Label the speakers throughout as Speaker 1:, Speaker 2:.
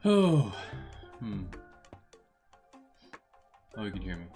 Speaker 1: Oh, Oh, you can hear me.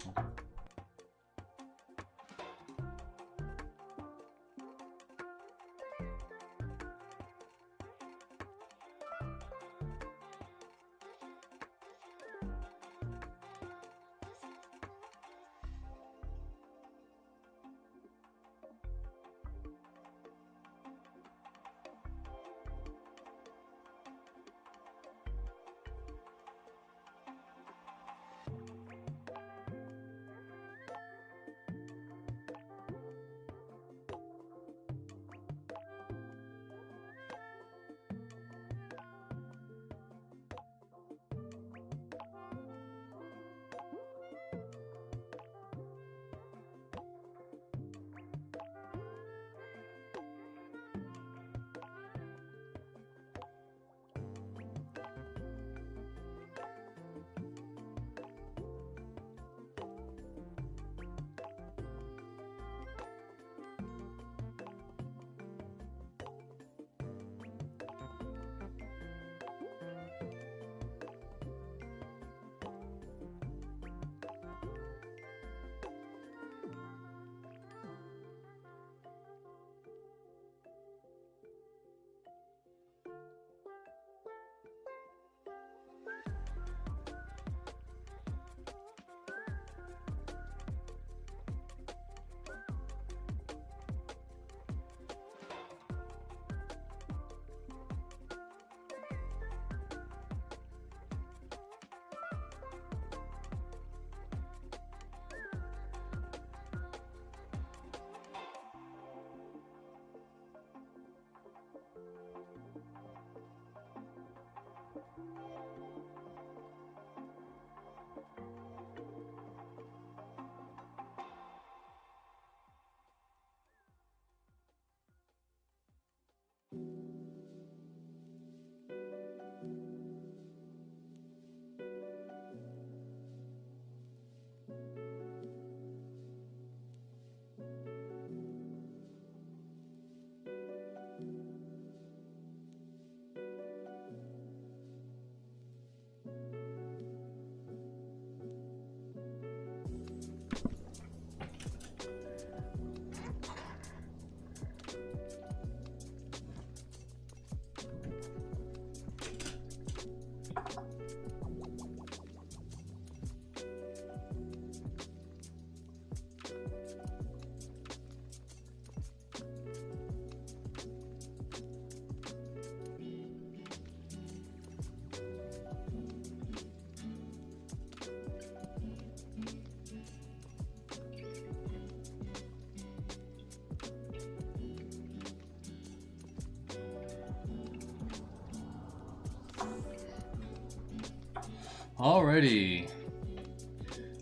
Speaker 1: Alrighty.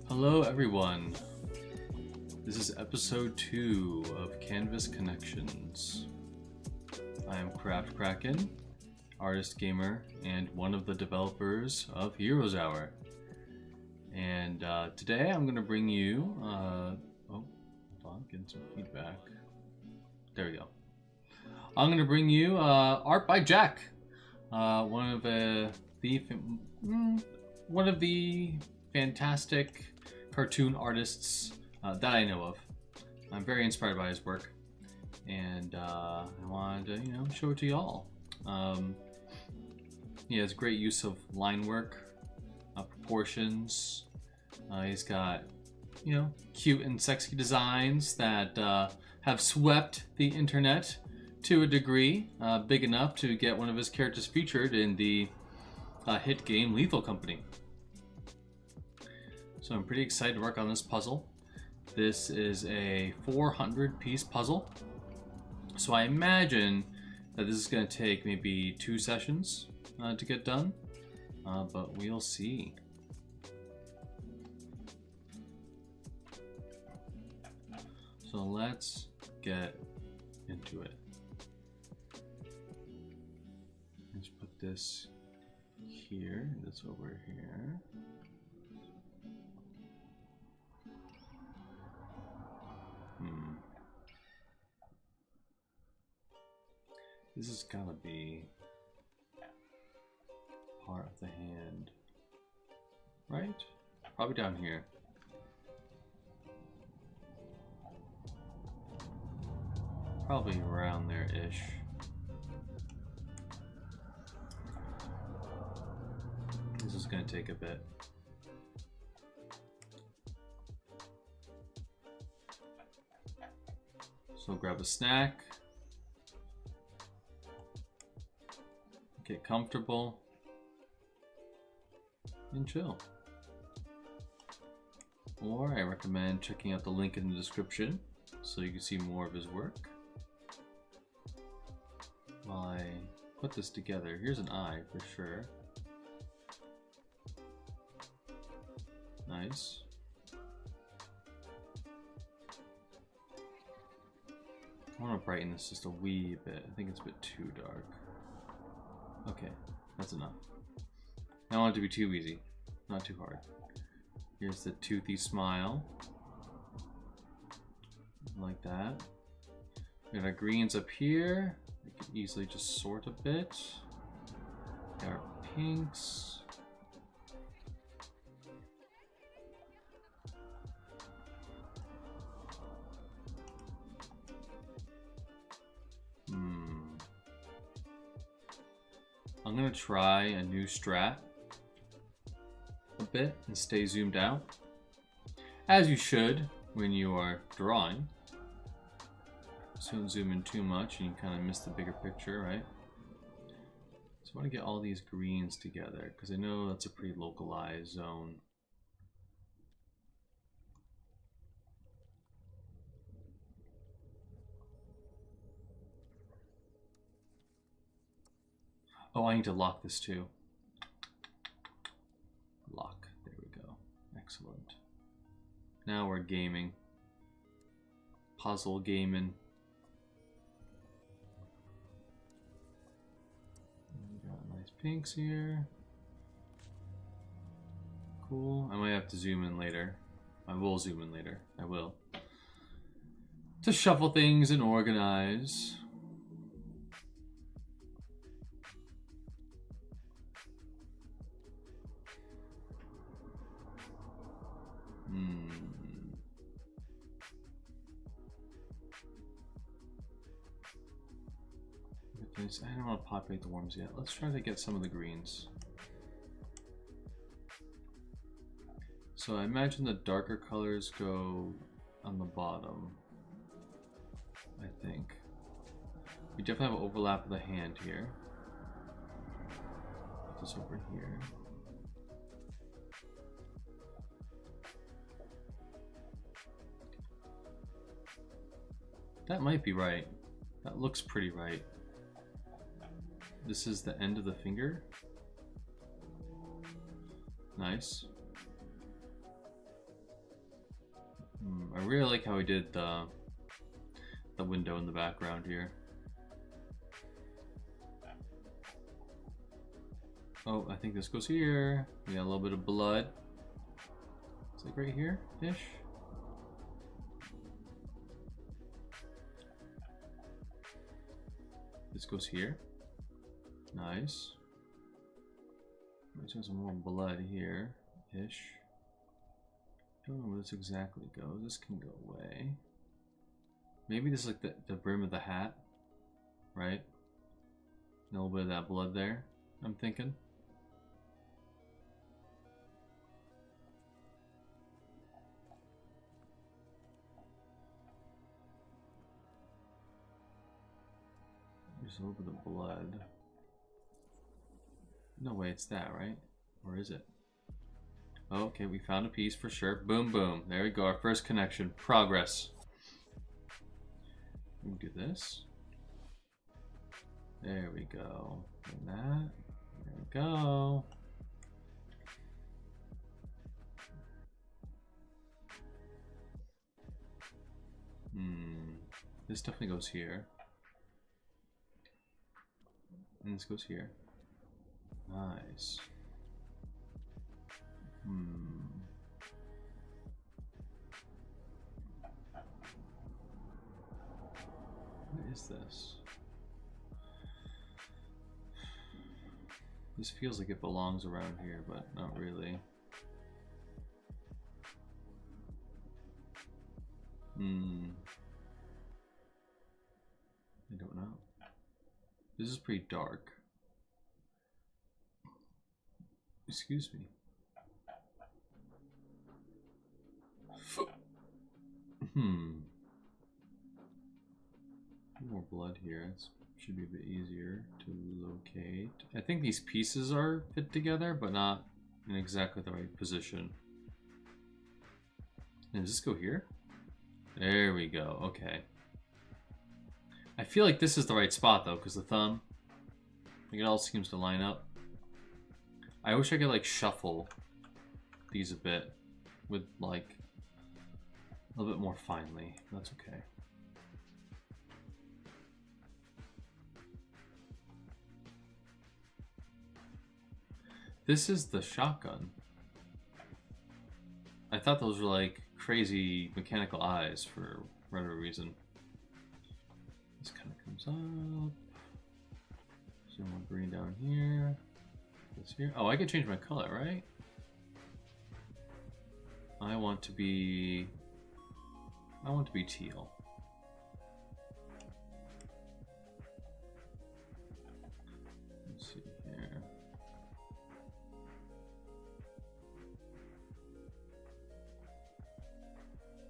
Speaker 1: Hello, everyone. This is episode 2 of Canvas Connections. I am KraftKraken, artist gamer, and one of the developers of Heroes Hour. And today I'm going to bring you. Hold on, getting some feedback. There we go. I'm going to bring you art by Jack, one of the fantastic cartoon artists that I know of. I'm very inspired by his work, and I wanted to, show it to y'all. He has great use of line work, proportions. He's got, cute and sexy designs that have swept the internet to a degree, big enough to get one of his characters featured in the hit game Lethal Company. So I'm pretty excited to work on this puzzle. This is a 400-piece puzzle. So I imagine that this is going to take maybe 2 sessions to get done, but we'll see. So let's get into it. Let's put this here, this over here. This has gotta be part of the hand? Right? Probably down here. Probably around there-ish. This is going to take a bit. So grab a snack. Get comfortable. And chill. Or I recommend checking out the link in the description so you can see more of his work. While I put this together, here's an eye for sure. Nice. I want to brighten this just a wee bit. I think it's a bit too dark. Okay, that's enough. I don't want it to be too easy, not too hard. Here's the toothy smile. Like that. We got our greens up here. We can easily just sort a bit. Got our pinks. I'm gonna try a new strat a bit and stay zoomed out, as you should when you are drawing. So don't zoom in too much and you kind of miss the bigger picture, right? So I want to get all these greens together because I know that's a pretty localized zone. Oh, I need to lock this too. Lock. There we go. Excellent. Now we're gaming. Puzzle gaming. We got nice pinks here. Cool. I might have to zoom in later. I will zoom in later. I will. To shuffle things and organize. I don't want to populate the worms yet. Let's try to get some of the greens. So I imagine the darker colors go on the bottom. I think. We definitely have an overlap of the hand here. Put this over here. That might be right. That looks pretty right. This is the end of the finger. Nice. I really like how we did the window in the background here. Oh, I think this goes here. We got a little bit of blood. It's like right here-ish. This goes here. Nice. Let's get some more blood here-ish. Don't know where this exactly goes. This can go away. Maybe this is like the brim of the hat, right? A little bit of that blood there, I'm thinking. There's a little bit of blood. No way, it's that, right? Or is it? Oh, okay, we found a piece for sure. Boom, boom. There we go. Our first connection. Progress. We do this. There we go. And that. There we go. This definitely goes here. And this goes here. Nice. What is this? This feels like it belongs around here, but not really. I don't know. This is pretty dark. Excuse me. More blood here. It should be a bit easier to locate. I think these pieces are fit together, but not in exactly the right position. And does this go here? There we go. Okay. I feel like this is the right spot though, because the thumb, like, it all seems to line up. I wish I could like shuffle these a bit with like a little bit more finely. That's okay. This is the shotgun. I thought those were like crazy mechanical eyes for whatever reason. This kind of comes up. Some more green down here. This here. Oh, I can change my color, right? I want to be teal. Let's see here.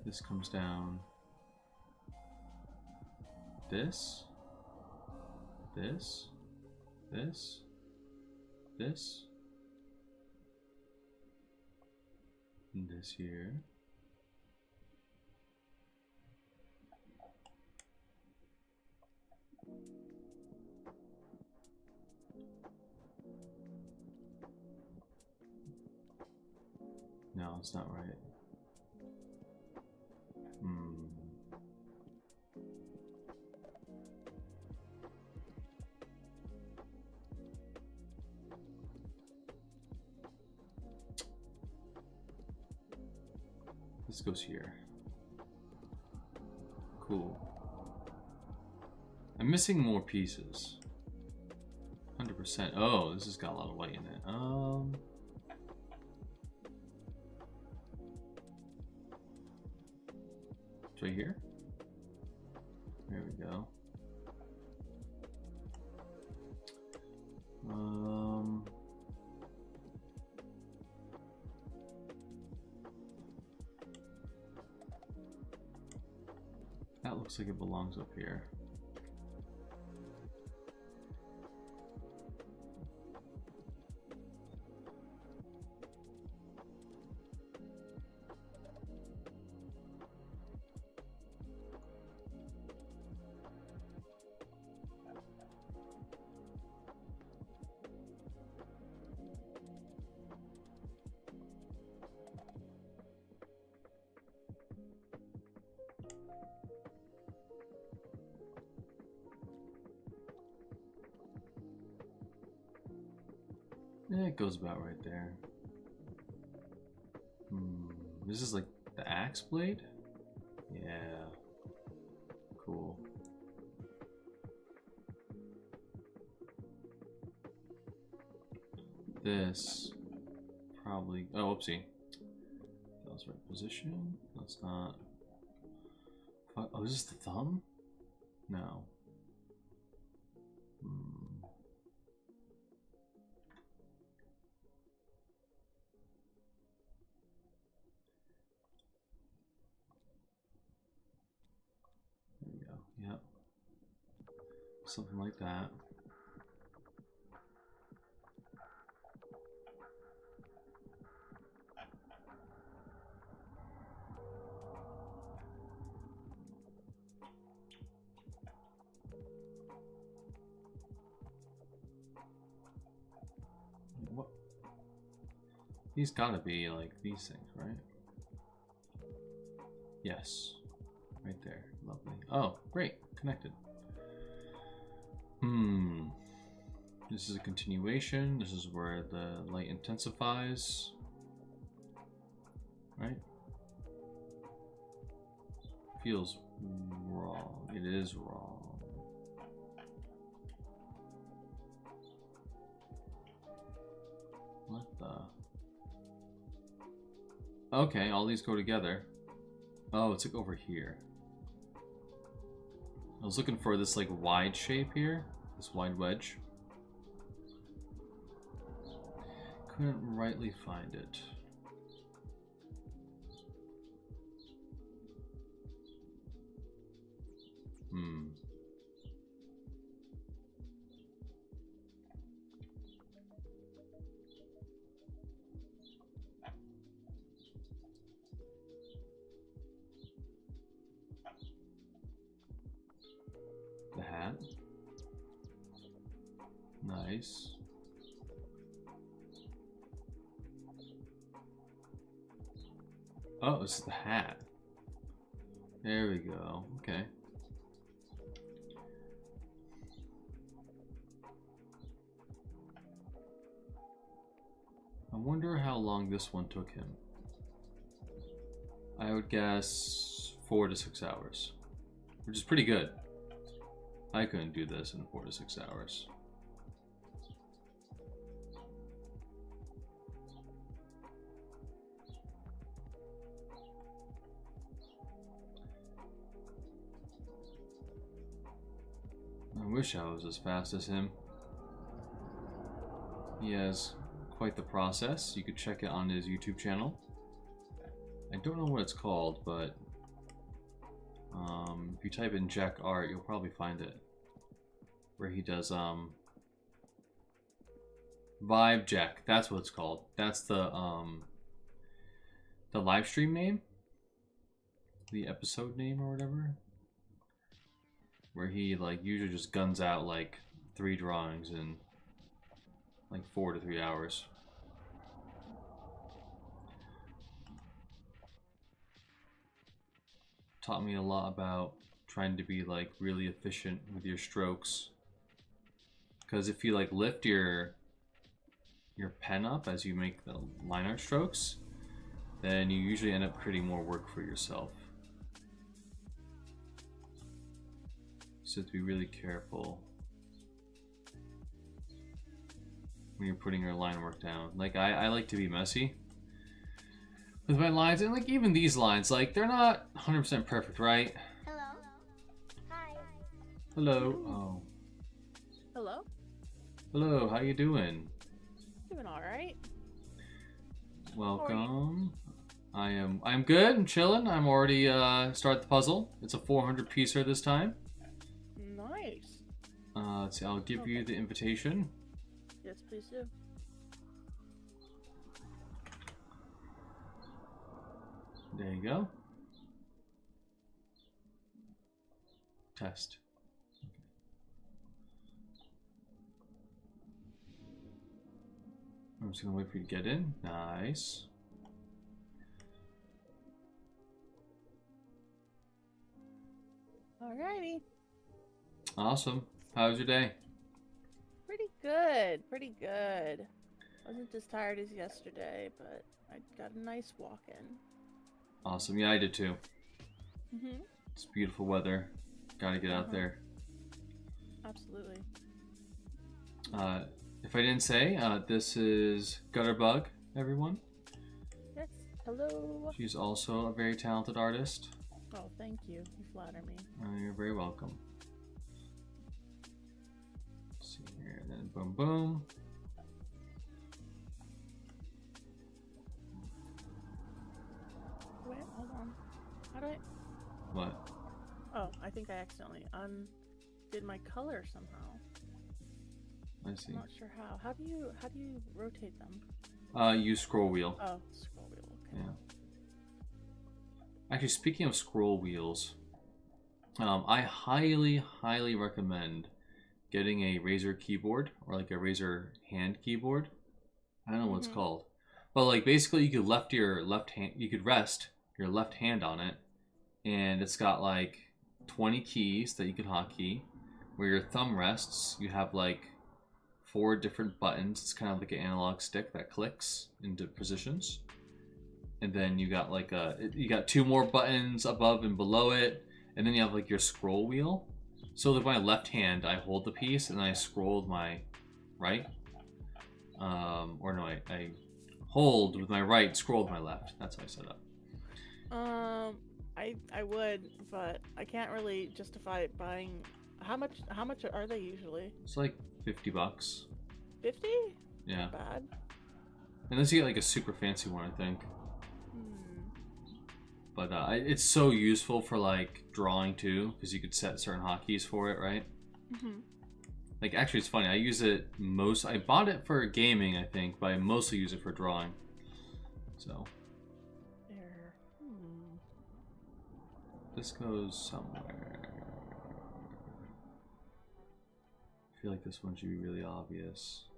Speaker 1: This comes down. This. This. This. This. And this here. No, it's not right. This goes here. Cool. I'm missing more pieces. 100%. Oh, this has got a lot of white in it. It's right here. There we go. That looks like it belongs up here. Yeah, it goes about right there. This is like the axe blade? Yeah. Cool. This probably... Oh, whoopsie. That was right position. That's not... Oh, is this the thumb? No. Yep. Something like that. What? These gotta be like these things, right? Yes. Right there. Lovely. Oh, great. Connected. This is a continuation. This is where the light intensifies. Right? Feels wrong. It is wrong. What the? Okay, all these go together. Oh, it's like over here. I was looking for this like wide shape here. This wide wedge. Couldn't rightly find it. The hat. Nice. Oh, this is the hat. There we go. Okay. I wonder how long this one took him. I would guess 4 to 6 hours, which is pretty good. I couldn't do this in 4 to 6 hours. I wish I was as fast as him. He has quite the process. You could check it on his YouTube channel. I don't know what it's called, but if you type in Jack Art, you'll probably find it. Where he does Vibe Jack. That's what it's called. That's the live stream name, the episode name or whatever. Where he like usually just guns out like 3 drawings in like 4 to 3 hours. Taught me a lot about trying to be like really efficient with your strokes. Because if you like lift your pen up as you make the line art strokes, then you usually end up creating more work for yourself. So to be really careful when you're putting your line work down. Like I like to be messy with my lines, and like even these lines, like they're not 100% perfect, right?
Speaker 2: Hello. Hi.
Speaker 1: Hello. Oh.
Speaker 3: Hello?
Speaker 1: Hello, how you doing?
Speaker 3: Doing alright.
Speaker 1: Welcome. I'm good, I'm chilling. I'm already started the puzzle. It's a 400 piecer this time.
Speaker 3: Nice.
Speaker 1: Let's see, I'll give you the invitation.
Speaker 3: Yes, please do.
Speaker 1: There you go. Test. I'm just gonna wait for you to get in. Nice.
Speaker 3: Alrighty.
Speaker 1: Awesome. How was your day?
Speaker 3: Pretty good. Pretty good. Wasn't as tired as yesterday, but I got a nice walk in.
Speaker 1: Awesome. Yeah, I did too.
Speaker 3: Mm-hmm.
Speaker 1: It's beautiful weather. Gotta get out there.
Speaker 3: Absolutely.
Speaker 1: If I didn't say, this is Gutterbug, everyone.
Speaker 3: Yes. Hello.
Speaker 1: She's also a very talented artist.
Speaker 3: Oh, thank you. You flatter me.
Speaker 1: You're very welcome. Let's see here, and then boom, boom.
Speaker 3: Wait, hold on. How do I...
Speaker 1: What?
Speaker 3: Oh, I think I accidentally undid my color somehow.
Speaker 1: I see.
Speaker 3: I'm not sure how. How do you rotate them?
Speaker 1: Use scroll wheel.
Speaker 3: Oh, scroll wheel. Okay.
Speaker 1: Yeah. Actually, speaking of scroll wheels, I highly recommend getting a Razer keyboard or like a Razer hand keyboard. I don't know what it's called, but like basically you could you could rest your left hand on it, and it's got like 20 keys that you can hotkey. Where your thumb rests, you have like 4 different buttons. It's kind of like an analog stick that clicks into positions. And then you got like you got 2 more buttons above and below it, and then you have like your scroll wheel. So with my left hand, I hold the piece and I scroll with my right. Or no, I hold with my right, scroll with my left. That's how I set up.
Speaker 3: I would, but I can't really justify buying. How much are they usually?
Speaker 1: It's like $50.
Speaker 3: 50?
Speaker 1: Yeah.
Speaker 3: Not bad.
Speaker 1: Unless you get like a super fancy one, I think.
Speaker 3: Hmm.
Speaker 1: But it's so useful for like drawing too, because you could set certain hotkeys for it, right?
Speaker 3: Mhm.
Speaker 1: Like actually, it's funny. I use it most. I bought it for gaming, I think, but I mostly use it for drawing. So.
Speaker 3: There.
Speaker 1: This goes somewhere. I feel like this one should be really obvious.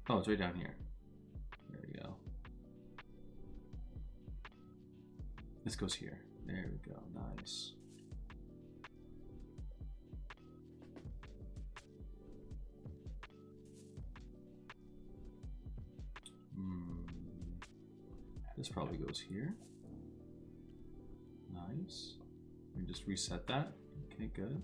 Speaker 1: Oh, it's right down here. There we go. This goes here. There we go. Nice. This probably goes here. Nice. Let me just reset that. Okay, good.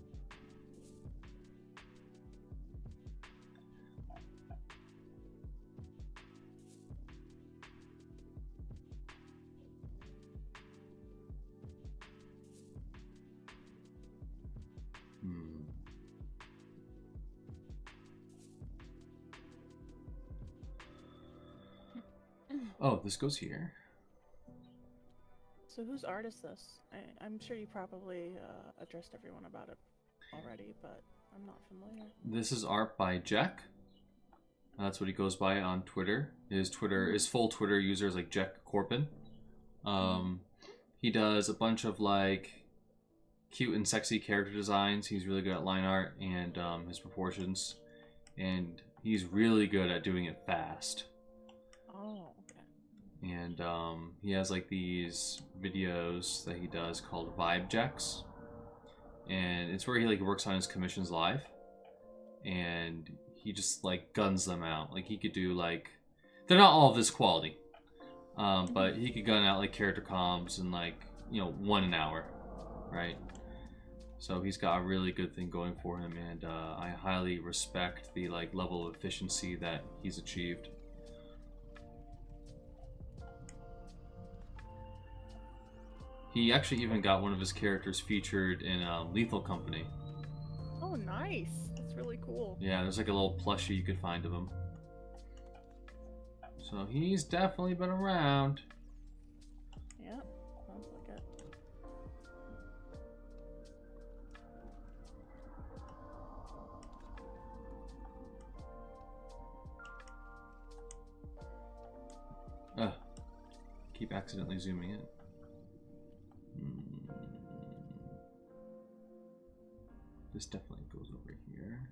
Speaker 1: Oh, this goes here.
Speaker 3: So whose art is this? I'm sure you probably addressed everyone about it already, but I'm not familiar.
Speaker 1: This is art by Jack. That's what he goes by on Twitter. His full Twitter user is like Jack Corbin. He does a bunch of like cute and sexy character designs. He's really good at line art and his proportions, and he's really good at doing it fast.
Speaker 3: Oh, okay.
Speaker 1: And he has like these videos that he does called Vibe Jacks, and it's where he like works on his commissions live, and he just like guns them out. Like he could do like, they're not all of this quality, but he could gun out like character comps in like, you know, 1 an hour, right? So he's got a really good thing going for him, and I highly respect the like level of efficiency that he's achieved. He actually even got one of his characters featured in Lethal Company.
Speaker 3: Oh, nice. That's really cool.
Speaker 1: Yeah, there's like a little plushie you could find of him. So he's definitely been around.
Speaker 3: Yeah, sounds like it.
Speaker 1: Ugh. Keep accidentally zooming in. This definitely goes over here.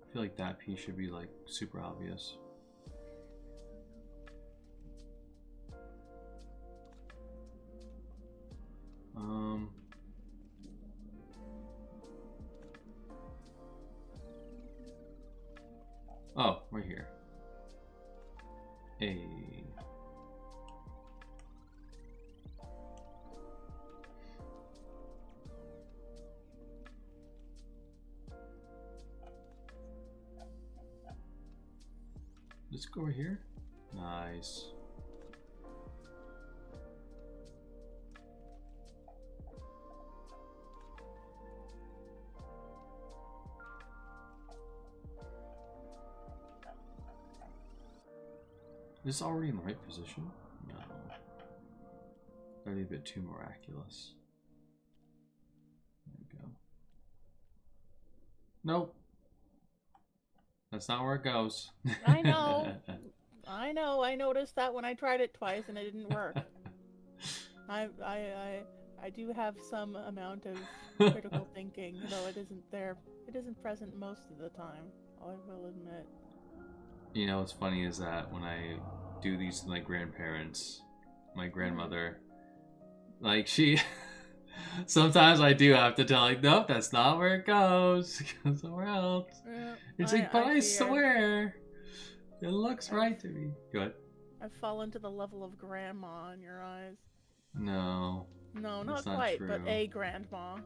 Speaker 1: I feel like that piece should be like super obvious. Oh, right here. Hey. Let's go over here. Nice. Is this already in the right position? No. That'd be a bit too miraculous. There we go. Nope. That's not where it goes.
Speaker 3: I know. I know. I noticed that when I tried it twice and it didn't work. I do have some amount of critical thinking, though it isn't there. It isn't present most of the time, I will admit.
Speaker 1: You know what's funny is that when I do these to my grandparents, my grandmother, like she, sometimes I do have to tell like, nope, that's not where it goes. It goes somewhere else. It's like, but I swear, it looks right to me. Go ahead.
Speaker 3: I've fallen to the level of grandma in your eyes.
Speaker 1: No.
Speaker 3: No,
Speaker 1: That's
Speaker 3: not
Speaker 1: not
Speaker 3: quite,
Speaker 1: true.
Speaker 3: but a grandma.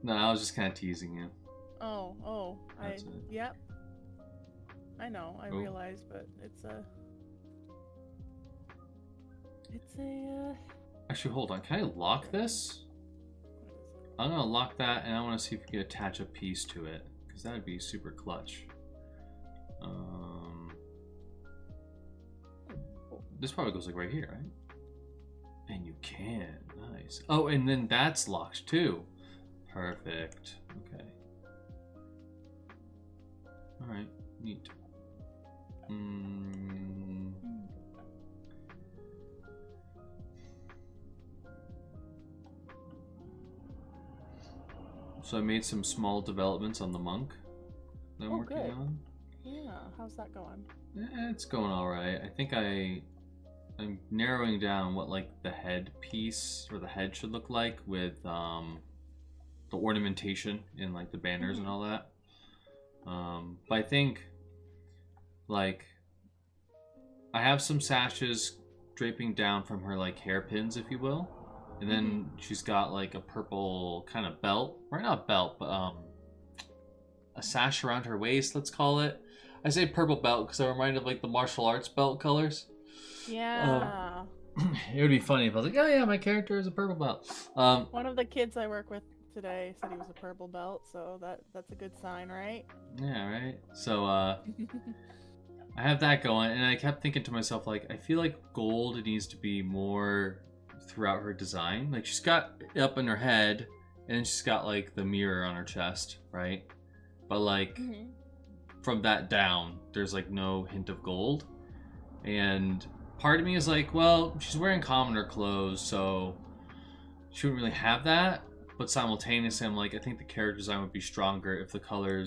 Speaker 1: No, I was just kind of teasing you.
Speaker 3: Oh,
Speaker 1: That's it.
Speaker 3: Yep. I know, I realize, but it's a...
Speaker 1: Actually, hold on. Can I lock this? I'm gonna lock that, and I want to see if we can attach a piece to it, because that would be super clutch. This probably goes like right here, right? And you can. Nice. Oh, and then that's locked too. Perfect. Okay. All right. Neat. So I made some small developments on the monk that I'm working on.
Speaker 3: Yeah, how's that going?
Speaker 1: It's going all right. I think I'm narrowing down what like the head piece or the head should look like with the ornamentation in like the banners and all that. But I think like I have some sashes draping down from her like hairpins, if you will, and then she's got like a purple kind of belt, or not belt, but a sash around her waist, let's call it. I say purple belt because I'm reminded of like the martial arts belt colors.
Speaker 3: Yeah.
Speaker 1: It would be funny if I was like, oh yeah, my character is a purple belt.
Speaker 3: One of the kids I work with today said he was a purple belt, so that's a good sign, right?
Speaker 1: Yeah, right. So I have that going, and I kept thinking to myself, like, I feel like gold needs to be more throughout her design. Like, she's got it up in her head, and then she's got like the mirror on her chest, right? But like from that down, there's like no hint of gold. And part of me is like, well, she's wearing commoner clothes, so she wouldn't really have that. But simultaneously, I'm like, I think the character design would be stronger if the color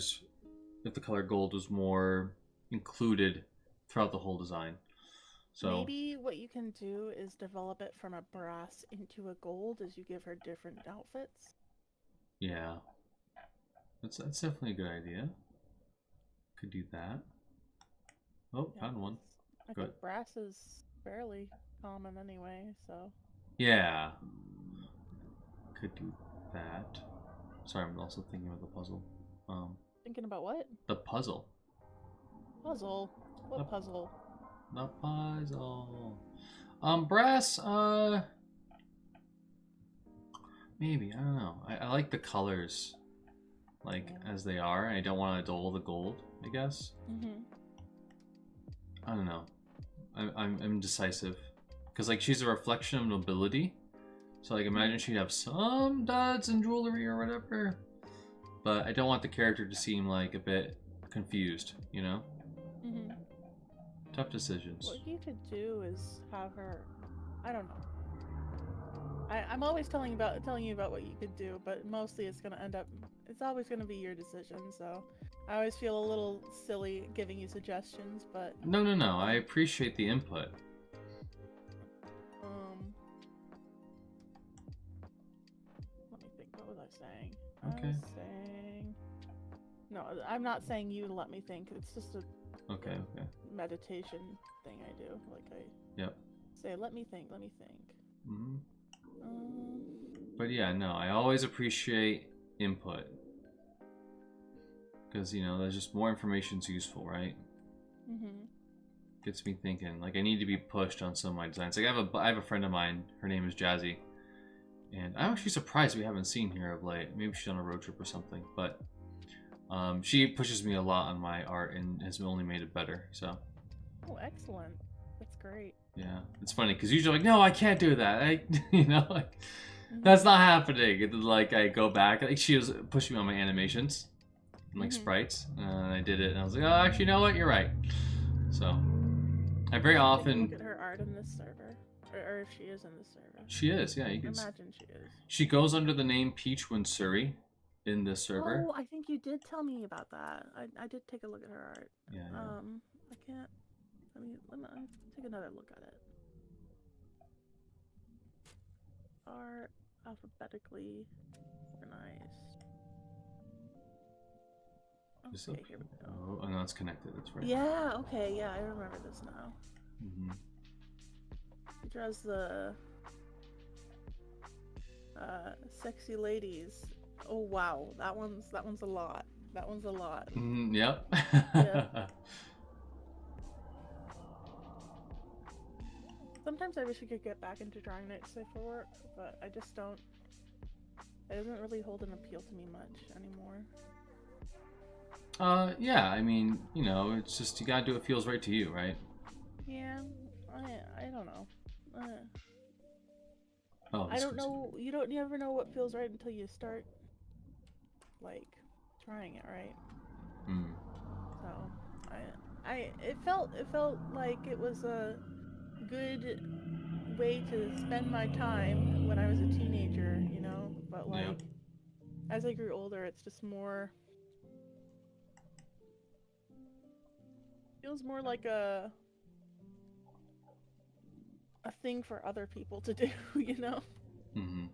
Speaker 1: gold was more included throughout the whole design. So
Speaker 3: maybe what you can do is develop it from a brass into a gold as you give her different outfits.
Speaker 1: yeah, that's definitely a good idea. Could do that. Oh, yeah, found one.
Speaker 3: I think brass is fairly common anyway, so. Yeah.
Speaker 1: Could do that. Sorry, I'm also thinking about the puzzle.
Speaker 3: Thinking about what?
Speaker 1: The puzzle.
Speaker 3: Puzzle? What puzzle?
Speaker 1: The puzzle. Brass, maybe, I don't know. I like the colors, like, as they are. I don't want to dull the gold, I guess. I don't know. I'm indecisive. Because, like, she's a reflection of nobility. So, like, imagine she'd have some duds and jewelry or whatever. But I don't want the character to seem, like, a bit confused, you know? Tough decisions.
Speaker 3: What you could do is have her... I don't know. I'm always telling you about what you could do, but mostly it's gonna end up... It's always gonna be your decision, so... I always feel a little silly giving you suggestions, but...
Speaker 1: No. I appreciate the input.
Speaker 3: Let me think. What was I saying?
Speaker 1: Okay.
Speaker 3: I was saying... No, I'm not saying you to let me think. It's just a...
Speaker 1: Okay.
Speaker 3: meditation thing I do. Like I say, let me think.
Speaker 1: But yeah, no, I always appreciate input. Because, you know, there's just more information's useful, right? Gets me thinking. Like, I need to be pushed on some of my designs. Like, I have a friend of mine. Her name is Jazzy. And I'm actually surprised we haven't seen her of late. Maybe she's on a road trip or something. But she pushes me a lot on my art and has only made it better. So.
Speaker 3: Oh, excellent. That's great.
Speaker 1: Yeah. It's funny, because usually I'm like, no, I can't do that. You know, like, that's not happening. And then, like, I go back. Like, she was pushing me on my animations. Like sprites, and I did it, and I was like, oh, actually, you know what? You're right. So, I very often
Speaker 3: look at her art in this server, or if she is in this server.
Speaker 1: She is, yeah. You can
Speaker 3: imagine she is.
Speaker 1: She goes under the name Peach Winsuri in this server.
Speaker 3: Oh, I think you did tell me about that. I did take a look at her art.
Speaker 1: Yeah.
Speaker 3: I can't. Let me take another look at it. Art alphabetically organized. Okay, here we go.
Speaker 1: Oh, no, it's connected. That's right.
Speaker 3: Yeah, okay, yeah, I remember this now.
Speaker 1: Mm-hmm.
Speaker 3: He draws the sexy ladies. Oh wow, that one's a lot. That one's a lot.
Speaker 1: Yep.
Speaker 3: Yep. Sometimes I wish I could get back into drawing Night Cipher work, but I just don't. It doesn't really hold an appeal to me much anymore.
Speaker 1: Yeah, I mean, you know, it's just you gotta do what feels right to you, right?
Speaker 3: Yeah, I don't know.
Speaker 1: Oh,
Speaker 3: I don't know. You never know what feels right until you start, like, trying it, right?
Speaker 1: Mm.
Speaker 3: So, it felt like it was a good way to spend my time when I was a teenager, you know. But like,
Speaker 1: Yeah.
Speaker 3: as I grew older, it's just more. Feels more like a thing for other people to do, you know.
Speaker 1: Mm-hmm.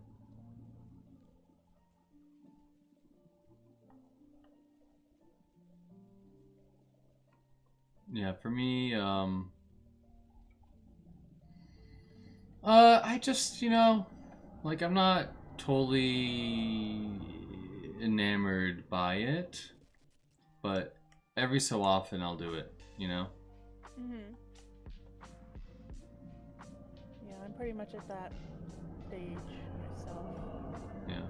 Speaker 1: Yeah, for me, I just, you know, like I'm not totally enamored by it, but every so often I'll do it, you know?
Speaker 3: Mhm. Yeah, I'm pretty much at that stage myself.
Speaker 1: Yeah.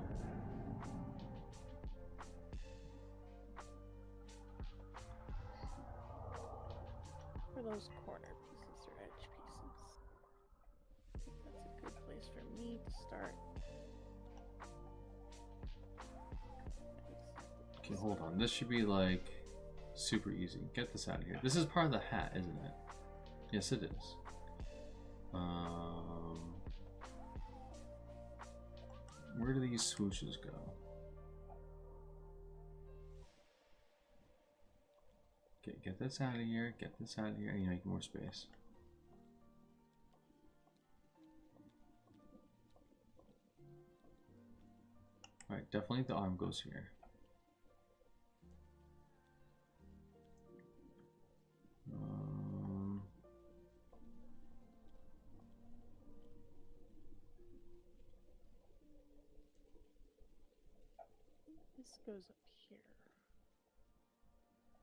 Speaker 3: For those corner pieces or edge pieces. That's a good place for me to start.
Speaker 1: Okay, hold on. This should be like super easy. Get this out of here. This is part of the hat, isn't it? Yes, it is. Where do these swooshes go? Okay, get this out of here. Get this out of here. And you make more space. Right, definitely the arm goes here.
Speaker 3: This goes up here.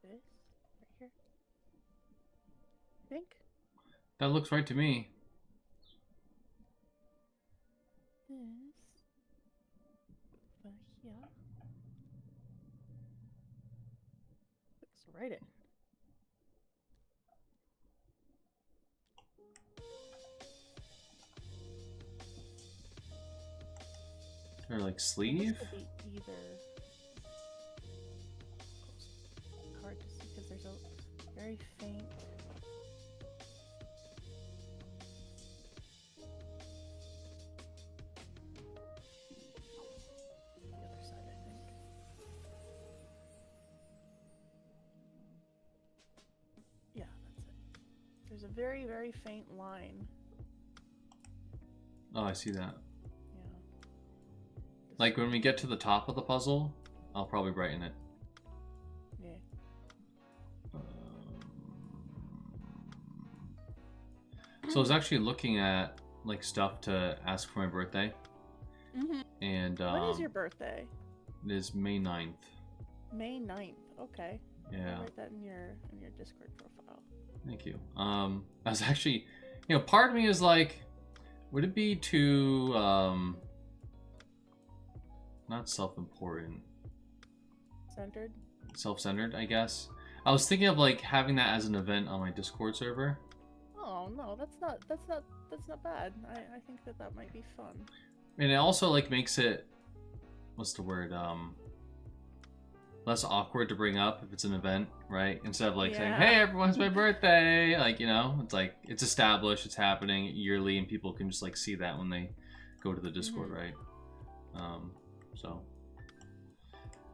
Speaker 3: This right here. I think.
Speaker 1: That looks right to me.
Speaker 3: This over here. Looks right in.
Speaker 1: Or like sleeve?
Speaker 3: This could be either. Hard to see because there's a very faint. The other side, I think. Yeah, that's it. There's a very, very faint line.
Speaker 1: Oh, I see that.
Speaker 3: Yeah.
Speaker 1: Like when we get to the top of the puzzle, I'll probably brighten it.
Speaker 3: Yeah.
Speaker 1: So I was actually looking at like stuff to ask for my birthday.
Speaker 3: Mm-hmm.
Speaker 1: And
Speaker 3: When is your birthday?
Speaker 1: It is May 9th.
Speaker 3: May 9th. Okay.
Speaker 1: Yeah.
Speaker 3: I'll write that in your Discord profile.
Speaker 1: Thank you. I was actually, you know, part of me is like, would it be too not self-important,
Speaker 3: Centered?
Speaker 1: self-centered, I guess. I was thinking of like having that as an event on my Discord server.
Speaker 3: Oh no, that's not bad. I think that might be fun.
Speaker 1: And it also like makes it, what's the word, less awkward to bring up if it's an event, right? Instead of like saying, hey, everyone's my birthday. Like, you know, it's like, it's established, it's happening yearly, and people can just like see that when they go to the Discord, right? So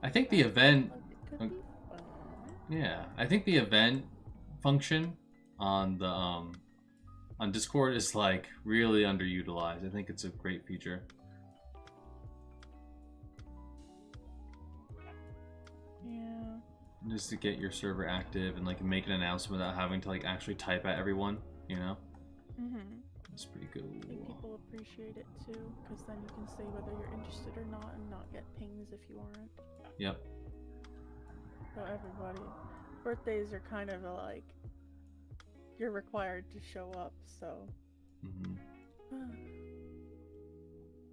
Speaker 1: I think the event, yeah, I think the event function on the on Discord is like really underutilized. I think it's a great feature.
Speaker 3: Yeah.
Speaker 1: Just to get your server active and like make an announcement without having to like actually type at everyone, you know?
Speaker 3: Mm-hmm.
Speaker 1: It's pretty cool.
Speaker 3: I think people appreciate it too, because then you can say whether you're interested or not and not get pings if you aren't.
Speaker 1: Yep.
Speaker 3: So everybody, birthdays are kind of like, you're required to show up, so.
Speaker 1: Mm-hmm.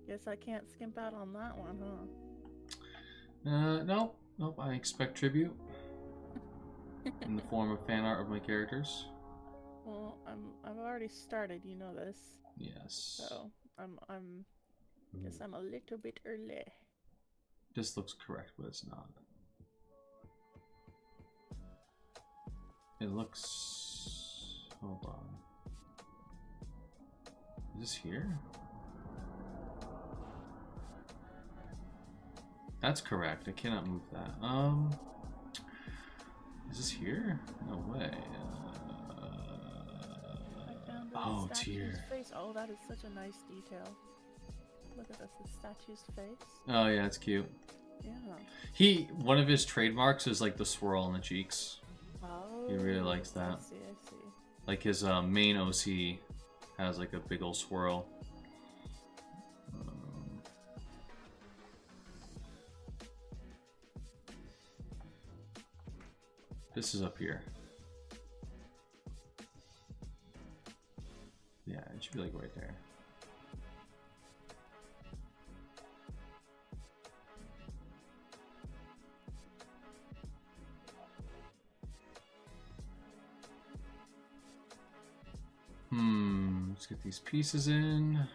Speaker 3: Guess I can't skimp out on that one, huh?
Speaker 1: Nope. Nope, I expect tribute. In the form of fan art of my characters.
Speaker 3: Well, I've already started, you know this.
Speaker 1: Yes.
Speaker 3: So guess I'm a little bit early.
Speaker 1: This looks correct, but it's not. It looks... Hold on. Is this here? That's correct. I cannot move that. Is this here? No way. Oh, it's here.
Speaker 3: Face. Oh, that is such a nice detail. Look at this, the statue's face.
Speaker 1: Oh yeah, it's cute.
Speaker 3: Yeah.
Speaker 1: One of his trademarks is like the swirl on the cheeks.
Speaker 3: Oh.
Speaker 1: He really likes that.
Speaker 3: I see.
Speaker 1: Like his main OC has like a big old swirl. This is up here. Yeah, it should be like right there. Let's get these pieces in.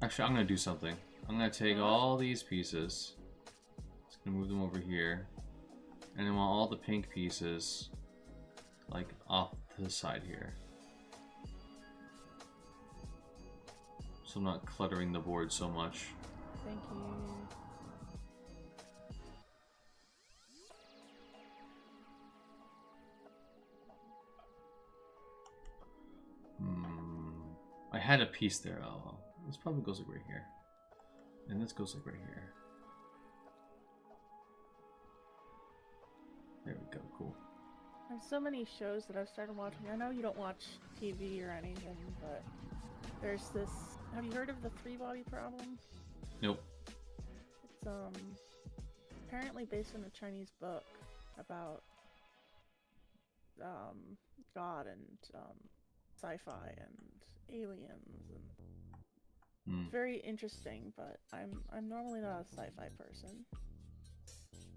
Speaker 1: Actually, I'm gonna do something. I'm gonna take all these pieces. Just gonna move them over here. And I want all the pink pieces like off to the side here. So I'm not cluttering the board so much.
Speaker 3: Thank you.
Speaker 1: I had a piece there. Oh, this probably goes like right here. And this goes like right here. There we go, cool.
Speaker 3: There's so many shows that I've started watching. I know you don't watch TV or anything, but there's this... Have you heard of the three-body problem?
Speaker 1: Nope.
Speaker 3: It's apparently based on a Chinese book about God and sci-fi and aliens, and very interesting. But I'm normally not a sci-fi person,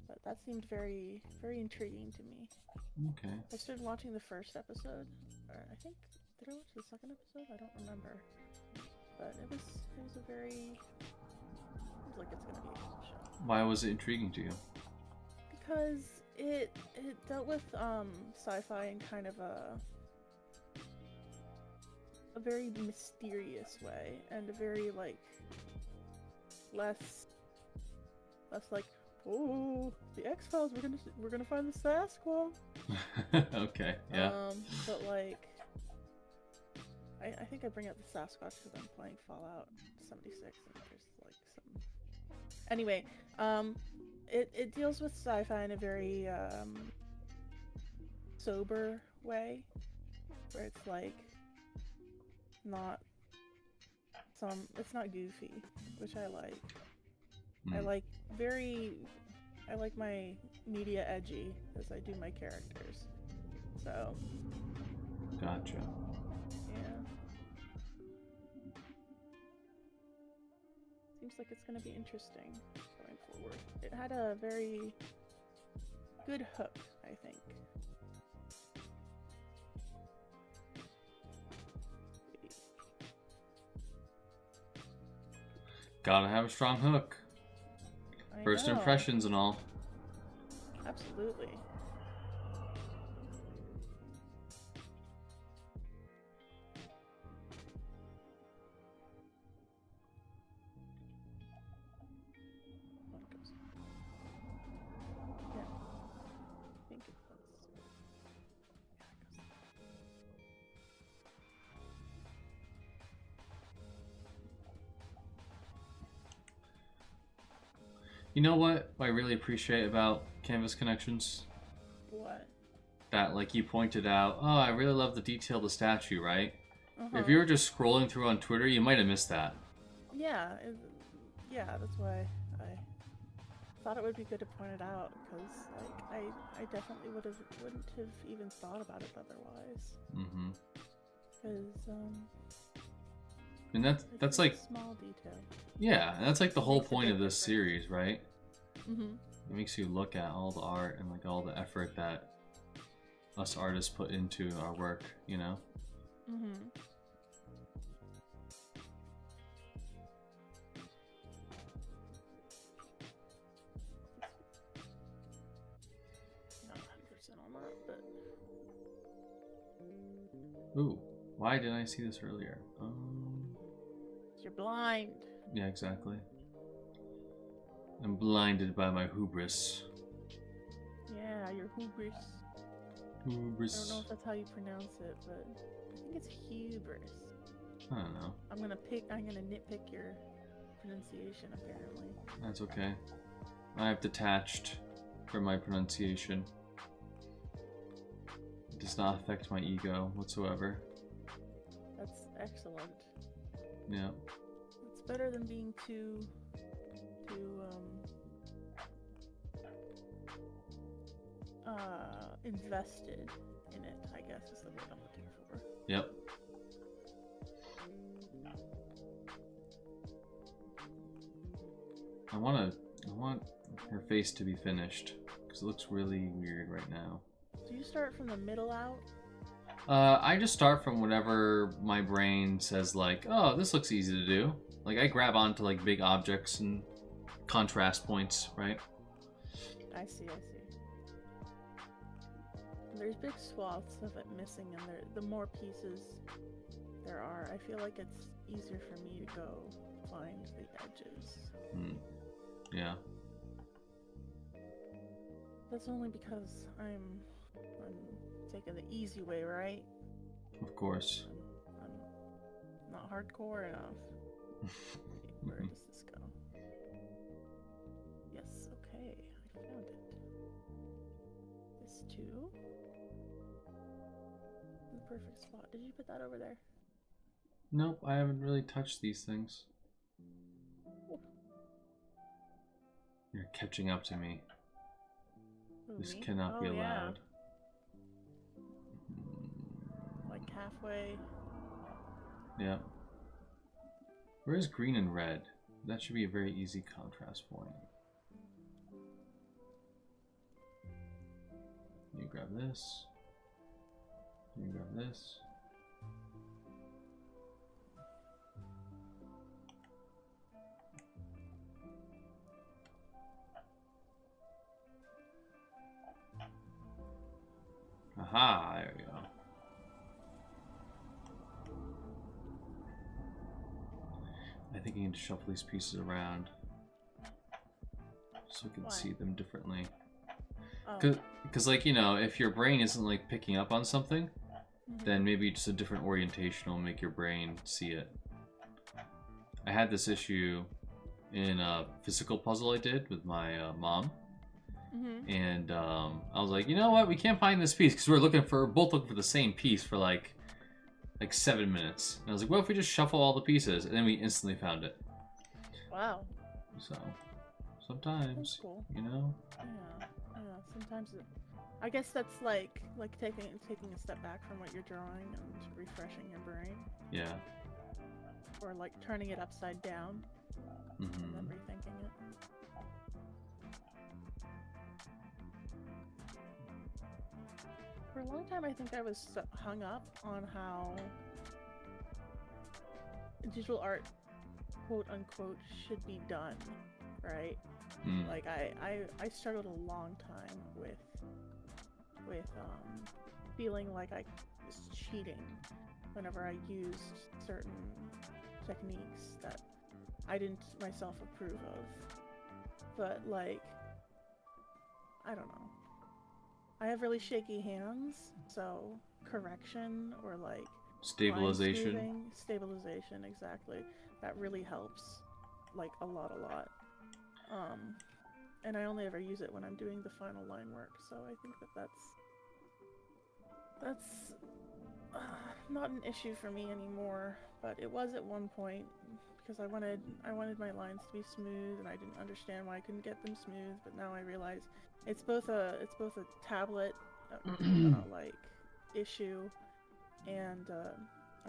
Speaker 3: but that seemed very intriguing to me.
Speaker 1: Okay.
Speaker 3: I started watching the first episode, or I think, did I watch the second episode? I don't remember, but it was a very, seems like it's gonna be a good show.
Speaker 1: Why was it intriguing to you?
Speaker 3: Because it dealt with sci-fi in kind of a very mysterious way, and a very like less like, oh, the X-Files, we're gonna find the Sasquatch.
Speaker 1: Okay, yeah.
Speaker 3: But like, I think I bring up the Sasquatch because I'm playing Fallout 76, and there's like some. Anyway, it deals with sci-fi in a very sober way, where it's like it's not goofy, which I like. I like my media edgy as I do my characters. So.
Speaker 1: Gotcha.
Speaker 3: Yeah. Seems like it's gonna be interesting going forward. It had a very good hook, I think.
Speaker 1: Gotta have a strong hook. First
Speaker 3: know.
Speaker 1: impressions and all.
Speaker 3: Absolutely. Yeah. I think it was.
Speaker 1: You know what I really appreciate about Canvas Connections?
Speaker 3: What?
Speaker 1: that, like you pointed out, oh, I really love the detail of the statue, right?
Speaker 3: Uh-huh.
Speaker 1: If you were just scrolling through on Twitter, you might have missed that.
Speaker 3: Yeah, yeah, that's why I thought it would be good to point it out, because like I definitely wouldn't have even thought about it otherwise.
Speaker 1: Mm-hmm.
Speaker 3: Because
Speaker 1: And that's
Speaker 3: a
Speaker 1: like
Speaker 3: small detail.
Speaker 1: yeah, and that's like the whole
Speaker 3: Makes a
Speaker 1: point
Speaker 3: big
Speaker 1: of this
Speaker 3: difference.
Speaker 1: series, right?
Speaker 3: Mm-hmm.
Speaker 1: It makes you look at all the art and like all the effort that us artists put into our work, you know?
Speaker 3: Mm-hmm. Not 100% on that, but
Speaker 1: Ooh, why didn't I see this earlier?
Speaker 3: you're blind.
Speaker 1: Yeah, exactly. I'm blinded by my hubris.
Speaker 3: Yeah, you're hubris.
Speaker 1: Hubris.
Speaker 3: I don't know if that's how you pronounce it, but I think it's hubris.
Speaker 1: I don't know.
Speaker 3: I'm gonna nitpick your pronunciation, apparently.
Speaker 1: That's okay. I've detached from my pronunciation. It does not affect my ego whatsoever.
Speaker 3: That's excellent.
Speaker 1: Yeah.
Speaker 3: It's better than being too invested in it, I guess is the word I'm looking for.
Speaker 1: Yep. I want her face to be finished because it looks really weird right now.
Speaker 3: Do you start from the middle out?
Speaker 1: I just start from whatever my brain says, like, oh, this looks easy to do. Like, I grab onto like big objects and contrast points, right?
Speaker 3: I see. There's big swaths of it missing, and the more pieces there are, I feel like it's easier for me to go find the edges.
Speaker 1: Yeah.
Speaker 3: That's only because I'm taking the easy way, right?
Speaker 1: Of course.
Speaker 3: I'm not hardcore enough. Where does this go? Yes, okay, I found it. This too. The perfect spot. Did you put that over there?
Speaker 1: Nope, I haven't really touched these things. You're catching up to me.
Speaker 3: Who,
Speaker 1: This
Speaker 3: me?
Speaker 1: cannot be
Speaker 3: Oh, yeah.
Speaker 1: allowed.
Speaker 3: Like halfway.
Speaker 1: Yeah. Where's green and red? That should be a very easy contrast point. You grab this. You grab this. Aha, there we go. I think you need to shuffle these pieces around so we can see them differently. Because, like, you know, if your brain isn't, like, picking up on something, then maybe just a different orientation will make your brain see it. I had this issue in a physical puzzle I did with my mom. And I was like, you know what? We can't find this piece because we're both looking for the same piece for like 7 minutes. And I was like, what if we just shuffle all the pieces? And then we instantly found it.
Speaker 3: Wow.
Speaker 1: So sometimes,
Speaker 3: that's cool.
Speaker 1: you know.
Speaker 3: Yeah. Sometimes I guess that's like taking a step back from what you're drawing and refreshing your brain.
Speaker 1: Yeah.
Speaker 3: Or like turning it upside down and then rethinking it. For a long time, I think I was hung up on how digital art, quote unquote, should be done, right? Like I struggled a long time with feeling like I was cheating whenever I used certain techniques that I didn't myself approve of. But like, I don't know. I have really shaky hands, so correction or like
Speaker 1: stabilization,
Speaker 3: exactly. That really helps, like a lot. And I only ever use it when I'm doing the final line work, so I think that's That's not an issue for me anymore, but it was at one point because I wanted my lines to be smooth, and I didn't understand why I couldn't get them smooth. But now I realize it's both a tablet like issue, and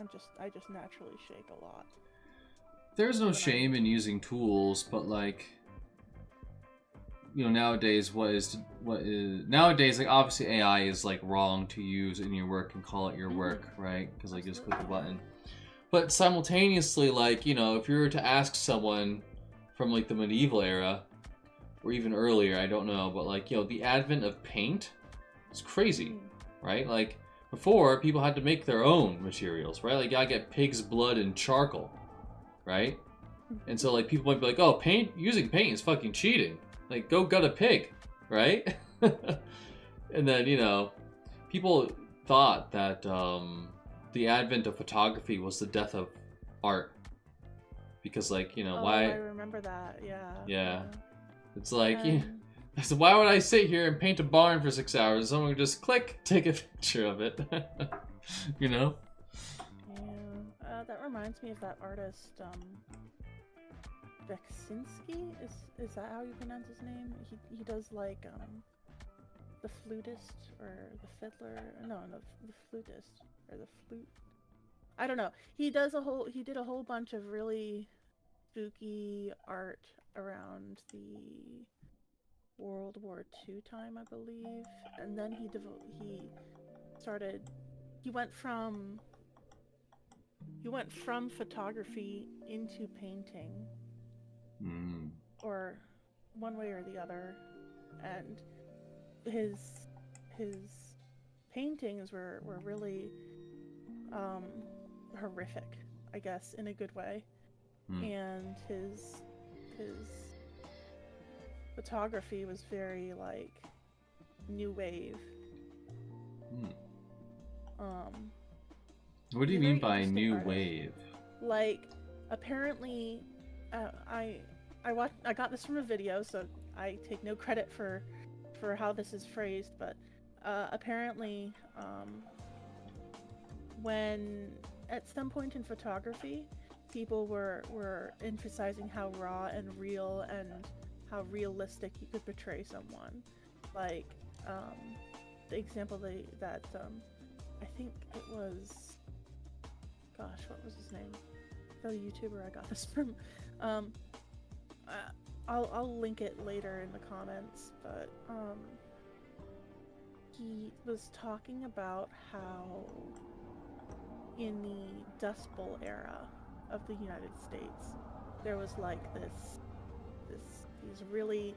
Speaker 3: I just naturally shake a lot.
Speaker 1: There's no shame in using tools, but like, you know, nowadays nowadays, like, obviously AI is like wrong to use in your work and call it your work, right? Because like, just click a button. But simultaneously, like, you know, if you were to ask someone from like the medieval era or even earlier, I don't know, but like, you know, the advent of paint is crazy, right? Like, before, people had to make their own materials, right? Like, you gotta get pig's blood and charcoal, right? And so like, people might be like, oh, using paint is fucking cheating. Like, go gut a pig, right? And then, you know, people thought that the advent of photography was the death of art. Because, like, you know, why...
Speaker 3: I remember that, yeah.
Speaker 1: Yeah. It's like, so why would I sit here and paint a barn for 6 hours? Someone would just click, take a picture of it. You know?
Speaker 3: Yeah. That reminds me of that artist, Beksinski? Is that how you pronounce his name? He does like the flutist or the fiddler? No, the flutist or the flute. I don't know. He did a whole bunch of really spooky art around the World War II time, I believe, and then he went from photography into painting. Or one way or the other, and his paintings were really horrific, I guess, in a good way. And his photography was very like new wave.
Speaker 1: What do you mean by new wave?
Speaker 3: Like, apparently, I got this from a video, so I take no credit for how this is phrased, but apparently, when at some point in photography, people were emphasizing how raw and real and how realistic you could portray someone. Like, the example that I think it was, gosh, what was his name? The YouTuber I got this from. I'll link it later in the comments, but he was talking about how in the Dust Bowl era of the United States, there was like these really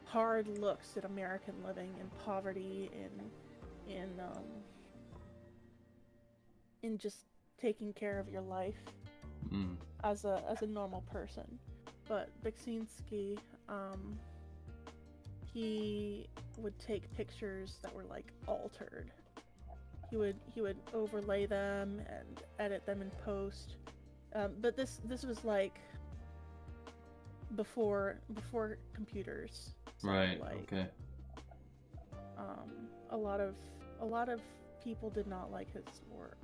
Speaker 3: hard looks at American living in poverty, in just taking care of your life as a normal person. But Beksinski, he would take pictures that were like altered. He would overlay them and edit them in post. But this was like before computers. So
Speaker 1: right.
Speaker 3: Like,
Speaker 1: okay.
Speaker 3: A lot of people did not like his work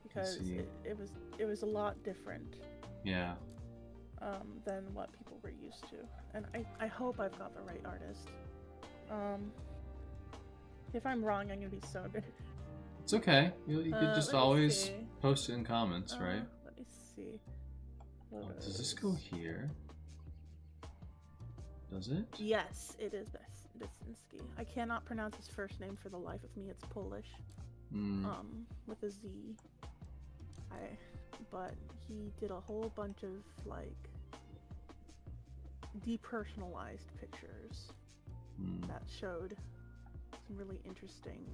Speaker 3: because it was a lot different.
Speaker 1: Yeah.
Speaker 3: Than what people were used to. And I hope I've got the right artist. If I'm wrong, I'm gonna be so good.
Speaker 1: It's okay. You could just always post it in comments, right?
Speaker 3: Let me see.
Speaker 1: Does this go here? Does it?
Speaker 3: Yes, it is Beksinski. I cannot pronounce his first name for the life of me. It's Polish. With a Z. But he did a whole bunch of like depersonalized pictures that showed some really interesting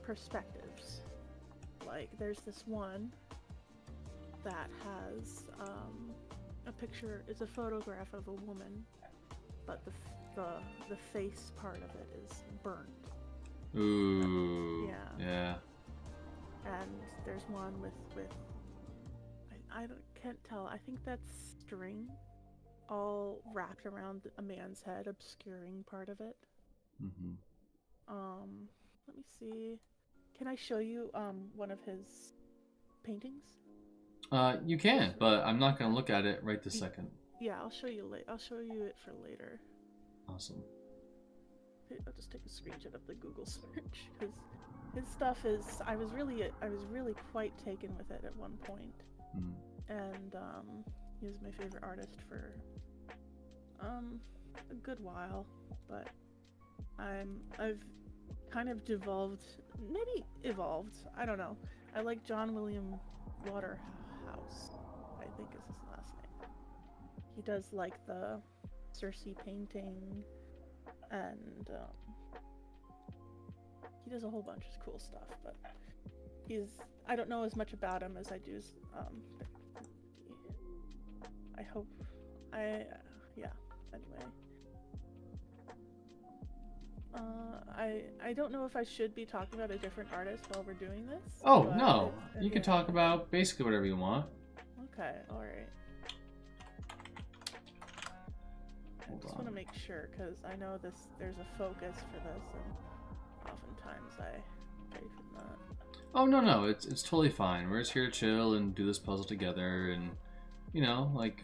Speaker 3: perspectives. Like, there's this one that has a picture. It's a photograph of a woman, but the face part of it is burnt.
Speaker 1: Ooh.
Speaker 3: Yeah. And there's one with I can't tell. I think that's string all wrapped around a man's head, obscuring part of it. Let me see. Can I show you one of his paintings?
Speaker 1: You can, but I'm not gonna look at it right this second.
Speaker 3: Yeah, I'll show you I'll show you it for later.
Speaker 1: Awesome.
Speaker 3: I'll just take a screenshot of the Google search because his stuff is. I was really quite taken with it at one point. And he was my favorite artist for a good while, but I've kind of devolved, maybe evolved. I don't know. I like John William Waterhouse, I think is his last name. He does like the Circe painting, and he does a whole bunch of cool stuff. But I don't know as much about him as I do. I hope yeah. Anyway. I don't know if I should be talking about a different artist while we're doing this.
Speaker 1: Oh, no. You can talk about basically whatever you want.
Speaker 3: Okay, alright. I just want to make sure, because I know there's a focus for this, and oftentimes I pray from that.
Speaker 1: Oh, no. It's totally fine. We're just here to chill and do this puzzle together, and, you know, like,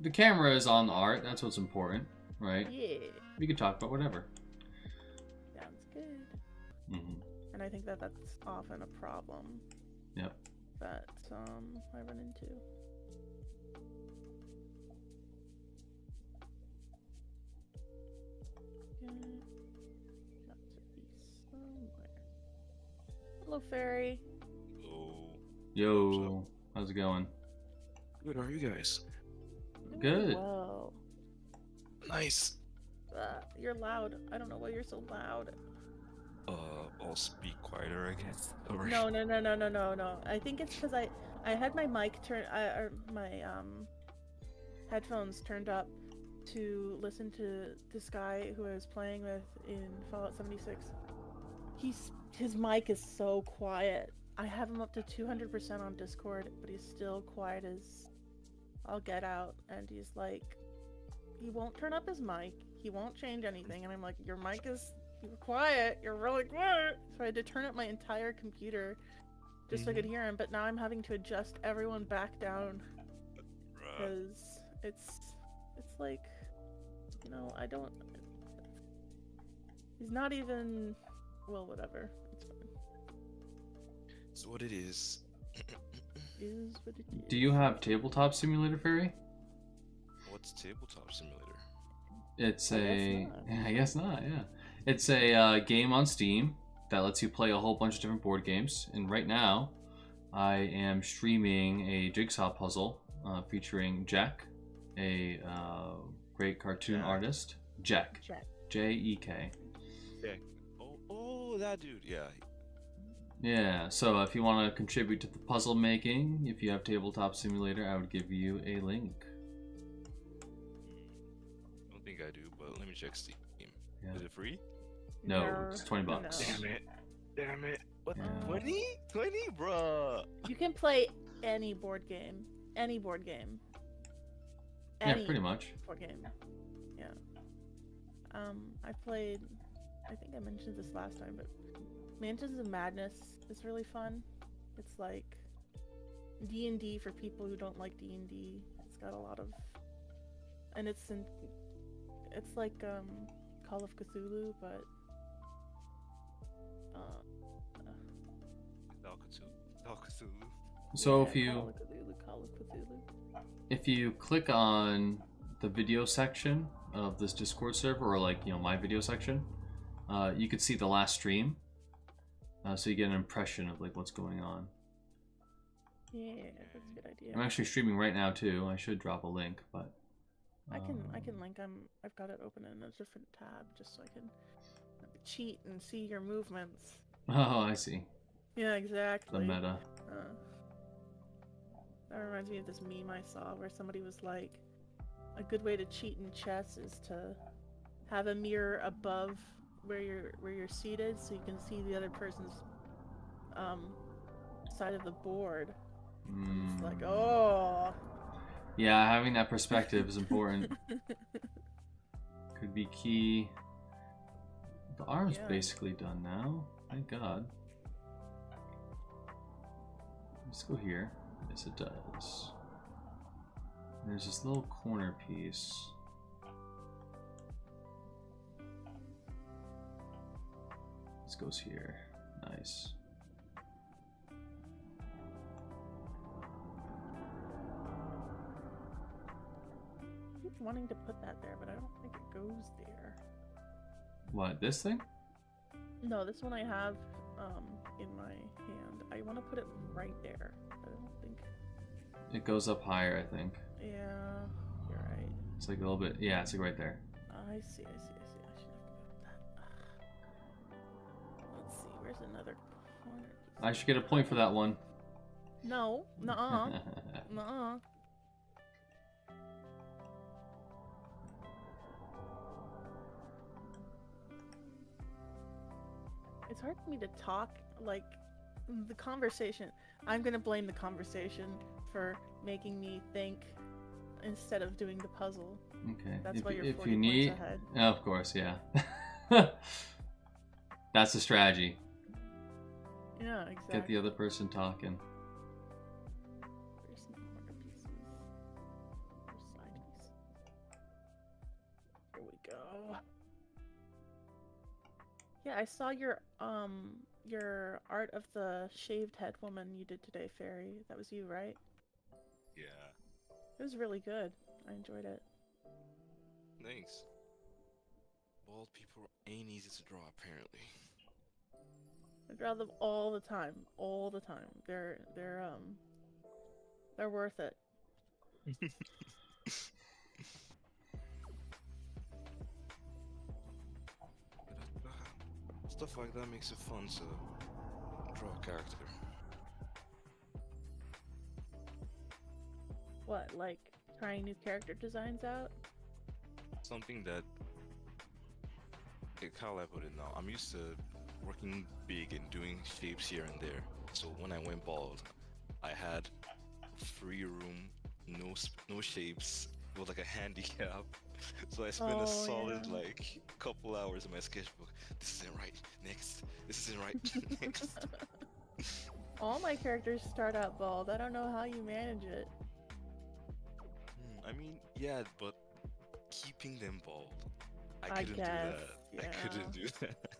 Speaker 1: the camera is on the art. That's what's important, right?
Speaker 3: Yeah.
Speaker 1: We can talk about whatever.
Speaker 3: Sounds good. And I think that's often a problem.
Speaker 1: Yep.
Speaker 3: That I run into. Got to be somewhere. Hello, Fairy.
Speaker 4: Hello.
Speaker 1: Yo, how's it going?
Speaker 4: Good, how are you guys?
Speaker 1: Good.
Speaker 3: Whoa.
Speaker 4: Nice.
Speaker 3: You're loud. I don't know why you're so loud.
Speaker 4: I'll speak quieter, I guess. Or...
Speaker 3: No. I think it's because I had my mic my headphones turned up to listen to this guy who I was playing with in Fallout 76. His mic is so quiet. I have him up to 200% on Discord, but he's still quiet as I'll get out, and he's like, he won't turn up his mic, he won't change anything, and I'm like, you're quiet, you're really quiet. So I had to turn up my entire computer just so I could hear him, but now I'm having to adjust everyone back down because it's like, you know, he's not even, well, whatever, it's fine.
Speaker 4: So what it is.
Speaker 3: Is what it is.
Speaker 1: Do you have Tabletop Simulator, Fairy?
Speaker 4: What's Tabletop Simulator?
Speaker 1: It's I guess not, yeah. It's a game on Steam that lets you play a whole bunch of different board games. And right now, I am streaming a jigsaw puzzle featuring Jack, a great cartoon artist. Jack. J-E-K.
Speaker 4: Jack. Oh, that dude, yeah.
Speaker 1: Yeah, so if you want to contribute to the puzzle making, if you have Tabletop Simulator, I would give you a link.
Speaker 4: I don't think I do, but let me check Steam.
Speaker 1: Yeah.
Speaker 4: Is it free?
Speaker 1: No, it's $20.
Speaker 3: No.
Speaker 4: Damn it. What?
Speaker 1: Yeah.
Speaker 4: 20? 20, bruh.
Speaker 3: You can play any board game. Any board game.
Speaker 1: Yeah, pretty much.
Speaker 3: Board game. Yeah. I played, I think I mentioned this last time, but Mansions of Madness is really fun. It's like D&D for people who don't like D&D. It's got a lot of, and it's like Call of Cthulhu, but
Speaker 4: Cthulhu.
Speaker 1: So
Speaker 3: yeah, Call of Cthulhu.
Speaker 1: if you click on the video section of this Discord server, or like, you know, my video section, you could see the last stream. So you get an impression of like what's going on.
Speaker 3: Yeah, that's a good idea.
Speaker 1: I'm actually streaming right now too. I should drop a link, but
Speaker 3: I can link. I've got it open in a different tab just so I can cheat and see your movements.
Speaker 1: Oh, I see.
Speaker 3: Yeah, exactly.
Speaker 1: The meta.
Speaker 3: That reminds me of this meme I saw where somebody was like, a good way to cheat in chess is to have a mirror above where you're seated, so you can see the other person's side of the board. It's like, oh.
Speaker 1: Yeah, having that perspective is important. Could be key. The arm's
Speaker 3: Yeah.
Speaker 1: basically done now. Thank God. Let's go here. Yes, it does. There's this little corner piece. This goes here. Nice.
Speaker 3: I keep wanting to put that there, but I don't think it goes there.
Speaker 1: What, this thing?
Speaker 3: No, this one I have in my hand. I want to put it right there. I don't think.
Speaker 1: It goes up higher, I think.
Speaker 3: Yeah, you're right.
Speaker 1: It's like a little bit. Yeah, it's like right there.
Speaker 3: I see. I should have put that. Let's see. Where's another corner piece?
Speaker 1: I should get a point for that one.
Speaker 3: No. Nuh-uh. Nuh-uh. It's hard for me to talk, like, the conversation. I'm gonna blame the conversation for making me think instead of doing the puzzle.
Speaker 1: Okay.
Speaker 3: That's why you're
Speaker 1: if
Speaker 3: 40
Speaker 1: you need,
Speaker 3: points ahead.
Speaker 1: of course, yeah. That's the strategy.
Speaker 3: Yeah, exactly.
Speaker 1: Get the other person talking.
Speaker 3: Where's some corner pieces? Where's side pieces? Here we go. Yeah, I saw your art of the shaved head woman you did today, Fairy. That was you, right?
Speaker 4: Yeah.
Speaker 3: It was really good. I enjoyed it.
Speaker 4: Thanks. Bald people ain't easy to draw, apparently.
Speaker 3: I draw them all the time. All the time. They're worth it.
Speaker 4: Stuff like that makes it fun to draw a character.
Speaker 3: What, like trying new character designs out?
Speaker 4: Something that, how I put it now, I'm used to working big and doing shapes here and there. So when I went bald, I had free room, no shapes, it was like a handicap. So I spent
Speaker 3: Oh,
Speaker 4: a solid
Speaker 3: yeah.
Speaker 4: like couple hours in my sketchbook. This isn't right. Next. This isn't right. Next.
Speaker 3: All my characters start out bald. I don't know how you manage it.
Speaker 4: I mean, yeah, but keeping them bald, I
Speaker 3: I
Speaker 4: couldn't
Speaker 3: guess,
Speaker 4: do that. I
Speaker 3: yeah.
Speaker 4: couldn't do that.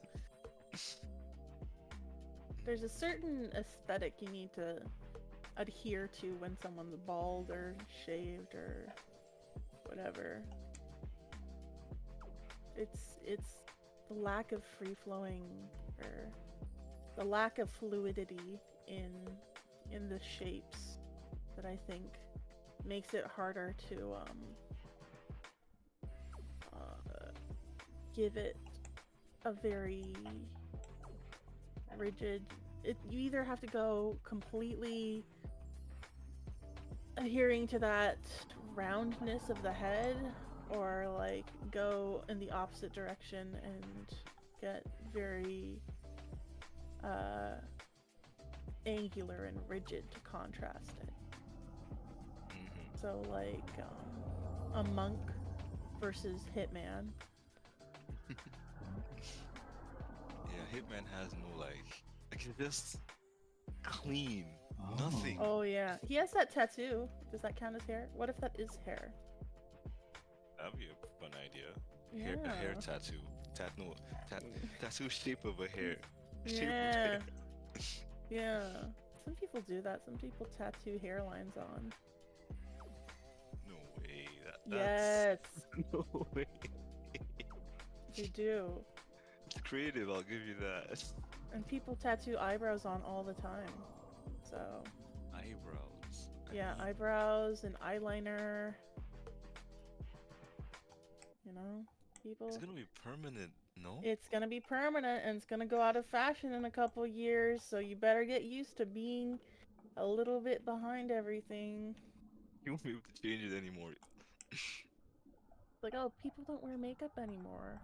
Speaker 3: There's a certain aesthetic you need to adhere to when someone's bald or shaved or whatever. It's the lack of free-flowing or the lack of fluidity in the shapes that I think makes it harder to give it a very rigid. You either have to go completely adhering to that roundness of the head, or like go in the opposite direction and get very angular and rigid to contrast it. So like a monk versus Hitman.
Speaker 4: Yeah, Hitman has no like it's just clean,
Speaker 1: Oh.
Speaker 4: nothing.
Speaker 3: Oh yeah, he has that tattoo. Does that count as hair? What if that is hair?
Speaker 4: That'd be a fun idea. Hair, a
Speaker 3: Yeah.
Speaker 4: hair tattoo. Tattoo shape of a hair. Shape of
Speaker 3: Yeah.
Speaker 4: hair.
Speaker 3: Yeah. Some people do that. Some people tattoo hairlines on.
Speaker 4: No way.
Speaker 3: Yes,
Speaker 4: No way.
Speaker 3: they do.
Speaker 4: It's creative, I'll give you that.
Speaker 3: And people tattoo eyebrows on all the time. So,
Speaker 4: Eyebrows.
Speaker 3: yeah, eyebrows and eyeliner. You know, people.
Speaker 4: It's gonna be permanent, no?
Speaker 3: It's gonna be permanent and it's gonna go out of fashion in a couple years, so you better get used to being a little bit behind everything.
Speaker 4: You won't be able to change it anymore.
Speaker 3: Like, oh, people don't wear makeup anymore.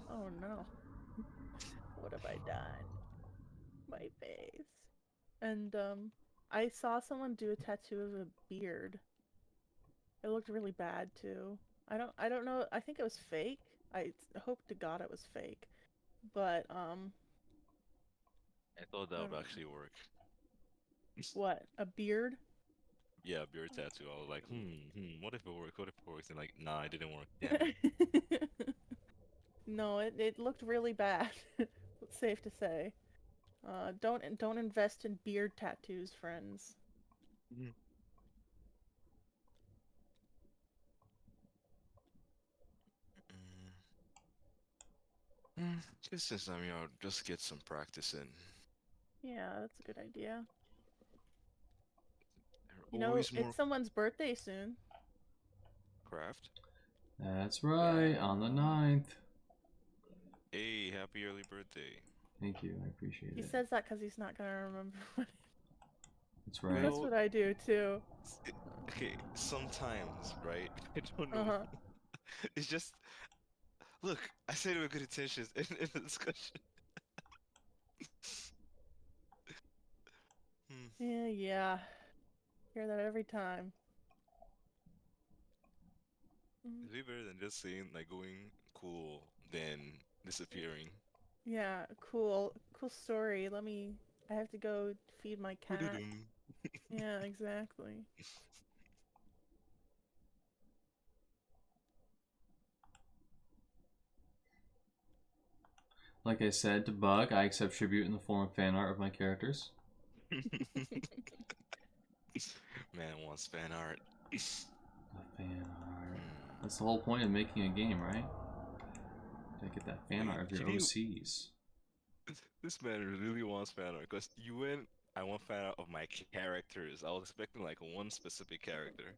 Speaker 3: Oh no. What have I done? My face. And I saw someone do a tattoo of a beard. It looked really bad too. I don't know. I think it was fake. I hope to God it was fake. But
Speaker 4: I thought
Speaker 3: I
Speaker 4: that
Speaker 3: don't
Speaker 4: would
Speaker 3: know.
Speaker 4: actually work.
Speaker 3: What, a beard?
Speaker 4: Yeah, beard tattoo. I was like, what if it works? What if it works? And like, nah, it didn't work. Damn it.
Speaker 3: No, it looked really bad. It's safe to say. Don't invest in beard tattoos, friends.
Speaker 4: Mhm. Just since I'm here, I'll just get some practice in.
Speaker 3: Yeah, that's a good idea.
Speaker 4: There are always more
Speaker 3: It's someone's birthday soon.
Speaker 4: craft.
Speaker 1: That's right, on the 9th.
Speaker 4: Hey, happy early birthday.
Speaker 1: Thank you, I appreciate
Speaker 3: He
Speaker 1: it.
Speaker 3: says that because he's not gonna remember what.
Speaker 1: That's right.
Speaker 3: That's
Speaker 4: Well,
Speaker 3: what I do too.
Speaker 4: okay, sometimes, right? I don't know.
Speaker 3: Uh-huh.
Speaker 4: It's just, look, I said it with good intentions in the discussion. Hmm.
Speaker 3: Yeah. Hear that every time. Mm,
Speaker 4: It's way better than just saying, like, going cool, then disappearing.
Speaker 3: yeah, cool. Cool story. I have to go feed my cat.
Speaker 4: Doo-doo-dum.
Speaker 3: Yeah, exactly.
Speaker 1: Like I said to Bug, I accept tribute in the form of fan art of my characters.
Speaker 4: Man wants fan art.
Speaker 1: The fan art. That's the whole point of making a game, right? To get that fan
Speaker 4: Wait,
Speaker 1: art of your
Speaker 4: can you?
Speaker 1: OCs.
Speaker 4: This man really wants fan art because you went. I want fan art of my characters. I was expecting like one specific character.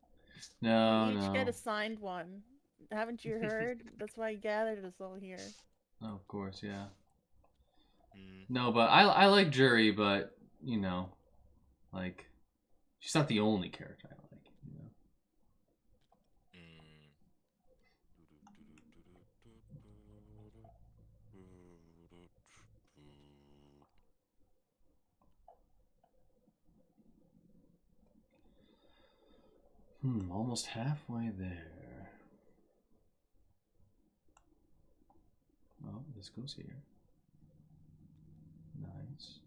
Speaker 3: We
Speaker 1: No,
Speaker 3: each get
Speaker 1: no.
Speaker 3: assigned one. Haven't you heard? That's why he gathered us all here.
Speaker 1: Oh, of course, yeah.
Speaker 4: Mm,
Speaker 1: No, but I like Jury, but, you know, like, she's not the only character I like, you know.
Speaker 4: mm.
Speaker 1: Almost halfway there. Oh, this goes here. Nice.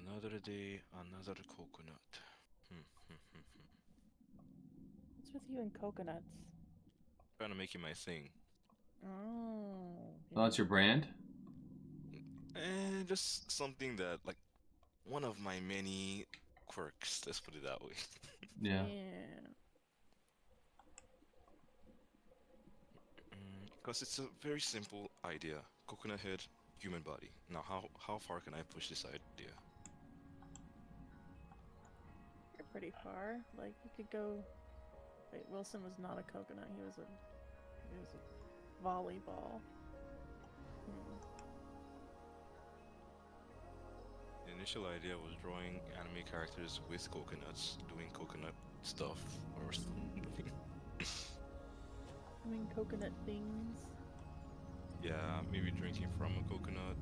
Speaker 4: Another day, another coconut.
Speaker 3: What's with you and coconuts?
Speaker 4: Trying to make it my thing.
Speaker 3: Oh.
Speaker 1: Oh, that's your brand?
Speaker 4: And just something that, like, one of my many quirks, let's put it that way.
Speaker 1: Yeah.
Speaker 3: Yeah.
Speaker 4: Because it's a very simple idea. Coconut head, human body. Now, how far can I push this idea?
Speaker 3: You're pretty far. Like, you could go... Wait, Wilson was not a coconut. He was a volleyball.
Speaker 4: The initial idea was drawing anime characters with coconuts, doing coconut stuff or something.
Speaker 3: Doing coconut things.
Speaker 4: Yeah, maybe drinking from a coconut,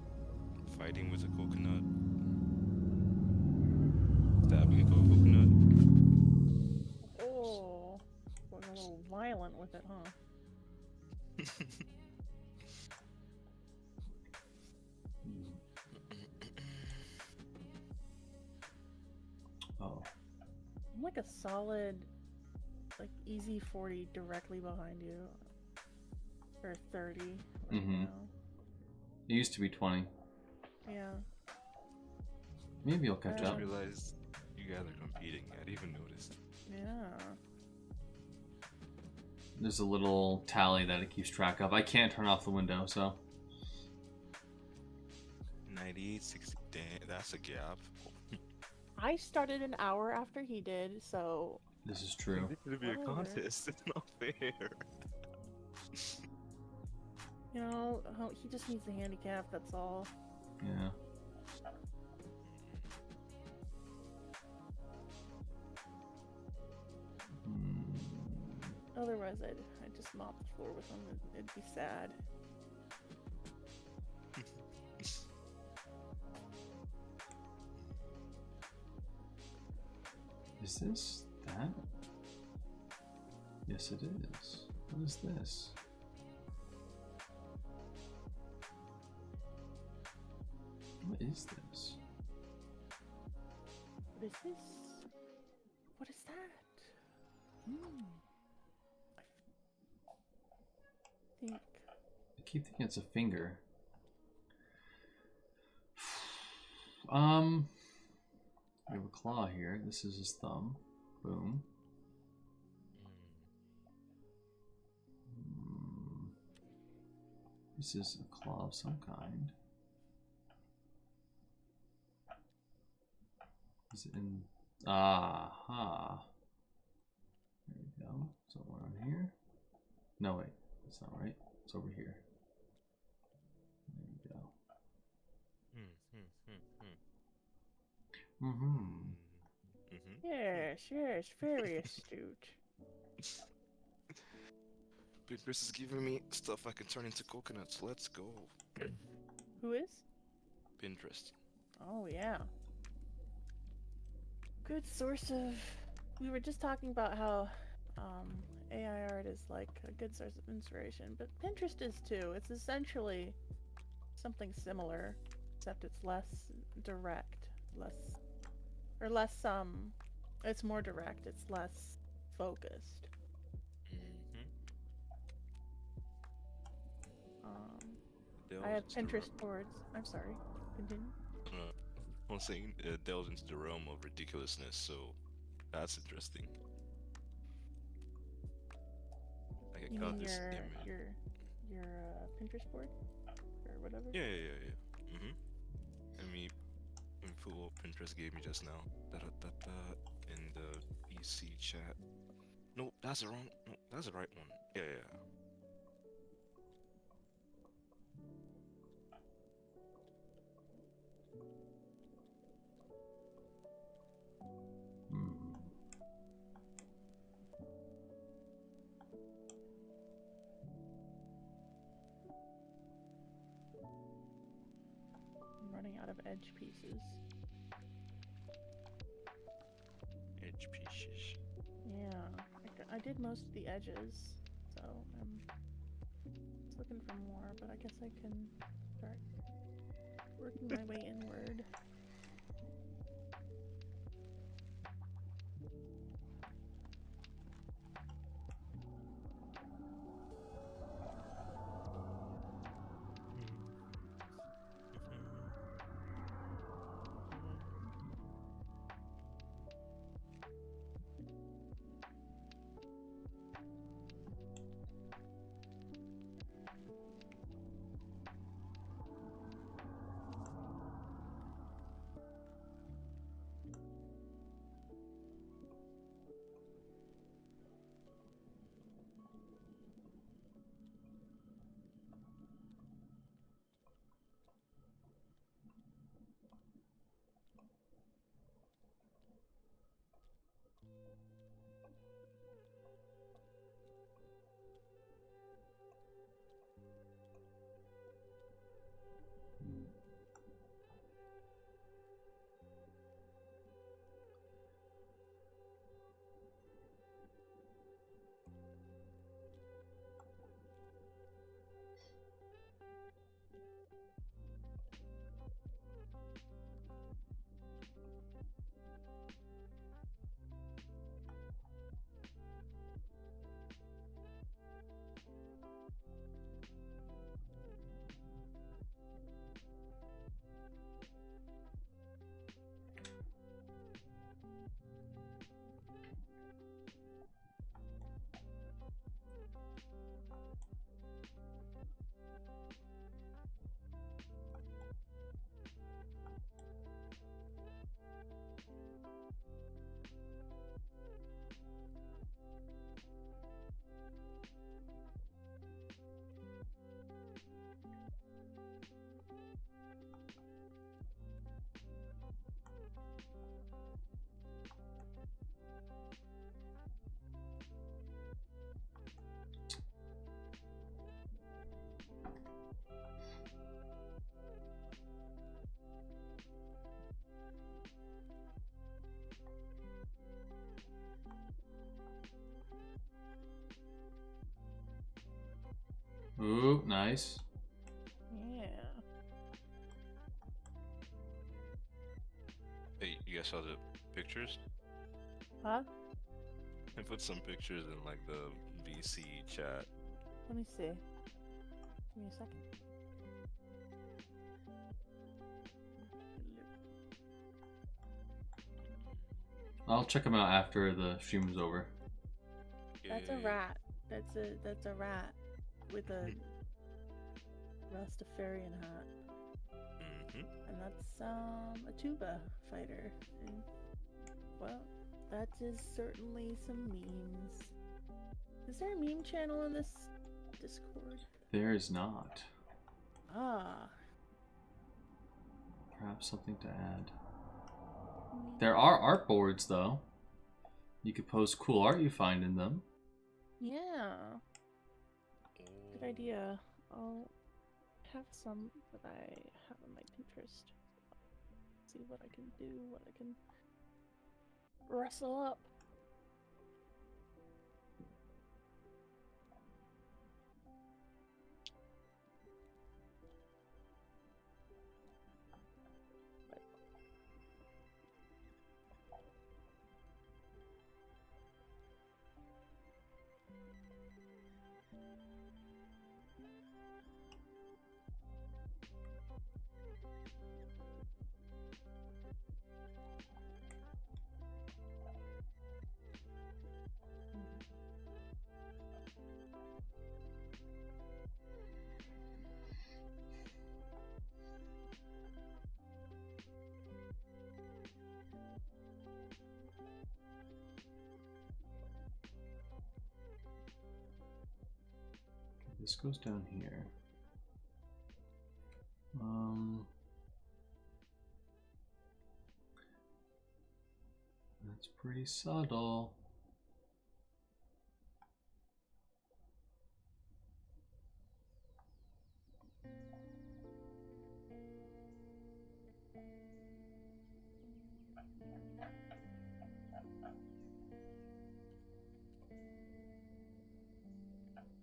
Speaker 4: fighting with a coconut, stabbing a coconut.
Speaker 3: Oh. Going a little violent with it, huh?
Speaker 1: Oh.
Speaker 3: I'm like a solid, like, easy 40 directly behind you. Or 30 right now.
Speaker 1: It used to be 20.
Speaker 3: Yeah.
Speaker 1: Maybe you'll
Speaker 4: I
Speaker 1: catch
Speaker 4: just
Speaker 1: up.
Speaker 4: realized you guys are competing. I didn't even notice.
Speaker 3: Yeah.
Speaker 1: There's a little tally that it keeps track of. I can't turn off the window, so.
Speaker 4: 98, 60, damn, that's a gap.
Speaker 3: I started an hour after he did, so...
Speaker 1: This is true.
Speaker 4: This should be a
Speaker 3: Whatever.
Speaker 4: contest. It's not fair.
Speaker 3: You know, he just needs a handicap, that's all.
Speaker 1: Yeah.
Speaker 3: Otherwise, I'd just mop the floor with him. It'd be sad.
Speaker 1: Is this that? Yes, it is. What is this? What is this?
Speaker 3: What is this? What is that? I think.
Speaker 1: I keep thinking it's a finger. We have a claw here. This is his thumb. Boom. This is a claw of some kind. Is it in? Aha. There we go. Somewhere on here. No, wait. That's not right. It's over here. There we go.
Speaker 3: Yes, yes, very astute.
Speaker 4: Pinterest is giving me stuff I can turn into coconuts. Let's go.
Speaker 3: Who is?
Speaker 4: Pinterest.
Speaker 3: Oh, yeah. Good source of... We were just talking about how AI art is like a good source of inspiration, but Pinterest is too. It's essentially something similar, except it's less direct, it's more direct, it's less focused. I have Pinterest boards. I'm sorry, continue.
Speaker 4: I'm saying it delves into the realm of ridiculousness, so that's interesting. Like I got this image.
Speaker 3: Your Pinterest board or whatever.
Speaker 4: Yeah. I mean, info what Pinterest gave me just now. In the VC chat. No, that's the wrong. No, that's the right one. Yeah.
Speaker 3: I'm running out of edge pieces.
Speaker 4: Edge pieces.
Speaker 3: Yeah, I did most of the edges, so I'm just looking for more, but I guess I can start working my way inward.
Speaker 1: nice.
Speaker 3: Yeah.
Speaker 4: Hey, you guys saw the pictures?
Speaker 3: Huh?
Speaker 4: I put some pictures in like the VC chat.
Speaker 3: Let me see. Give me a second.
Speaker 1: I'll check them out after the stream is over.
Speaker 3: That's a rat. That's a rat with a Rastafarian hat. And that's a tuba fighter. And, well, that is certainly some memes. Is there a meme channel in this Discord?
Speaker 1: There is not.
Speaker 3: Ah.
Speaker 1: Perhaps something to add. There are art boards, though. You could post cool art you find in them.
Speaker 3: Yeah. Good idea. I'll have some that I have on my Pinterest. See what I can do, what I can rustle up.
Speaker 1: This goes down here. That's pretty subtle.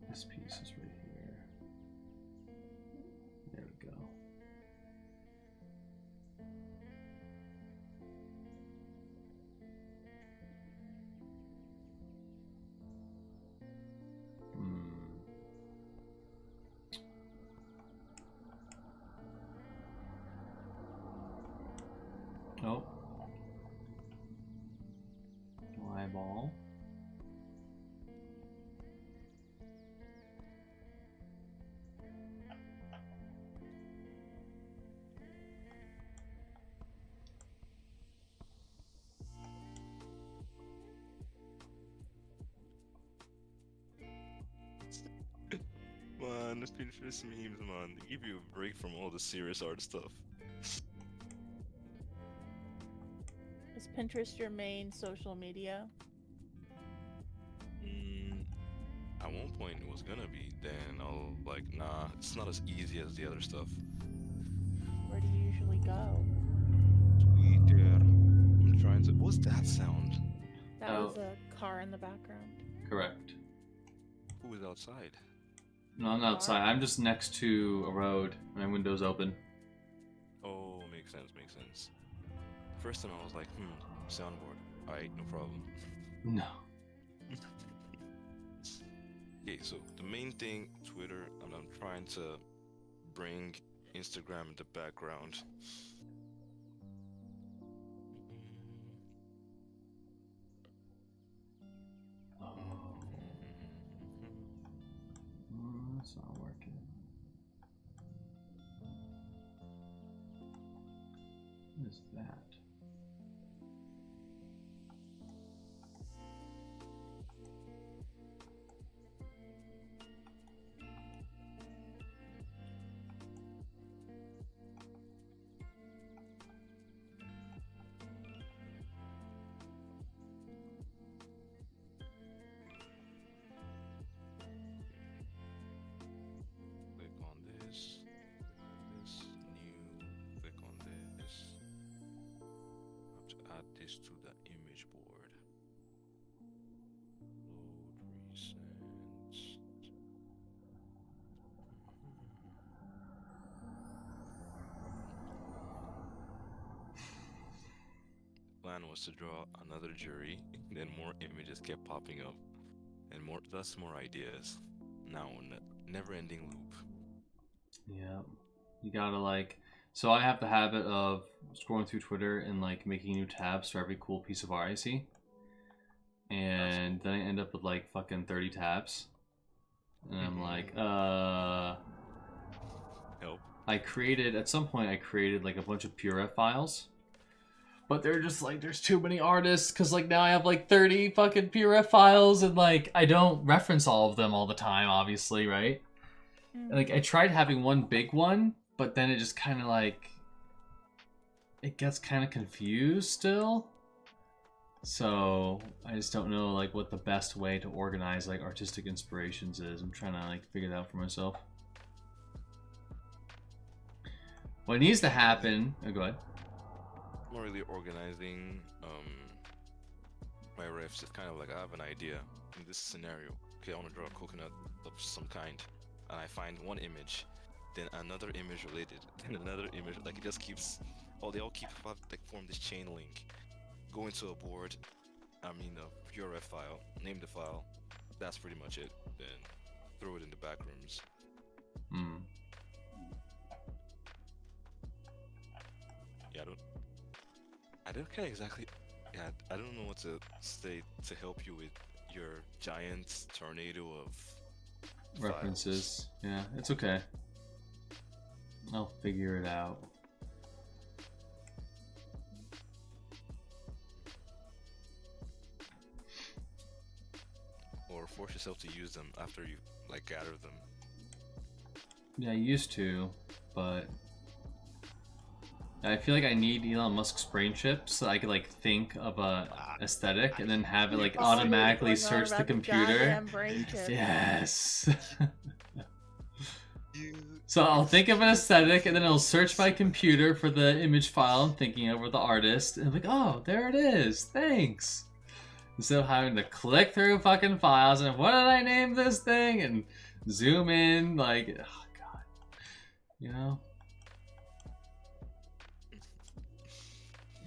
Speaker 1: This piece is right here. There we go. Oh. Eyeball.
Speaker 4: Man, the Pinterest memes, man, they give you a break from all the serious art stuff.
Speaker 3: Is Pinterest your main social media?
Speaker 4: At one point it was gonna be, then I'll like, nah, it's not as easy as the other stuff.
Speaker 3: Where do you usually go?
Speaker 4: Twitter. I'm trying to. What's that sound?
Speaker 3: That was a car in the background.
Speaker 1: Correct.
Speaker 4: Who is outside?
Speaker 1: No, I'm not outside. I'm just next to a road. My window's open.
Speaker 4: Oh, makes sense, makes sense. First time I was like, soundboard. Alright, no problem.
Speaker 1: No.
Speaker 4: Okay, so the main thing, Twitter, and I'm trying to bring Instagram in the background.
Speaker 1: That's not working. What is that?
Speaker 4: Click on this, new, click on this. I have to add this to the image board. Load recent. plan was to draw another jury, then more images kept popping up, and thus more ideas. Now, never-ending loop.
Speaker 1: Yeah, you gotta like. So I have the habit of scrolling through Twitter and like making new tabs for every cool piece of art I see, and then I end up with like fucking 30 tabs, and I'm like,
Speaker 4: Help.
Speaker 1: At some point I created like a bunch of PureF files, but they're just like, there's too many artists, because like now I have like 30 fucking PureF files, and like I don't reference all of them all the time, obviously, right? And, like I tried having one big one, but then it just kind of like, it gets kind of confused still. So I just don't know like what the best way to organize like artistic inspirations is. I'm trying to like figure it out for myself. What needs to happen, oh, go ahead.
Speaker 4: Not really organizing my riffs. It's kind of like I have an idea in this scenario. Okay, I want to draw a coconut of some kind, and I find one image, then another image related, then another image. Like it just keeps, they all keep like form this chain link. Go into a board, a PureF file, name the file. That's pretty much it. Then throw it in the back rooms. Yeah, I don't care exactly. Yeah, I don't know what to say to help you with your giant tornado of
Speaker 1: References. Yeah, it's okay. I'll figure it out.
Speaker 4: Or force yourself to use them after you like gather them.
Speaker 1: Yeah, I used to, but I feel like I need Elon Musk's brain chip so I could like think of a aesthetic and then have it like automatically search the computer. Yes. So I'll think of an aesthetic and then it'll search my computer for the image file I'm thinking of or the artist, and I'm like, oh, there it is. Thanks. Instead of having to click through fucking files and what did I name this thing and zoom in, like, oh god, you know.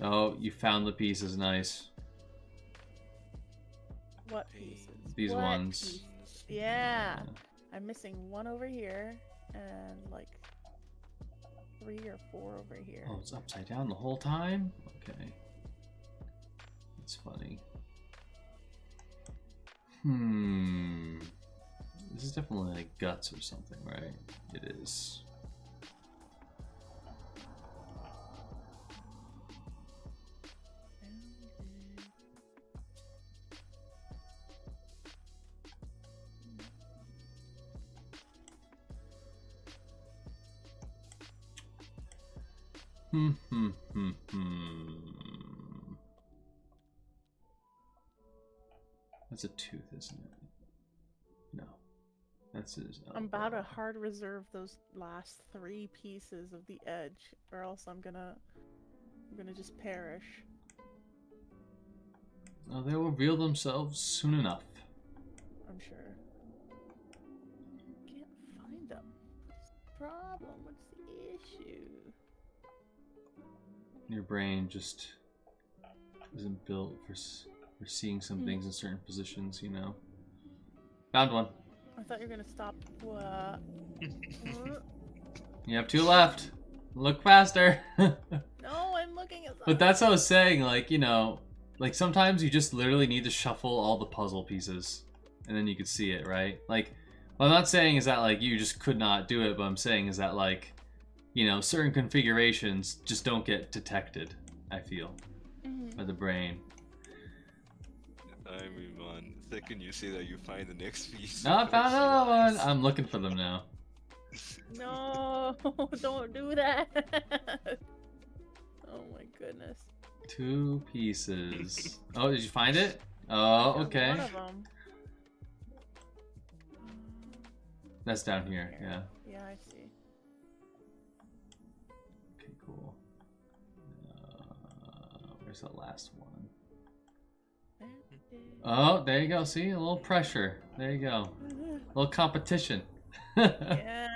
Speaker 1: Oh, you found the pieces. Nice.
Speaker 3: What pieces?
Speaker 1: These
Speaker 3: What
Speaker 1: ones.
Speaker 3: pieces? Yeah. I'm missing one over here and like 3 or 4 over here.
Speaker 1: Oh, it's upside down the whole time? Okay. That's funny. This is definitely like guts or something, right? It is. That's a tooth, isn't it? No. That's his elbow.
Speaker 3: I'm about to hard reserve those last 3 pieces of the edge, or else I'm gonna just perish.
Speaker 1: Oh, they'll reveal themselves soon enough.
Speaker 3: I'm sure. Can't find them. What's the problem? What's the issue?
Speaker 1: Your brain just isn't built for seeing some things in certain positions, you know. Found one.
Speaker 3: I thought you were gonna stop. What?
Speaker 1: You have 2 left. Look faster.
Speaker 3: No, I'm looking at.
Speaker 1: But that's what I was saying. Like, you know, like sometimes you just literally need to shuffle all the puzzle pieces, and then you could see it, right? Like, what I'm not saying is that like you just could not do it, but I'm saying is that like, you know, certain configurations just don't get detected. I feel by the brain.
Speaker 4: I mean, man, the second you say that, you find the next piece.
Speaker 1: No, I found another one. I'm looking for them now.
Speaker 3: No, don't do that. Oh my goodness.
Speaker 1: 2 pieces. Oh, did you find it? Oh, okay.
Speaker 3: One of them.
Speaker 1: That's down here, yeah.
Speaker 3: Yeah, I see.
Speaker 1: Okay, cool. Where's the last one? Oh, there you go. See, a little pressure. There you go. A little competition.
Speaker 3: Yeah.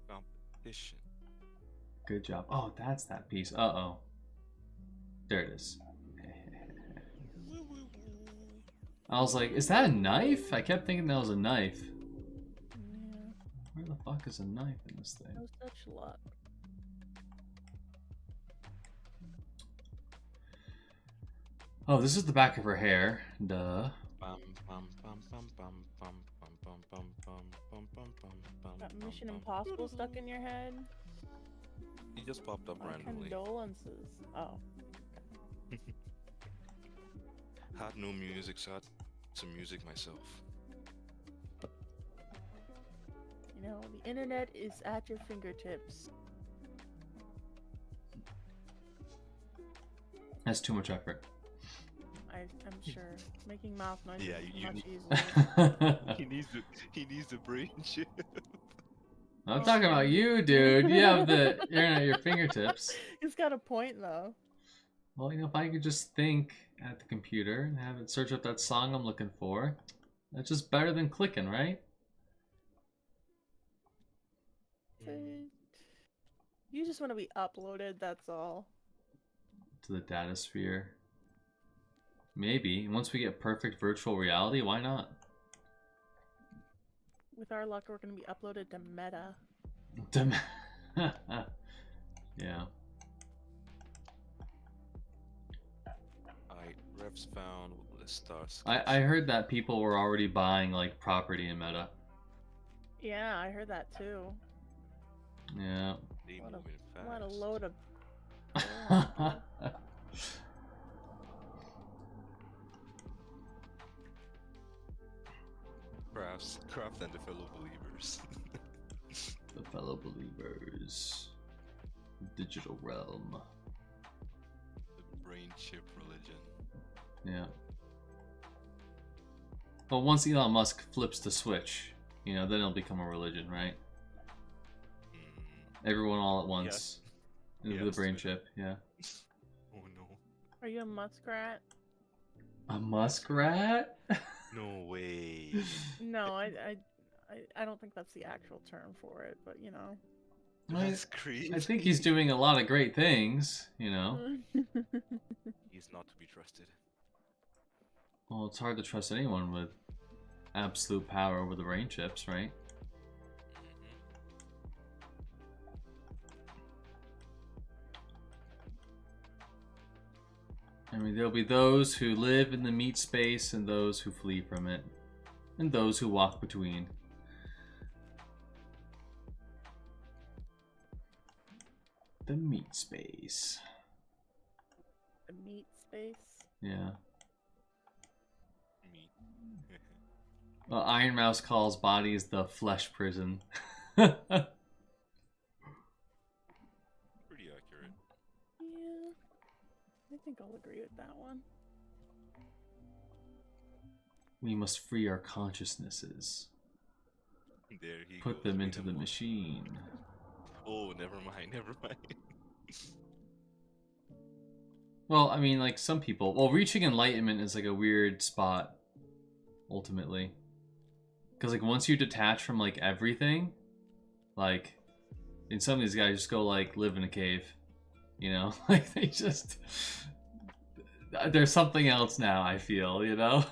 Speaker 4: Competition.
Speaker 1: Good job. Oh, that's that piece. Uh-oh. There it is. I was like, is that a knife? I kept thinking that was a knife.
Speaker 3: Yeah.
Speaker 1: Where the fuck is a knife in this thing?
Speaker 3: No such luck.
Speaker 1: Oh, this is the back of her hair. Duh.
Speaker 3: Got Mission Impossible stuck in your head?
Speaker 4: He just popped up
Speaker 3: My
Speaker 4: randomly.
Speaker 3: condolences. Oh.
Speaker 4: Had no music, so I had some music myself.
Speaker 3: You know, the internet is at your fingertips.
Speaker 1: That's too much effort.
Speaker 3: I'm sure. Making mouth noises
Speaker 4: Yeah,
Speaker 3: is
Speaker 4: you-
Speaker 3: much easier.
Speaker 4: He needs the brain chip.
Speaker 1: I'm talking about you, dude. You have the internet at your fingertips.
Speaker 3: He's got a point, though.
Speaker 1: Well, you know, if I could just think at the computer and have it search up that song I'm looking for, that's just better than clicking, right?
Speaker 3: You just want to be uploaded, that's all.
Speaker 1: To the data sphere. Maybe. Once we get perfect virtual reality, why not?
Speaker 3: With our luck, we're going to be uploaded to Meta.
Speaker 1: Yeah.
Speaker 4: Alright, refs found. Let's start.
Speaker 1: I heard that people were already buying like property in Meta.
Speaker 3: Yeah, I heard that too.
Speaker 1: Yeah.
Speaker 4: They
Speaker 3: What
Speaker 4: moving
Speaker 3: a, what a
Speaker 4: fast.
Speaker 3: load of...
Speaker 4: Craft and the fellow believers.
Speaker 1: The fellow believers. Digital realm.
Speaker 4: The brain chip religion.
Speaker 1: Yeah. Well, once Elon Musk flips the switch, you know, then it'll become a religion, right? Everyone all at once. Into the
Speaker 4: Yes.
Speaker 1: brain chip, yeah.
Speaker 4: Oh no.
Speaker 3: Are you a muskrat?
Speaker 1: A muskrat?
Speaker 4: No way.
Speaker 3: No, I don't think that's the actual term for it, but you know.
Speaker 4: That's crazy.
Speaker 1: I think he's doing a lot of great things, you know.
Speaker 4: He's not to be trusted.
Speaker 1: Well, it's hard to trust anyone with absolute power over the brain chips, right? I mean, there'll be those who live in the meat space and those who flee from it, and those who walk between. The meat space.
Speaker 3: The meat space.
Speaker 1: Yeah.
Speaker 4: Me.
Speaker 1: Well, Iron Mouse calls bodies the flesh prison.
Speaker 4: Pretty accurate.
Speaker 3: Yeah. I think I'll agree with that one.
Speaker 1: We must free our consciousnesses.
Speaker 4: There he
Speaker 1: Put
Speaker 4: goes
Speaker 1: them
Speaker 4: with
Speaker 1: into the
Speaker 4: one.
Speaker 1: machine.
Speaker 4: Oh, never mind, never mind.
Speaker 1: Well, I mean, like, some people... Well, reaching enlightenment is, like, a weird spot, ultimately. Because, like, once you detach from, like, everything, like, and some of these guys just go, like, live in a cave. You know? Like, they just... There's something else now, I feel, you know?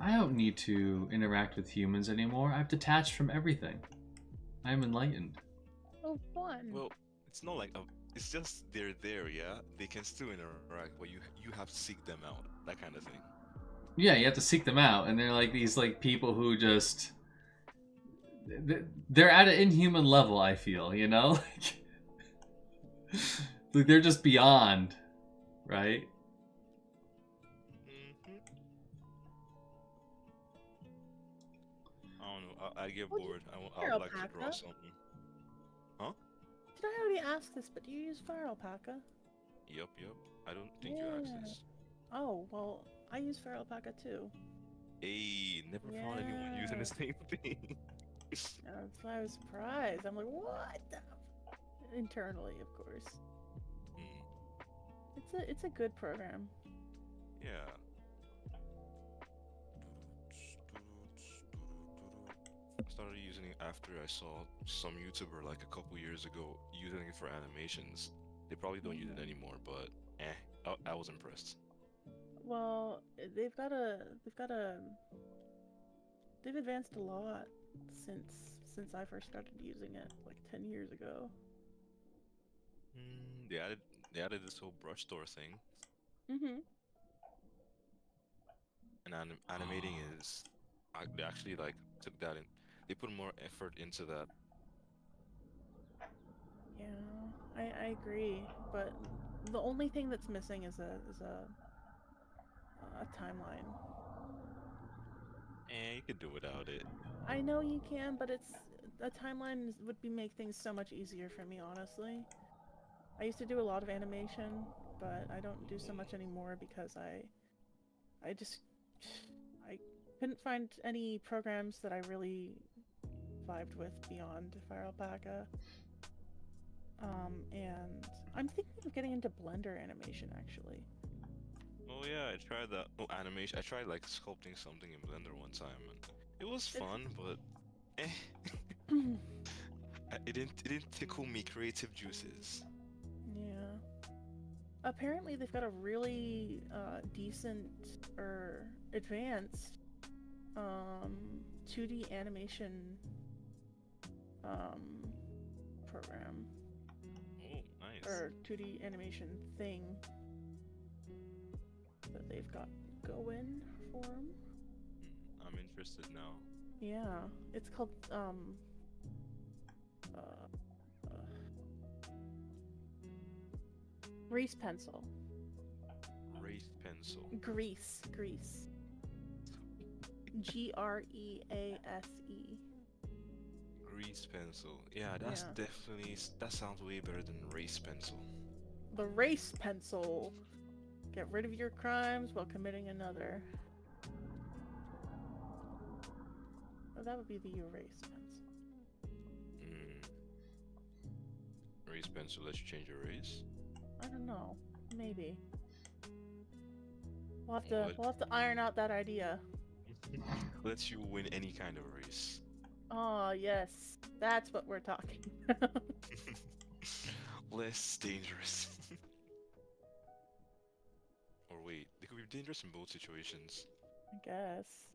Speaker 1: I don't need to interact with humans anymore. I've detached from everything. I am enlightened.
Speaker 3: Oh, fun.
Speaker 4: Well, it's not like it's just they're there, yeah. They can still interact, but you have to seek them out, that kind of thing.
Speaker 1: Yeah, you have to seek them out, and they're like these like people who just they're at an inhuman level. I feel, you know, like they're just beyond, right?
Speaker 4: I don't know. I get
Speaker 3: Well,
Speaker 4: bored.
Speaker 3: you're
Speaker 4: I'd like to draw
Speaker 3: alpaca.
Speaker 4: something.
Speaker 3: Did I already ask this, but do you use fire alpaca?
Speaker 4: Yup. I don't think you asked
Speaker 3: Yeah.
Speaker 4: this.
Speaker 3: Oh, well, I use fire alpaca too.
Speaker 4: Hey, never found anyone using the same thing.
Speaker 3: That's why I was surprised. I'm like, what? The... Internally, of course. It's a good program.
Speaker 4: Yeah. started using it after I saw some YouTuber like a couple years ago using it for animations. They probably don't use it anymore, but I was impressed.
Speaker 3: Well, they've advanced a lot since I first started using it, like 10 years ago.
Speaker 4: They added this whole brush store thing,
Speaker 3: Mm-hmm.
Speaker 4: and animating is they actually like took that in. They put more effort into that.
Speaker 3: Yeah, I agree, but the only thing that's missing is a timeline.
Speaker 4: You could do without it.
Speaker 3: I know you can, but a timeline would make things so much easier for me, honestly. I used to do a lot of animation, but I don't do so much anymore because I just I couldn't find any programs that I really vibed with beyond Fire Alpaca. And I'm thinking of getting into Blender animation actually.
Speaker 4: Oh yeah, I tried that. Oh, animation. I tried like sculpting something in Blender one time, and it was fun, but it didn't tickle me creative juices.
Speaker 3: Yeah. Apparently they've got a really decent or advanced 2D animation program.
Speaker 4: Oh, nice.
Speaker 3: Or 2D animation thing that they've got going for them.
Speaker 4: I'm interested now.
Speaker 3: Yeah, it's called Grease Pencil.
Speaker 4: Raised pencil.
Speaker 3: Grease. Grease.
Speaker 4: Grease pencil. Yeah, that's
Speaker 3: Yeah.
Speaker 4: definitely that sounds way better than race pencil.
Speaker 3: The Race Pencil. Get rid of your crimes while committing another. Oh, that would be the Erase Pencil.
Speaker 4: Race pencil. Let's change your race.
Speaker 3: I don't know. Maybe. We'll have
Speaker 4: What?
Speaker 3: to iron out that idea.
Speaker 4: Lets you win any kind of race.
Speaker 3: Oh, yes. That's what we're talking about.
Speaker 4: Less dangerous. Or wait, they could be dangerous in both situations.
Speaker 3: I guess.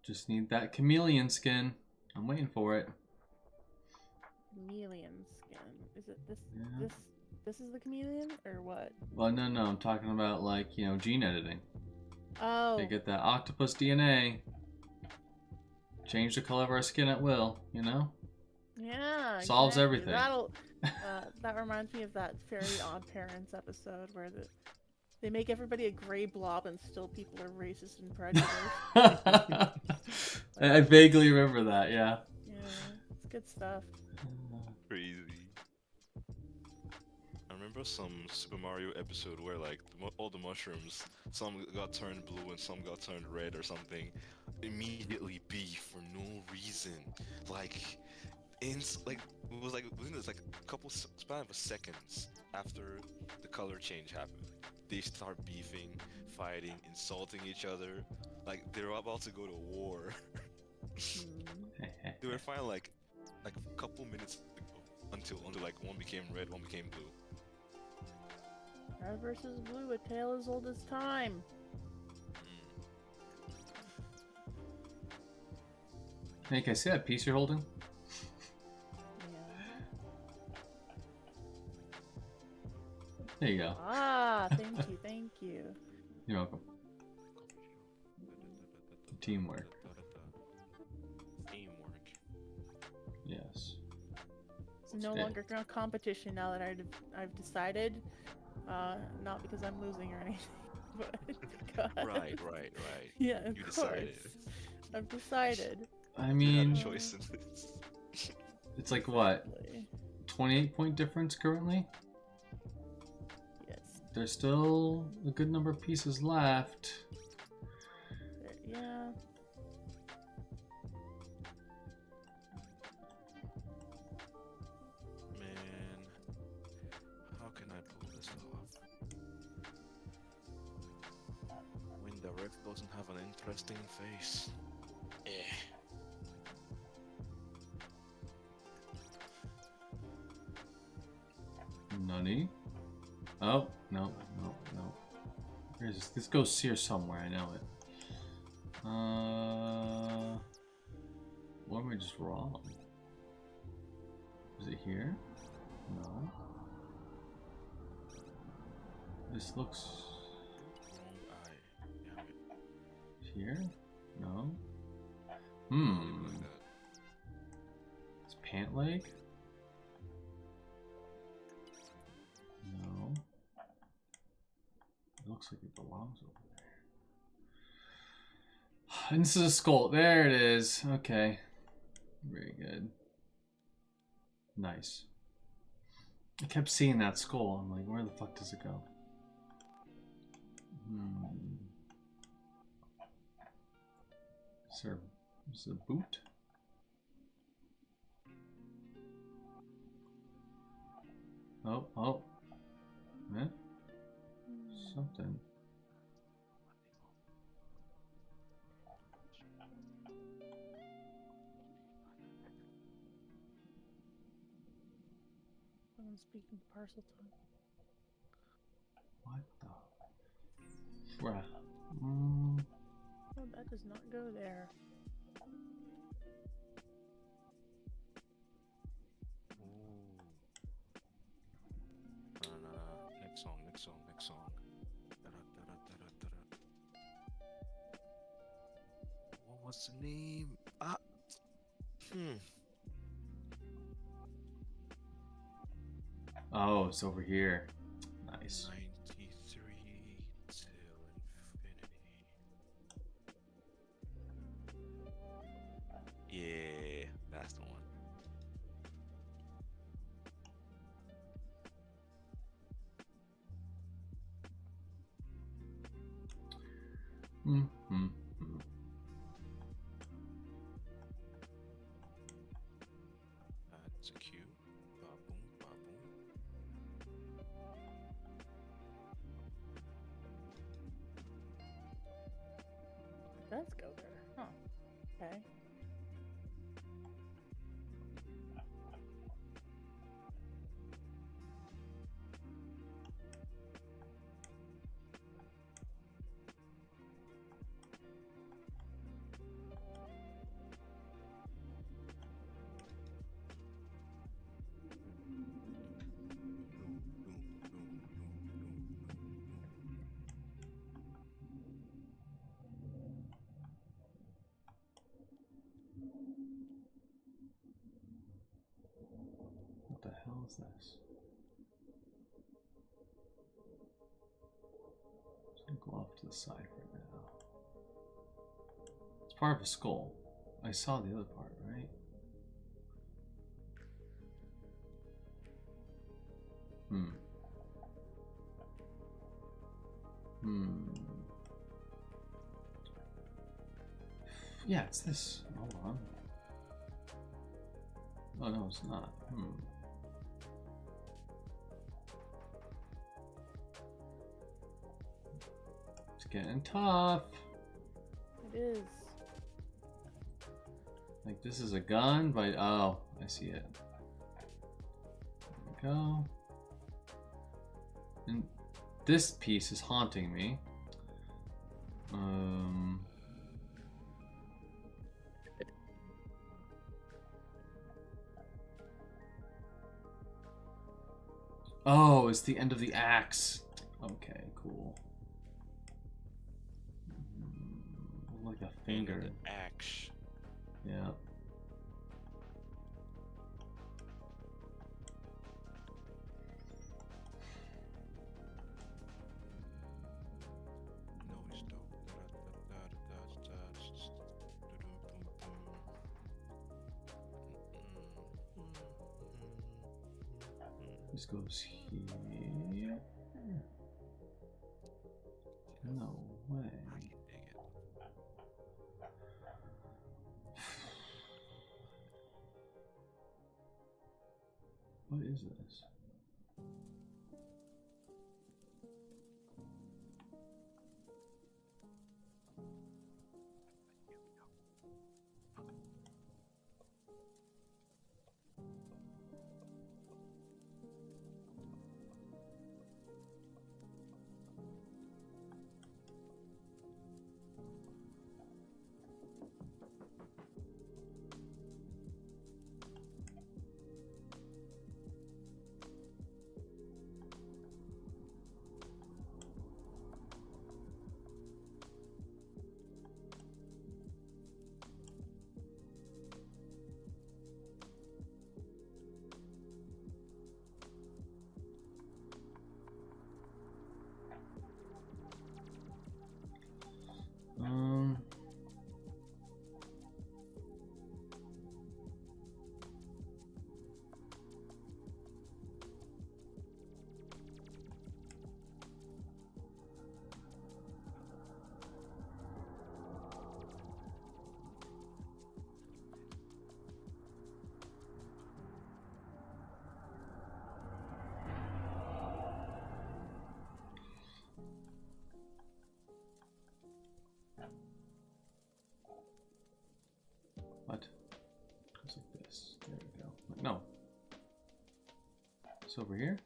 Speaker 1: Just need that chameleon skin. I'm waiting for it.
Speaker 3: Chameleon skin. Is it this?
Speaker 1: Yeah.
Speaker 3: This is the chameleon, or what?
Speaker 1: Well, no, I'm talking about like, you know, gene editing.
Speaker 3: Oh.
Speaker 1: They get that octopus DNA. Change the color of our skin at will, you know?
Speaker 3: Yeah.
Speaker 1: Solves
Speaker 3: exactly.
Speaker 1: everything.
Speaker 3: That'll. That reminds me of that Very Odd Parents episode where they make everybody a gray blob and still people are racist and prejudiced.
Speaker 1: I vaguely remember that, yeah.
Speaker 3: Yeah, it's good stuff.
Speaker 4: Crazy. I remember some Super Mario episode where like all the mushrooms, some got turned blue and some got turned red or something. Immediately B for no reason. Like, it was like within this like couple span of seconds after the color change happened, they start beefing, fighting, insulting each other. Like they're about to go to war. They were fine like a couple minutes ago until like one became red, one became blue.
Speaker 3: Red versus blue, a tale as old as time.
Speaker 1: Hey, can I see that piece you're holding?
Speaker 3: Yeah.
Speaker 1: There you go.
Speaker 3: Ah, thank you.
Speaker 1: You're welcome. Teamwork.
Speaker 4: Teamwork.
Speaker 1: Yes.
Speaker 3: It's no longer competition now that I've decided. Not because I'm losing or anything, but because...
Speaker 4: Right.
Speaker 3: Yeah, of
Speaker 4: You
Speaker 3: course.
Speaker 4: decided.
Speaker 3: I've decided.
Speaker 1: I
Speaker 4: You
Speaker 1: mean,
Speaker 4: had a choice in this.
Speaker 1: it's like what? 28-point difference currently?
Speaker 3: Yes.
Speaker 1: There's still a good number of pieces left.
Speaker 3: Yeah.
Speaker 4: doesn't have an interesting face. Eh.
Speaker 1: Nani? Oh, no, no, no. Where's this? This goes here somewhere, I know it. What am I just wrong? Is it here? No. This looks...
Speaker 4: Wrong eye. Damn it.
Speaker 1: Here? No.
Speaker 4: Like that.
Speaker 1: It's pant leg? No. It looks like it belongs over there. And this is a skull. There it is. Okay. Very good. Nice. I kept seeing that skull. I'm like, where the fuck does it go? Is there a boot? Oh, oh. Eh? Something.
Speaker 3: I'm speaking parcel tongue.
Speaker 1: What the? Bruh.
Speaker 3: Oh, that does not go there.
Speaker 4: Next song, next song, next song. What was the name? Ah!
Speaker 1: Oh, it's over here. Nice.
Speaker 4: 93 till infinity. Yeah, that's the one. That's a cue. Ba-boom, ba-boom.
Speaker 3: Let's go there. Huh. Okay.
Speaker 1: What the hell is this? Just gonna go off to the side for now. It's part of a skull. I saw the other part, right? Yeah, it's this. Hold on. Oh no, it's not. It's getting tough.
Speaker 3: It is.
Speaker 1: Like this is a gun, but oh, I see it. There we go. And this piece is haunting me. Oh, it's the end of the axe. Okay, cool. Like a finger.
Speaker 4: The axe.
Speaker 1: Yeah.
Speaker 4: No, it's dope.
Speaker 1: This goes here. No way.
Speaker 4: I can dig it.
Speaker 1: What is this? It's over here.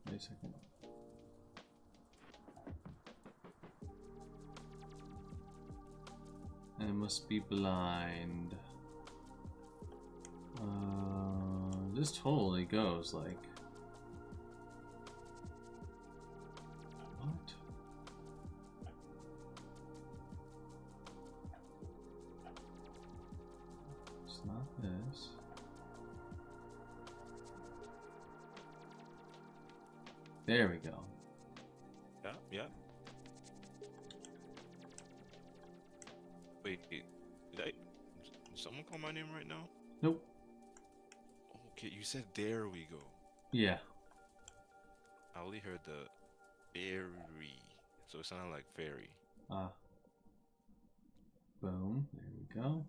Speaker 1: Wait a second. And it must be blind. This totally goes like... What? It's not this. There we go.
Speaker 4: Yeah, yeah. Wait, did someone call my name right now?
Speaker 1: Nope.
Speaker 4: Okay, you said there we go.
Speaker 1: Yeah.
Speaker 4: I only heard the berry, so it sounded like fairy.
Speaker 1: Ah. Boom. There we go.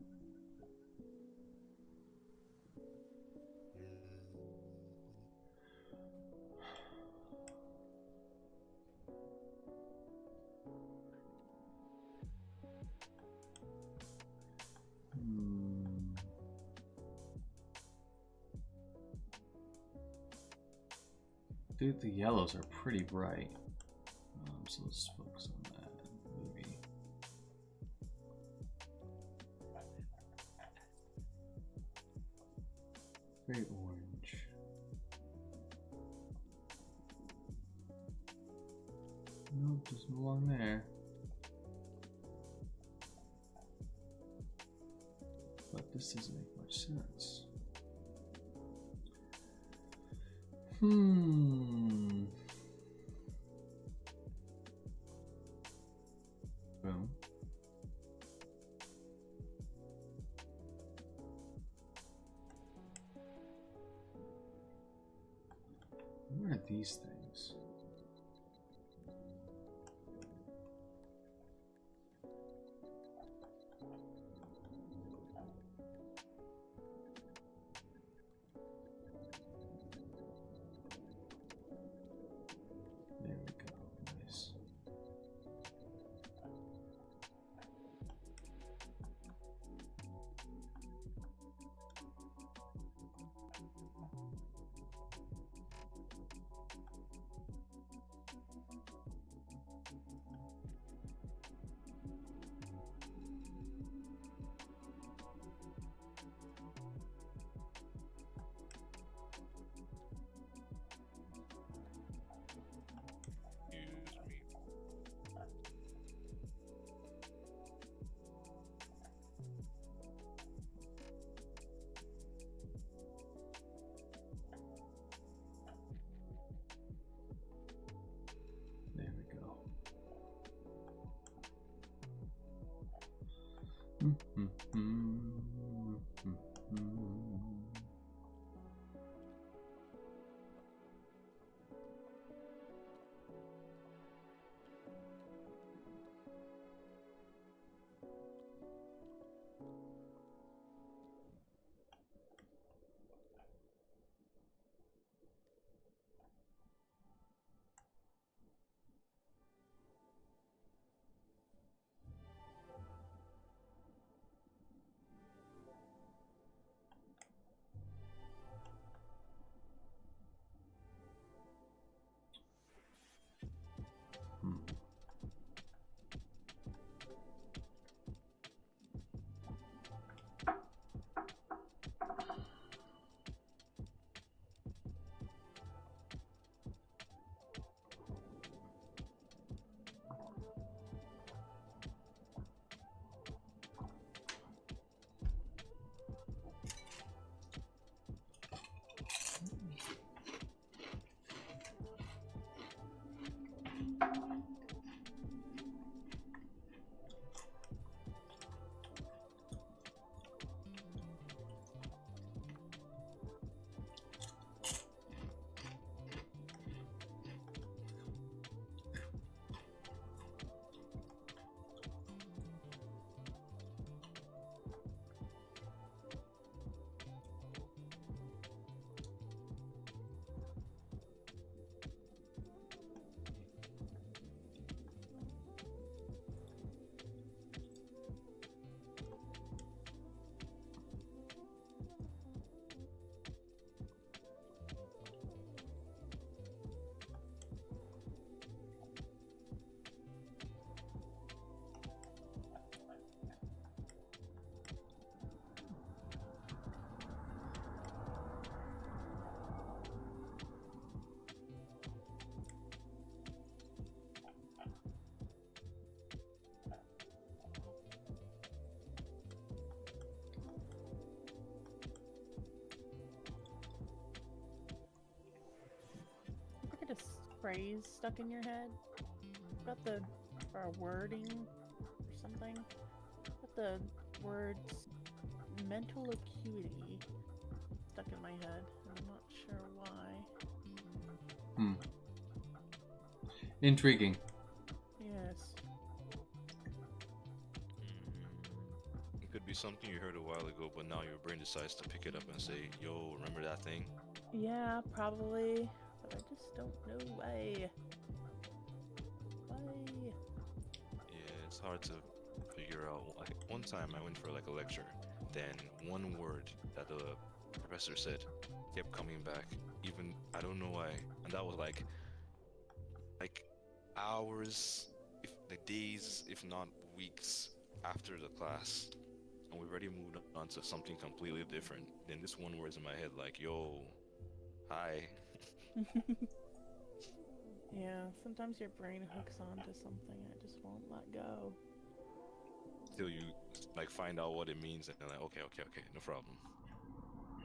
Speaker 1: Dude, the yellows are pretty bright. So let's focus on that. Maybe. Very orange. Nope, doesn't belong there. But this doesn't make much sense. Boom. Where are these things? There we go. Nice.
Speaker 3: phrase stuck in your head. Got the or wording or something. Got the words mental acuity stuck in my head. I'm not sure why.
Speaker 1: Intriguing.
Speaker 3: Yes.
Speaker 4: It could be something you heard a while ago, but now your brain decides to pick it up and say, "Yo, remember that thing?"
Speaker 3: Yeah, probably. But I just don't know why. Why?
Speaker 4: Yeah, it's hard to figure out. Like one time I went for like a lecture, then one word that the professor said kept coming back. Even I don't know why, and that was like hours, if the days, if not weeks after the class, and we've already moved on to something completely different. Then this one word's in my head, like, "Yo, hi."
Speaker 3: Yeah, sometimes your brain hooks onto something and it just won't let go.
Speaker 4: Till you like find out what it means, and you're like, okay, no problem.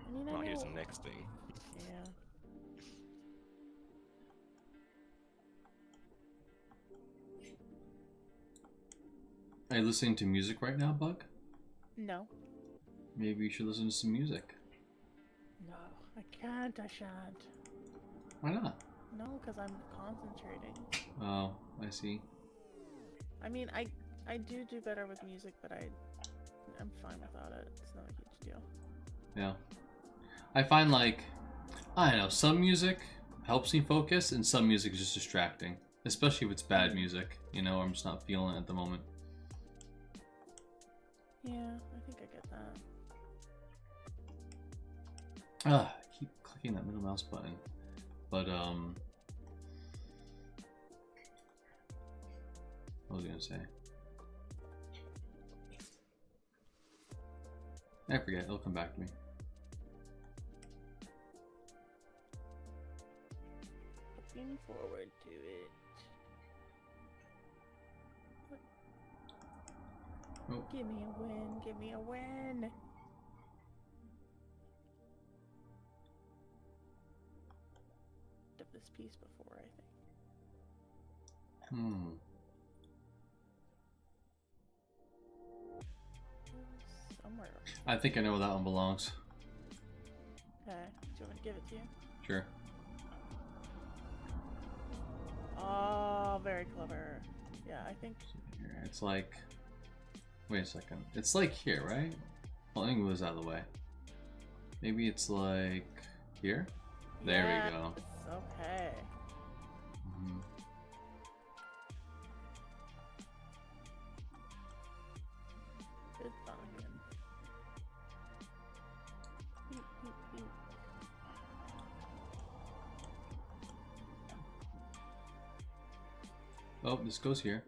Speaker 3: I mean, I
Speaker 4: Now here's the
Speaker 3: know.
Speaker 4: next thing.
Speaker 3: Yeah.
Speaker 1: Are you listening to music right now, Bug?
Speaker 3: No.
Speaker 1: Maybe you should listen to some music.
Speaker 3: No, I can't. I shan't.
Speaker 1: Why not?
Speaker 3: No, because I'm concentrating.
Speaker 1: Oh, I see.
Speaker 3: I mean, I do better with music, but I'm fine without it. It's not a huge deal.
Speaker 1: Yeah. I find like, I don't know, some music helps me focus and some music is just distracting. Especially if it's bad music, you know, I'm just not feeling it at the moment.
Speaker 3: Yeah, I think I get that.
Speaker 1: I keep clicking that middle mouse button. But, what was I gonna say? I forget, it'll come back to me.
Speaker 3: Looking forward to it.
Speaker 1: Oh.
Speaker 3: Give me a win. Give me a win. Of this piece before, I think. Somewhere.
Speaker 1: I think I know where that one belongs.
Speaker 3: Okay. Do you want me to give it to you?
Speaker 1: Sure.
Speaker 3: Oh, very clever. Yeah, I think.
Speaker 1: Here, it's like. Wait a second. It's like here, right? Well, let me move this out of the way. Maybe it's like here? There we go.
Speaker 3: Okay. Good talking. Beep, beep, beep.
Speaker 1: Oh, this goes here.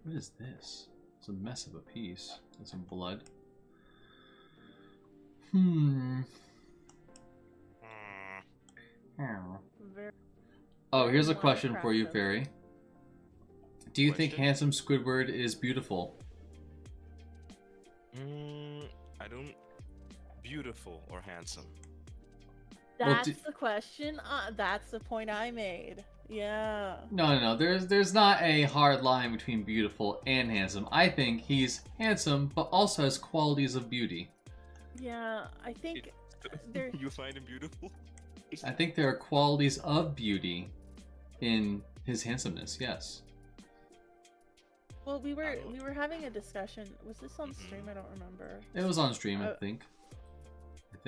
Speaker 1: What is this? It's a mess of a piece. That's some blood. Oh, here's a question for you, Fairy. Do you think handsome Squidward is beautiful?
Speaker 4: I don't. Beautiful or handsome?
Speaker 3: That's the question. That's the point I made. Yeah.
Speaker 1: No. There's not a hard line between beautiful and handsome. I think he's handsome, but also has qualities of beauty.
Speaker 3: Yeah, I think there.
Speaker 4: You find him beautiful?
Speaker 1: I think there are qualities of beauty in his handsomeness. Yes.
Speaker 3: Well, we were having a discussion. Was this on stream? I don't remember.
Speaker 1: It was on stream, I think.
Speaker 3: It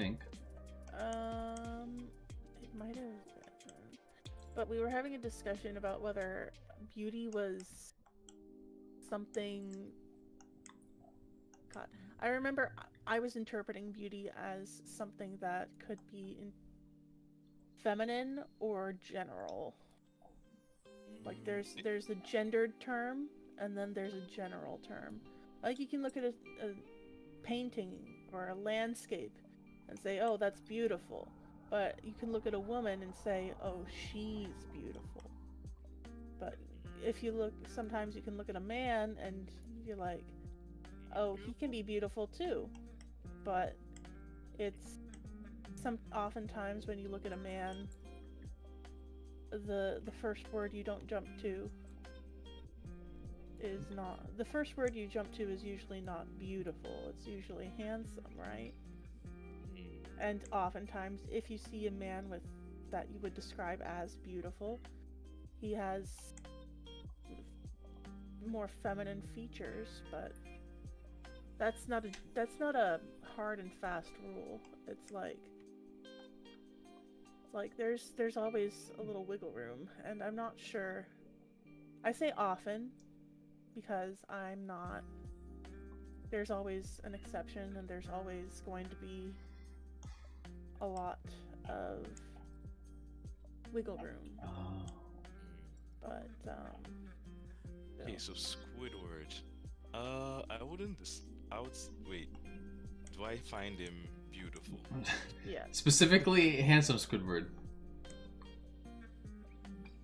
Speaker 3: might have been. But we were having a discussion about whether beauty was something. God, I remember I was interpreting beauty as something that could be feminine or general. Like there's a gendered term and then there's a general term. Like you can look at a painting or a landscape and say, oh, that's beautiful. But you can look at a woman and say, oh, she's beautiful. But if you look, sometimes you can look at a man and you're like, oh, he can be beautiful too. But it's oftentimes when you look at a man, the first word you don't jump to is not the first word you jump to is usually not beautiful. It's usually handsome, right? And oftentimes, if you see a man with that you would describe as beautiful, he has more feminine features, but that's not a hard and fast rule. It's like there's always a little wiggle room, and I'm not sure. I say often because I'm not. There's always an exception, and there's always going to be a lot of wiggle room.
Speaker 1: Oh.
Speaker 3: But
Speaker 4: Okay, so Squidward. I wouldn't. Wait. Do I find him beautiful?
Speaker 3: yeah.
Speaker 1: Specifically, handsome Squidward.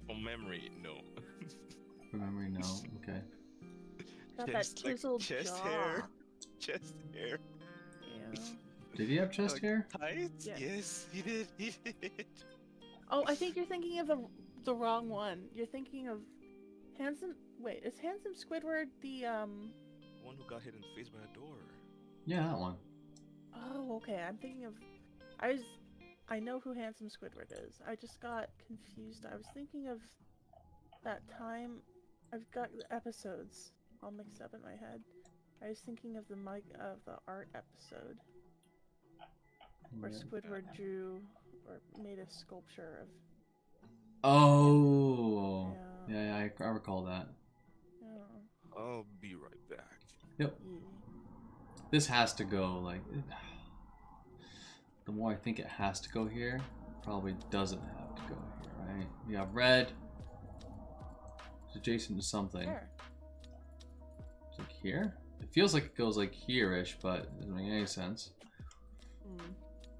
Speaker 4: From memory, no.
Speaker 1: From memory, no. Okay.
Speaker 3: Got that
Speaker 4: Chest, like,
Speaker 3: chiseled
Speaker 4: chest
Speaker 3: jaw.
Speaker 4: hair. Chest hair.
Speaker 3: Yeah.
Speaker 1: Did he have chest
Speaker 4: Like,
Speaker 1: hair?
Speaker 4: Tights?
Speaker 3: Yeah.
Speaker 4: Yes, he did. He did.
Speaker 3: Oh, I think you're thinking of the wrong one. You're thinking of handsome. Wait, is handsome Squidward the
Speaker 4: One who got hit in the face by a door.
Speaker 1: Yeah, that one.
Speaker 3: Oh, okay. I'm thinking of. I know who handsome Squidward is. I just got confused. I was thinking of that time. I've got the episodes all mixed up in my head. I was thinking of the art episode where
Speaker 1: Yeah.
Speaker 3: Squidward drew or made a sculpture of.
Speaker 1: Oh.
Speaker 3: Yeah.
Speaker 1: Yeah, I recall that.
Speaker 3: Yeah.
Speaker 4: I'll be right back.
Speaker 1: Yep. This has to go, like... The more I think it has to go here, probably doesn't have to go here, right? We have red. It's adjacent to something.
Speaker 3: There.
Speaker 1: It's like here? It feels like it goes like here-ish, but it doesn't make any sense.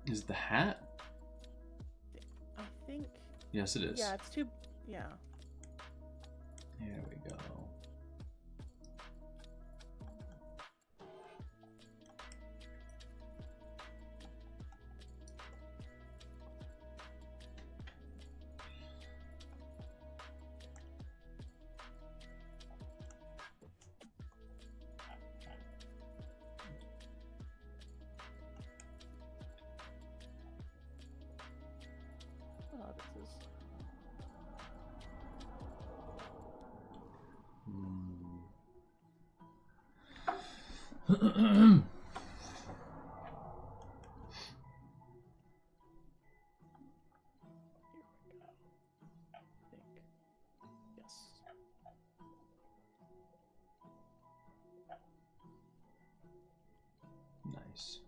Speaker 1: Is it the hat?
Speaker 3: I think.
Speaker 1: Yes, it is.
Speaker 3: Yeah, it's too. Yeah.
Speaker 1: There we go.
Speaker 3: Oh, this is. I think. Yes.
Speaker 1: Nice.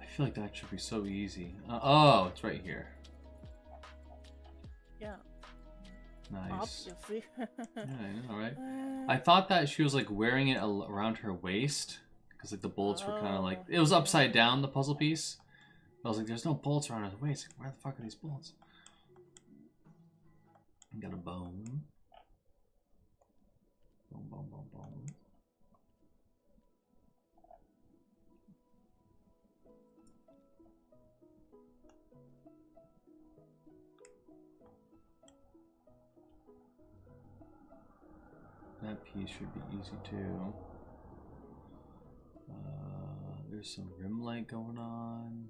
Speaker 1: I feel like that should be so easy. Oh, it's right here.
Speaker 3: Yeah.
Speaker 1: Nice.
Speaker 3: Obviously.
Speaker 1: Yeah, I know, right? I thought that she was like wearing it around her waist because like the bolts were kind of like it was upside down, the puzzle piece. I was like, there's no bolts around her waist. Like, where the fuck are these bolts? I got a bone. Bone, bone, bone, bone. That piece should be easy too. There's some rim light going on.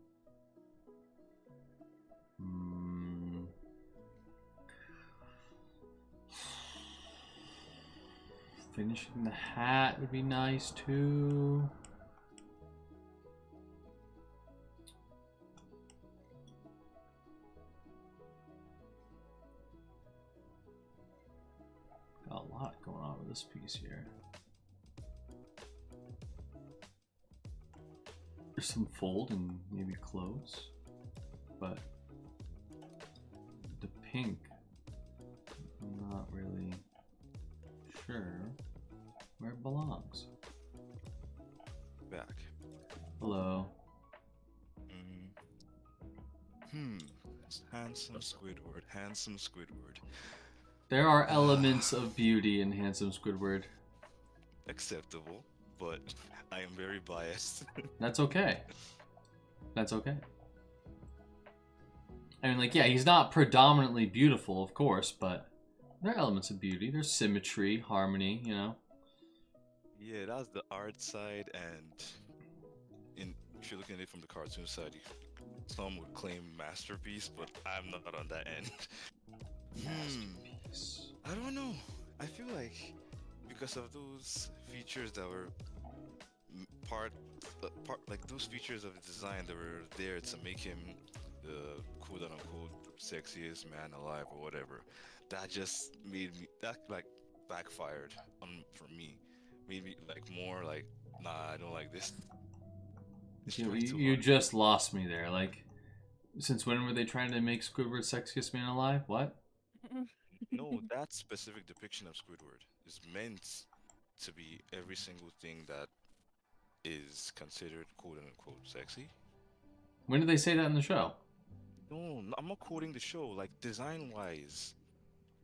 Speaker 1: Finishing the hat would be nice too. this piece here. There's some fold and maybe close, but the pink, I'm not really sure where it belongs.
Speaker 4: Back.
Speaker 1: Hello.
Speaker 4: Handsome Squidward. Handsome Squidward.
Speaker 1: There are elements of beauty in handsome Squidward.
Speaker 4: Acceptable, but I am very biased.
Speaker 1: That's okay. That's okay. I mean, like, yeah, he's not predominantly beautiful, of course, but there are elements of beauty. There's symmetry, harmony, you know?
Speaker 4: Yeah, that's the art side, and if you're looking at it from the cartoon side, some would claim masterpiece, but I'm not on that end.
Speaker 1: Masterpiece.
Speaker 4: I don't know. I feel like because of those features that were part like those features of the design that were there to make him the quote unquote sexiest man alive or whatever, that just made me backfired for me. Made me like more like, nah, I don't like this.
Speaker 1: You just lost me there. Like, since when were they trying to make Squidward sexiest man alive? What?
Speaker 4: No, that specific depiction of Squidward is meant to be every single thing that is considered quote unquote sexy.
Speaker 1: When did they say that in the show?
Speaker 4: No, I'm not quoting the show. Like design wise,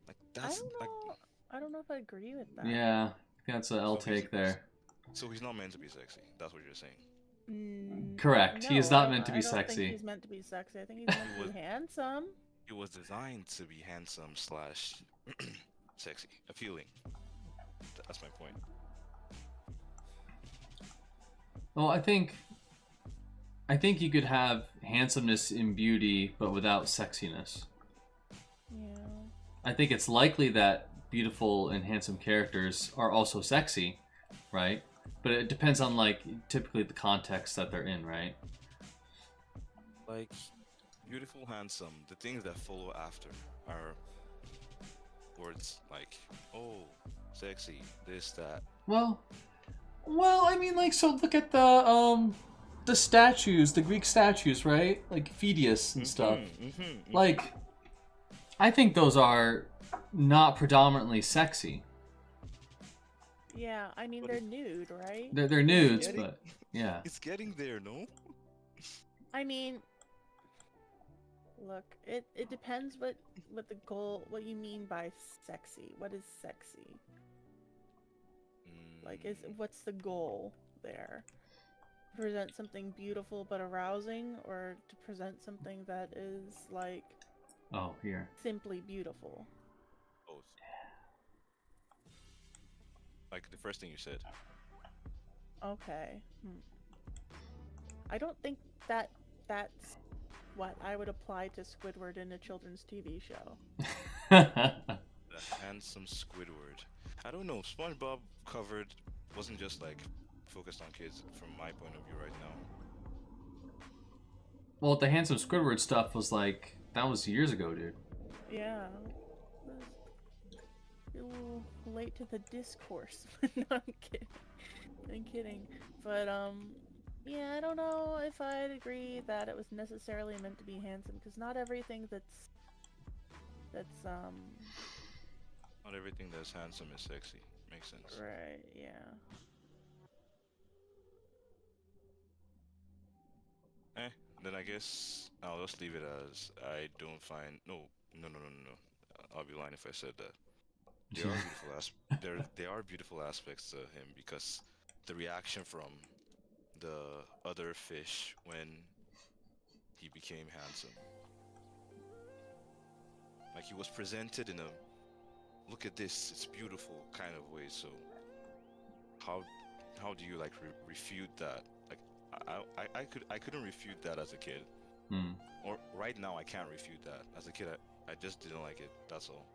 Speaker 4: like that's
Speaker 3: I don't know if I agree with that.
Speaker 1: Yeah, that's a L take there.
Speaker 4: So he's not meant to be sexy. That's what you're saying.
Speaker 1: Correct.
Speaker 3: No,
Speaker 1: he is not meant to
Speaker 3: I
Speaker 1: be
Speaker 3: don't
Speaker 1: sexy.
Speaker 3: think he's meant to be sexy. I think he's meant to be handsome.
Speaker 4: It was designed to be handsome / sexy, appealing. That's my point.
Speaker 1: Well, I think you could have handsomeness in beauty, but without sexiness.
Speaker 3: Yeah.
Speaker 1: I think it's likely that beautiful and handsome characters are also sexy, right? But it depends on, like, typically the context that they're in, right?
Speaker 4: Like, beautiful, handsome, the things that follow after are words like, oh, sexy, this, that.
Speaker 1: Well, I mean, like, so look at the statues, the Greek statues, right? Like Phidias and stuff. Like, I think those are not predominantly sexy.
Speaker 3: Yeah, I mean, they're nude, right?
Speaker 1: They're nudes, but yeah.
Speaker 4: It's getting there, no?
Speaker 3: I mean, look, it depends what the goal, what you mean by sexy. What is sexy? Like, what's the goal there? Present something beautiful but arousing, or to present something that is like simply beautiful?
Speaker 4: Both. Like the first thing you said.
Speaker 3: Okay. I don't think that's what I would apply to Squidward in a children's TV show.
Speaker 4: The handsome Squidward. I don't know. SpongeBob covered wasn't just like focused on kids from my point of view right now.
Speaker 1: Well, the handsome Squidward stuff was like, that was years ago, dude.
Speaker 3: Yeah. You're a little late to the discourse. No, I'm kidding. I'm kidding. But, yeah, I don't know if I'd agree that it was necessarily meant to be handsome, because not everything that's
Speaker 4: Not everything that's handsome is sexy. Makes sense.
Speaker 3: right, yeah.
Speaker 4: Then I guess I'll just leave it as I don't find no. I'll be lying if I said that. There are beautiful aspects to him, because the reaction from the other fish when he became handsome, like he was presented in a look at this, it's beautiful kind of way. So how do you like refute that? Like I couldn't refute that as a kid, or right now I can't refute that. As a kid, I just didn't like it. That's all.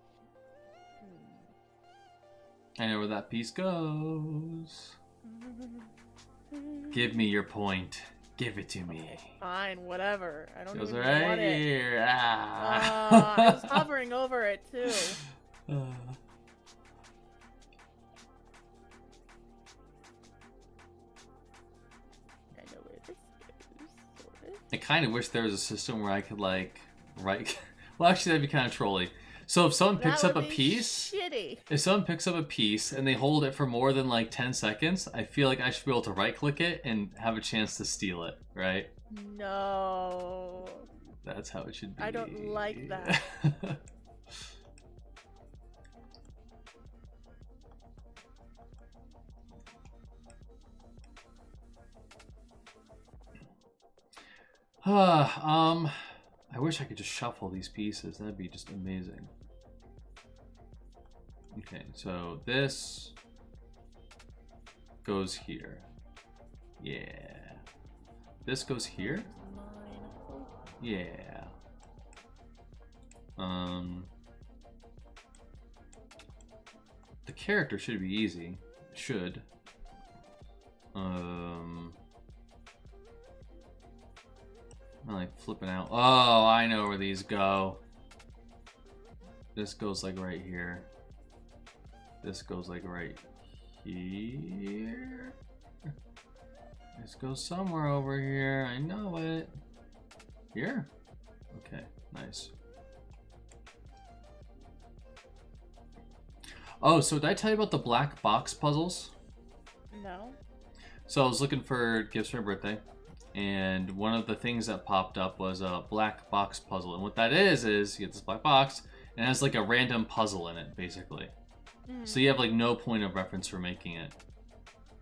Speaker 1: I know where that piece goes. Give me your point. Give it to me.
Speaker 3: Okay, fine, whatever. I don't
Speaker 1: Goes
Speaker 3: even
Speaker 1: right
Speaker 3: want it.
Speaker 1: here.
Speaker 3: I was hovering over it too.
Speaker 1: I kind of wish there was a system where I could like write. Well, actually, that'd be kind of trolly. So if someone picks up a piece,
Speaker 3: shitty.
Speaker 1: if someone picks up a piece and they hold it for more than like 10 seconds, I feel like I should be able to right click it and have a chance to steal it, right?
Speaker 3: No.
Speaker 1: That's how it should be.
Speaker 3: I don't like that.
Speaker 1: I wish I could just shuffle these pieces. That'd be just amazing. Okay, so this goes here. Yeah. This goes here? Yeah. The character should be easy. Should. I'm like flipping out. Oh, I know where these go. This goes like right here. This goes like right here. This goes somewhere over here. I know it. Here? Okay, nice. Oh, so did I tell you about the black box puzzles?
Speaker 3: No.
Speaker 1: So I was looking for gifts for my birthday, and one of the things that popped up was a black box puzzle. And what that is you get this black box, and it has like a random puzzle in it, basically. So you have like no point of reference for making it.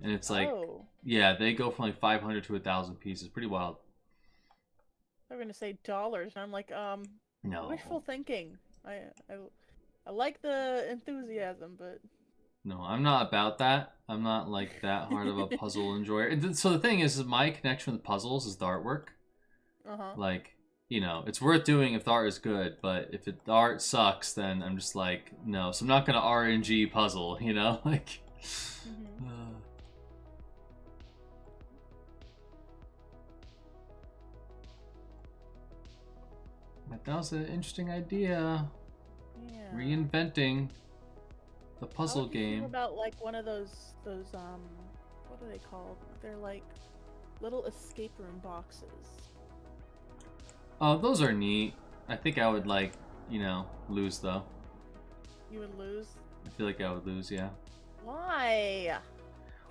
Speaker 1: And it's like, yeah, they go from like 500 to 1,000 pieces. Pretty wild.
Speaker 3: They're gonna say dollars, and I'm like,
Speaker 1: no.
Speaker 3: Wishful thinking. I like the enthusiasm, but
Speaker 1: no, I'm not about that. I'm not like that hard of a puzzle enjoyer. And so the thing is, my connection with puzzles is the artwork. Like, you know, it's worth doing if the art is good, but if the art sucks, then I'm just like, no. So I'm not gonna RNG puzzle, you know, like. But that was an interesting idea.
Speaker 3: yeah.
Speaker 1: Reinventing the puzzle
Speaker 3: How would you
Speaker 1: game.
Speaker 3: feel about like one of those what are they called? They're like little escape room boxes.
Speaker 1: Oh, those are neat. I think I would like, you know, lose though.
Speaker 3: You would lose?
Speaker 1: I feel like I would lose, yeah.
Speaker 3: Why?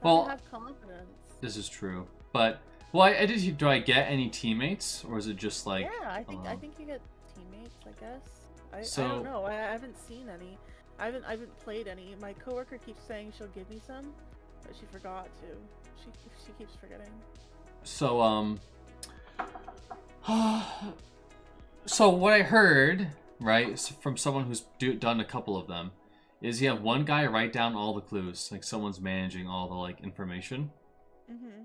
Speaker 1: Well,
Speaker 3: have confidence.
Speaker 1: This is true, but well, I did. Do I get any teammates, or is it just like?
Speaker 3: Yeah, I think you get teammates. I guess. I
Speaker 1: So-
Speaker 3: don't know. I haven't seen any. I haven't played any. My coworker keeps saying she'll give me some, but she forgot to. She keeps forgetting.
Speaker 1: So so what I heard, right, from someone who's done a couple of them, is you have one guy write down all the clues, like someone's managing all the like information,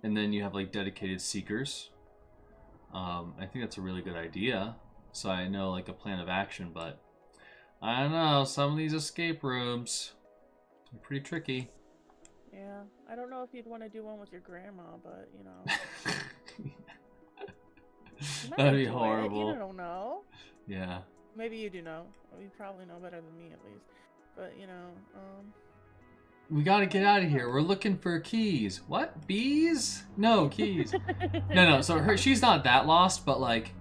Speaker 1: and then you have like dedicated seekers. I think that's a really good idea. So I know like a plan of action, but I don't know, some of these escape rooms are pretty tricky.
Speaker 3: Yeah, I don't know if you'd want to do one with your grandma, but you know. You might
Speaker 1: That'd be
Speaker 3: enjoy it,
Speaker 1: horrible.
Speaker 3: You don't know.
Speaker 1: Yeah.
Speaker 3: Maybe you do know. You probably know better than me, at least. But you know,
Speaker 1: We gotta get out of here. We're looking for keys. What? Bees? No, keys. No. So she's not that lost, but like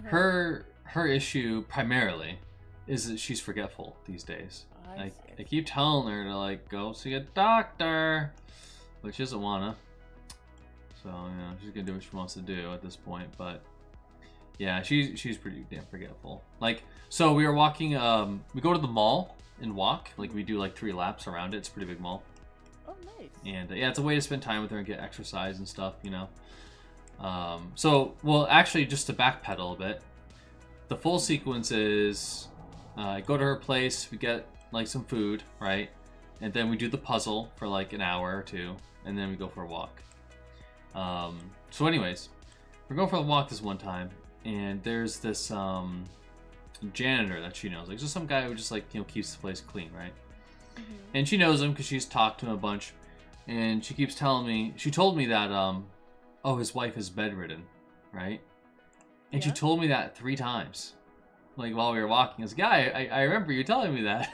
Speaker 1: her issue primarily is that she's forgetful these days. I keep telling her to like go see a doctor, but she doesn't wanna. So you know, she's gonna do what she wants to do at this point. But yeah, she's pretty damn forgetful. Like, so we were walking. We go to the mall and walk. Like we do like 3 laps around it. It's a pretty big mall.
Speaker 3: Oh, nice.
Speaker 1: And yeah, it's a way to spend time with her and get exercise and stuff, you know. So, well, actually, just to backpedal a bit, the full sequence is I go to her place, we get like some food, right? And then we do the puzzle for like an hour or 2, and then we go for a walk. So anyways, we're going for a walk this one time, and there's this janitor that she knows. Like, just some guy who just like, you know, keeps the place clean, right? And she knows him because she's talked to him a bunch, and she keeps telling me, she told me that oh, his wife is bedridden, right? And she told me that 3 times, like while we were walking. I was like, yeah, I remember you telling me that.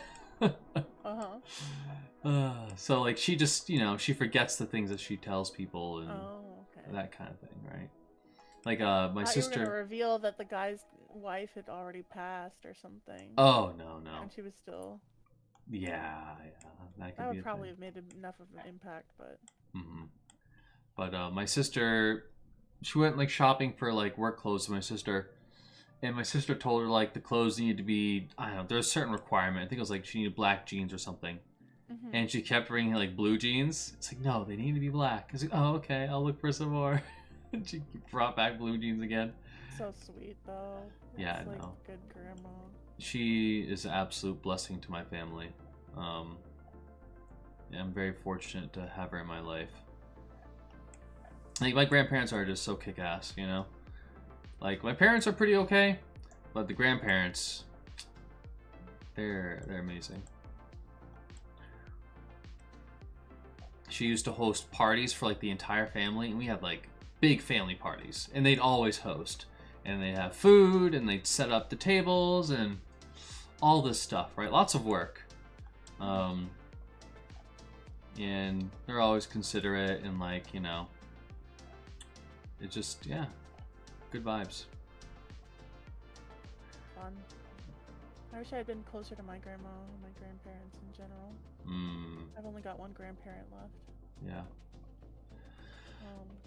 Speaker 1: So like she just, you know, she forgets the things that she tells people and that kind of thing, right? Like my
Speaker 3: thought you were
Speaker 1: sister.
Speaker 3: gonna reveal that the guy's wife had already passed or something.
Speaker 1: Oh no.
Speaker 3: And she was still.
Speaker 1: Yeah. That could
Speaker 3: That
Speaker 1: be
Speaker 3: would
Speaker 1: a
Speaker 3: probably
Speaker 1: thing.
Speaker 3: have made enough of an impact, but.
Speaker 1: But my sister, she went like shopping for like work clothes with my sister, and my sister told her like the clothes needed to be, I don't know, there's a certain requirement. I think it was like she needed black jeans or something, and she kept bringing like blue jeans. It's like, no, they need to be black. It's like, oh, okay, I'll look for some more. And she brought back blue jeans again.
Speaker 3: So sweet though.
Speaker 1: Yeah,
Speaker 3: It's
Speaker 1: I
Speaker 3: like
Speaker 1: know.
Speaker 3: good grandma.
Speaker 1: She is an absolute blessing to my family. Yeah, I'm very fortunate to have her in my life. Like, my grandparents are just so kick-ass, you know? Like, my parents are pretty okay, but the grandparents, they're amazing. She used to host parties for, like, the entire family, and we had, like, big family parties, and they'd always host. And they'd have food, and they'd set up the tables, and all this stuff, right? Lots of work. And they're always considerate, and, like, you know, it just, yeah, good vibes.
Speaker 3: Fun. I wish I had been closer to my grandma and my grandparents in general. I've only got one grandparent left.
Speaker 1: Yeah.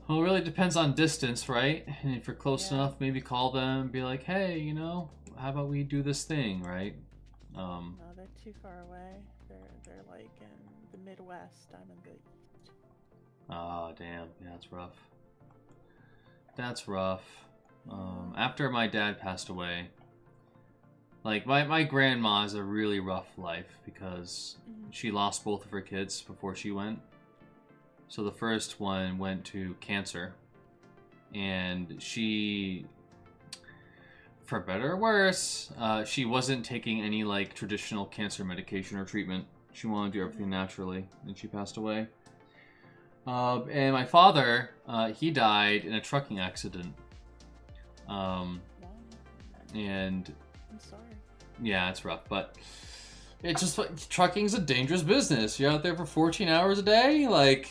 Speaker 1: Well, it really depends on distance, right? And if you're close enough, maybe call them and be like, hey, you know, how about we do this thing, right?
Speaker 3: No, they're too far away. They're like in the Midwest. I'm in the East.
Speaker 1: Oh, damn. Yeah, that's rough. That's rough. After my dad passed away, like, my grandma has a really rough life because she lost both of her kids before she went. So the first one went to cancer, and she, for better or worse, she wasn't taking any like traditional cancer medication or treatment. She wanted to do everything naturally, and she passed away. And my father, he died in a trucking accident. And
Speaker 3: I'm sorry.
Speaker 1: yeah, it's rough, but it's just like, trucking's a dangerous business. You're out there for 14 hours a day, like.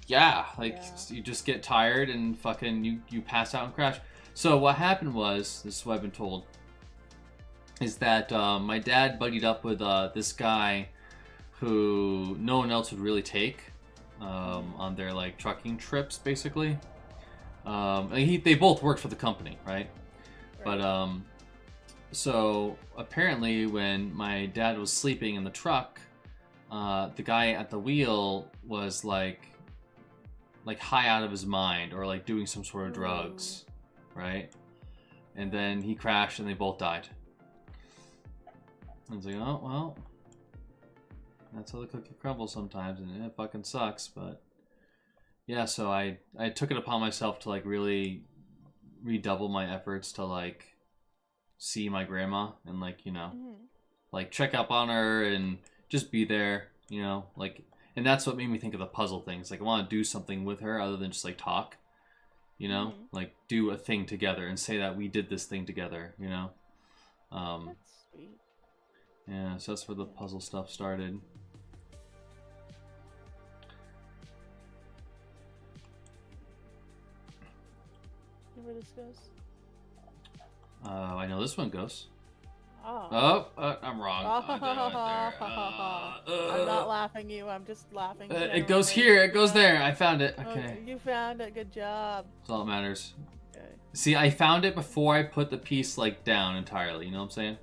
Speaker 1: Yeah, like, you just get tired and fucking you pass out and crash. So what happened was, this is what I've been told, is that my dad buddied up with this guy who no one else would really take on their like trucking trips, basically. They both worked for the company, right? But so apparently when my dad was sleeping in the truck, the guy at the wheel was like high out of his mind or like doing some sort of drugs, right? And then he crashed and they both died. And it's like, oh, well, that's how the cookie crumbles sometimes, and it fucking sucks. But yeah, so I took it upon myself to like really redouble my efforts to like see my grandma and like, you know, like check up on her and just be there, you know, like. And that's what made me think of the puzzle things. Like, I want to do something with her other than just, like, talk. You know? Like, do a thing together and say that we did this thing together, you know?
Speaker 3: That's sweet.
Speaker 1: Yeah, so that's where the puzzle stuff started.
Speaker 3: See where this goes?
Speaker 1: I know this one goes.
Speaker 3: Oh.
Speaker 1: I'm wrong.
Speaker 3: I'm not laughing at you. I'm just laughing.
Speaker 1: It goes here. It goes there. I found it. Okay.
Speaker 3: You found it. Good job.
Speaker 1: That's all that matters.
Speaker 3: Okay.
Speaker 1: See, I found it before I put the piece like down entirely. You know what I'm saying?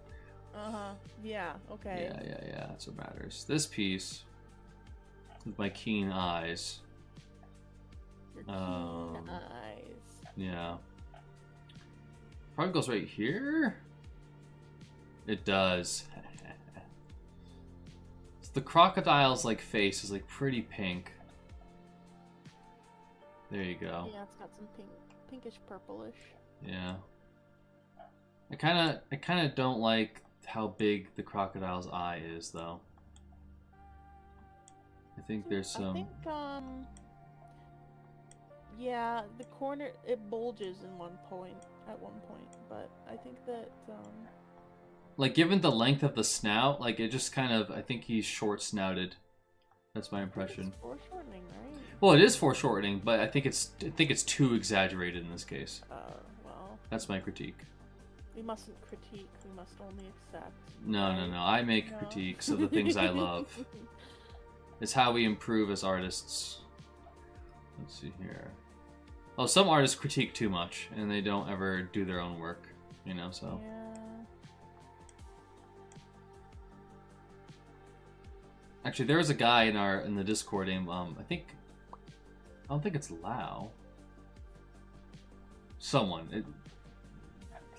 Speaker 3: Yeah. Okay.
Speaker 1: Yeah. That's what matters. This piece, with my keen eyes.
Speaker 3: Your keen eyes.
Speaker 1: Yeah. Probably goes right here. It does. So the crocodile's like face is like pretty pink. There you go.
Speaker 3: Yeah, it's got some pinkish purplish.
Speaker 1: Yeah. I kind of don't like how big the crocodile's eye is though. I think there's some.
Speaker 3: I think yeah, the corner it bulges at one point, but I think that
Speaker 1: like, given the length of the snout, like, it just kind of, I think he's short-snouted. That's my impression.
Speaker 3: It's foreshortening, right?
Speaker 1: Well, it is foreshortening, but I think it's too exaggerated in this case.
Speaker 3: Well.
Speaker 1: That's my critique.
Speaker 3: We mustn't critique. We must only accept.
Speaker 1: No,
Speaker 3: right?
Speaker 1: no, no. I make
Speaker 3: No.
Speaker 1: critiques of the things I love. It's how we improve as artists. Let's see here. Well, some artists critique too much, and they don't ever do their own work, you know, so.
Speaker 3: Yeah.
Speaker 1: Actually, there was a guy in the Discord named, I don't think it's Lao. Someone.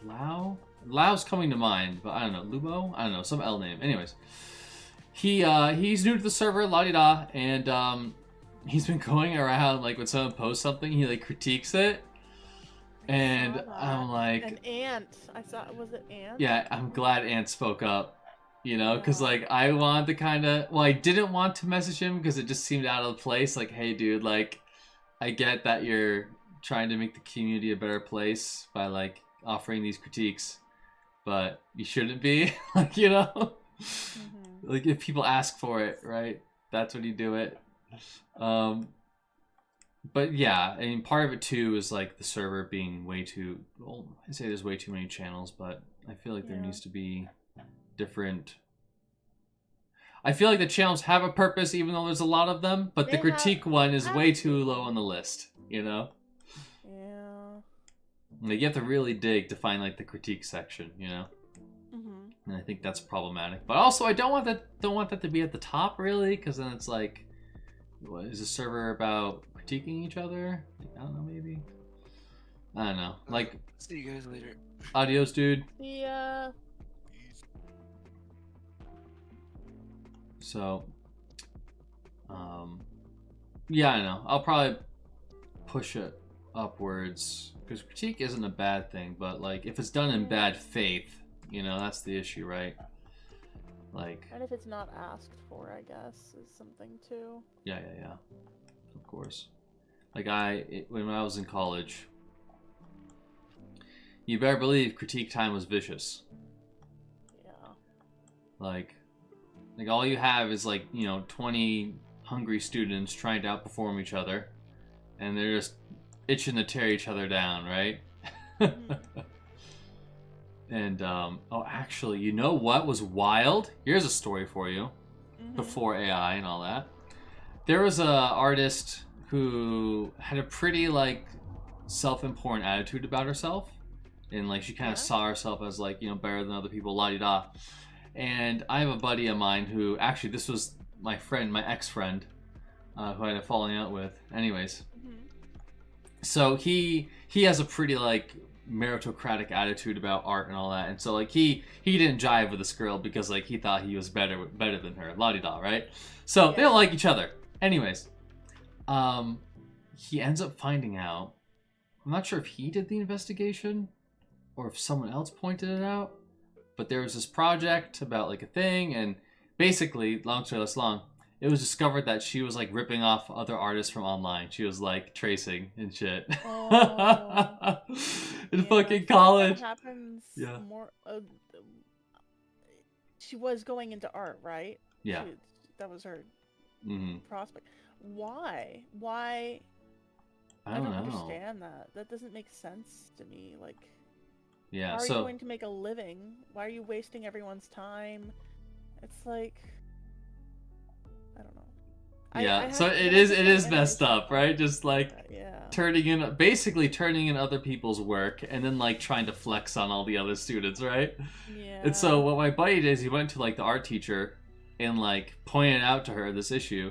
Speaker 1: Lao? Lao's coming to mind, but I don't know. Lubo? I don't know. Some L name. Anyways. He's new to the server, la-di-da, and, he's been going around, like, when someone posts something, he, like, critiques it. And I'm like...
Speaker 3: An ant. I saw... Was it ant?
Speaker 1: Yeah, I'm glad Ant spoke up. You know, because,
Speaker 3: Yeah.
Speaker 1: like, I wanted to kind of... Well, I didn't want to message him because it just seemed out of place. Like, hey, dude, like, I get that you're trying to make the community a better place by, like, offering these critiques. But you shouldn't be. Like, you know?
Speaker 3: Mm-hmm.
Speaker 1: Like, if people ask for it, right? That's when you do it. But, yeah, I mean, part of it, too, is, like, the server being way too... Well, I say there's way too many channels, but I feel like there needs to be... different. I feel like the channels have a purpose even though there's a lot of them, but the critique one is way too low on the list, you know?
Speaker 3: Yeah.
Speaker 1: Like, you have to really dig to find, like, the critique section, you know?
Speaker 3: Mm-hmm.
Speaker 1: And I think that's problematic. But also, I don't want that to be at the top, really, because then it's like, what, is the server about critiquing each other? Like, I don't know, maybe? I don't know. Like,
Speaker 4: See you guys later.
Speaker 1: adios, dude.
Speaker 3: Yeah.
Speaker 1: So, yeah, I know. I'll probably push it upwards because critique isn't a bad thing, but like if it's done in bad faith, you know, that's the issue, right? Like,
Speaker 3: And if it's not asked for, I guess, is something too.
Speaker 1: yeah, of course. Like when I was in college, you better believe critique time was vicious.
Speaker 3: Yeah.
Speaker 1: Like all you have is like, you know, 20 hungry students trying to outperform each other, and they're just itching to tear each other down, right?
Speaker 3: Mm-hmm.
Speaker 1: And oh, actually, you know what was wild? Here's a story for you.
Speaker 3: Mm-hmm.
Speaker 1: Before AI and all that, there was a artist who had a pretty like self-important attitude about herself, and like she kind of saw herself as like, you know, better than other people, la-di-da. And I have a buddy of mine who, actually, this was my friend, my ex-friend, who I had a falling out with. Anyways, so he has a pretty like meritocratic attitude about art and all that, and so like he didn't jive with this girl because like he thought he was better than her, la-di-da, right? So they don't like each other. Anyways, he ends up finding out. I'm not sure if he did the investigation or if someone else pointed it out. But there was this project about like a thing, and basically, long story less long, it was discovered that she was like ripping off other artists from online. She was like tracing and shit.
Speaker 3: Oh.
Speaker 1: In fucking college.
Speaker 3: That happens more. She was going into art, right?
Speaker 1: Yeah.
Speaker 3: That was her
Speaker 1: Mm-hmm.
Speaker 3: prospect. Why? Why?
Speaker 1: I don't know.
Speaker 3: Understand that. That doesn't make sense to me. Like.
Speaker 1: Yeah,
Speaker 3: How are
Speaker 1: so
Speaker 3: you going to make a living? Why are you wasting everyone's time? It's like, I don't know.
Speaker 1: yeah, so it is messed up, right? Just like turning in other people's work and then like trying to flex on all the other students, right?
Speaker 3: Yeah.
Speaker 1: And so what my buddy did is he went to like the art teacher and like pointed out to her this issue,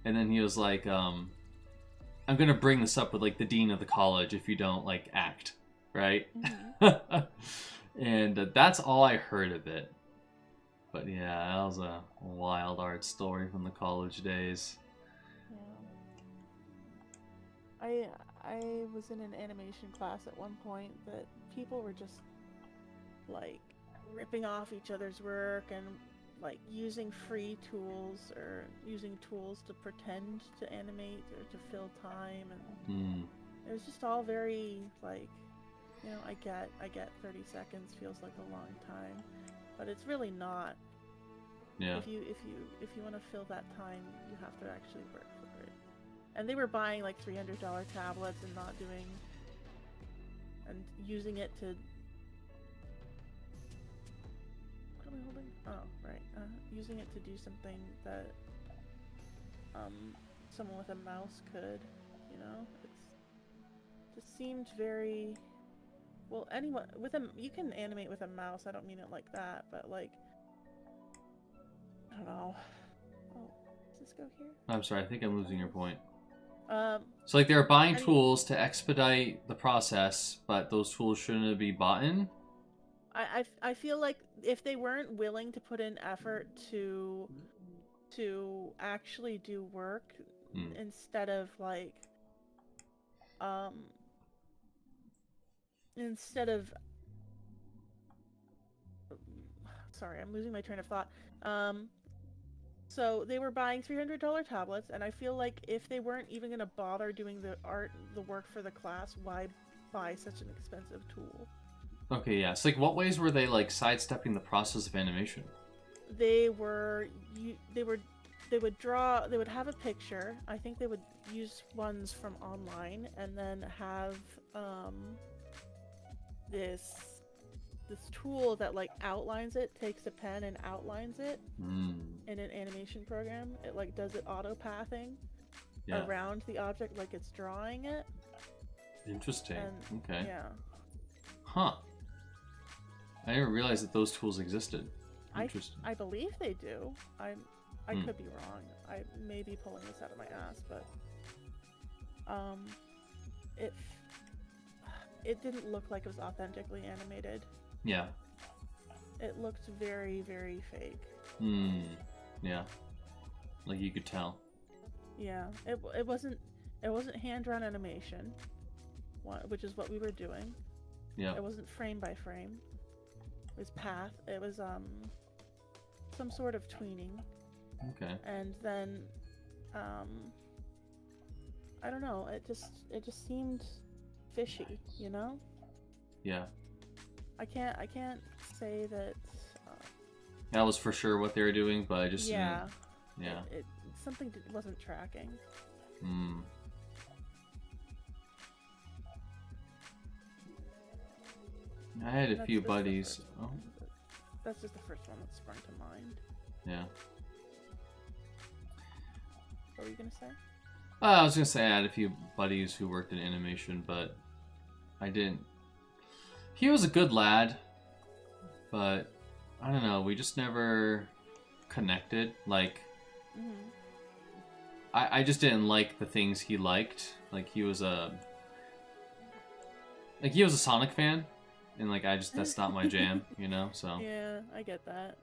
Speaker 1: and then he was like, I'm gonna bring this up with like the dean of the college if you don't like act. Right? Mm-hmm. And that's all I heard of it. But yeah, that was a wild art story from the college days.
Speaker 3: Yeah. I was in an animation class at one point that people were just like ripping off each other's work and like using free tools or using tools to pretend to animate or to fill time, and it was just all very like, you know, I get 30 seconds feels like a long time, but it's really not.
Speaker 1: Yeah.
Speaker 3: If you want to fill that time, you have to actually work for it. And they were buying like $300 tablets and not doing, and using it to, what am I holding? Oh, right. Using it to do something that someone with a mouse could, you know? It just seemed very, well, anyone, you can animate with a mouse, I don't mean it like that, but like, I don't know. Oh, does this go here?
Speaker 1: I'm sorry, I think I'm losing your point.
Speaker 3: So
Speaker 1: like they were buying tools to expedite the process, but those tools shouldn't be bought in?
Speaker 3: I feel like if they weren't willing to put in effort to actually do work, instead of like sorry, I'm losing my train of thought. So they were buying $300 tablets, and I feel like if they weren't even going to bother doing the work for the class, why buy such an expensive tool?
Speaker 1: Okay, yeah. So like what ways were they like sidestepping the process of animation?
Speaker 3: They would have a picture. I think they would use ones from online, and then have this tool that like outlines it, takes a pen and outlines it in an animation program. It like does it auto pathing around the object like it's drawing it.
Speaker 1: Interesting.
Speaker 3: And,
Speaker 1: okay.
Speaker 3: Yeah.
Speaker 1: Huh. I didn't realize that those tools existed. Interesting.
Speaker 3: I believe they do. I could be wrong. I may be pulling this out of my ass, but it didn't look like it was authentically animated.
Speaker 1: Yeah.
Speaker 3: It looked very, very fake.
Speaker 1: Yeah. Like you could tell.
Speaker 3: Yeah. It wasn't hand-drawn animation, which is what we were doing.
Speaker 1: Yeah.
Speaker 3: It wasn't frame by frame. It was path. It was some sort of tweening.
Speaker 1: Okay.
Speaker 3: And then I don't know, it just seemed fishy, you know?
Speaker 1: Yeah.
Speaker 3: I can't say that
Speaker 1: that was for sure what they were doing, but I just
Speaker 3: yeah.
Speaker 1: Yeah.
Speaker 3: Something wasn't tracking.
Speaker 1: I had a few buddies. Oh.
Speaker 3: That's just the first one that sprung to mind.
Speaker 1: Yeah.
Speaker 3: What were you gonna say?
Speaker 1: I was gonna say I had a few buddies who worked in animation, but I didn't. He was a good lad, but I don't know. We just never connected. Like, I just didn't like the things he liked. Like he was a Sonic fan, and like that's not my jam, you know. So
Speaker 3: yeah, I get that.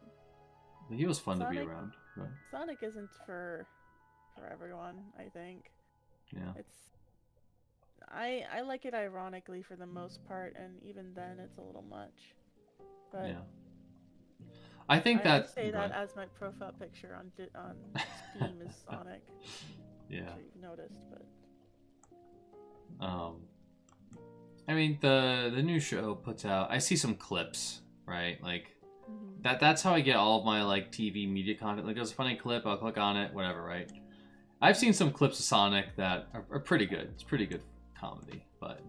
Speaker 1: But he was fun to be around. But...
Speaker 3: Sonic isn't for everyone, I think.
Speaker 1: Yeah.
Speaker 3: I like it ironically for the most part, and even then it's a little much. But
Speaker 1: yeah. I think
Speaker 3: I say that as my profile picture on Steam is Sonic.
Speaker 1: Yeah.
Speaker 3: I'm sure you've noticed, but
Speaker 1: I mean the new show puts out. I see some clips, right? Like that's how I get all of my like TV media content. Like there's a funny clip, I'll click on it, whatever, right? I've seen some clips of Sonic that are pretty good. It's pretty good comedy, but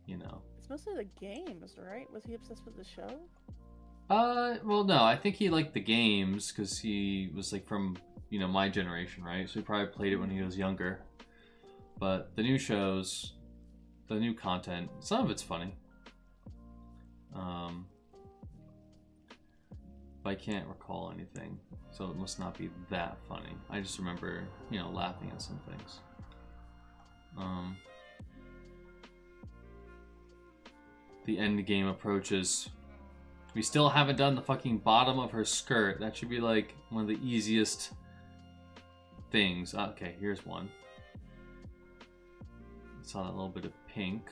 Speaker 1: you know.
Speaker 3: It's mostly the games, right? Was he obsessed with the show?
Speaker 1: Well, no. I think he liked the games because he was like from my generation, right? So he probably played it when he was younger. But the new shows, the new content, some of it's funny. But I can't recall anything, so it must not be that funny. I just remember, laughing at some things. The end game approaches. We still haven't done the fucking bottom of her skirt. That should be like one of the easiest things. Okay, here's one. Saw that little bit of pink.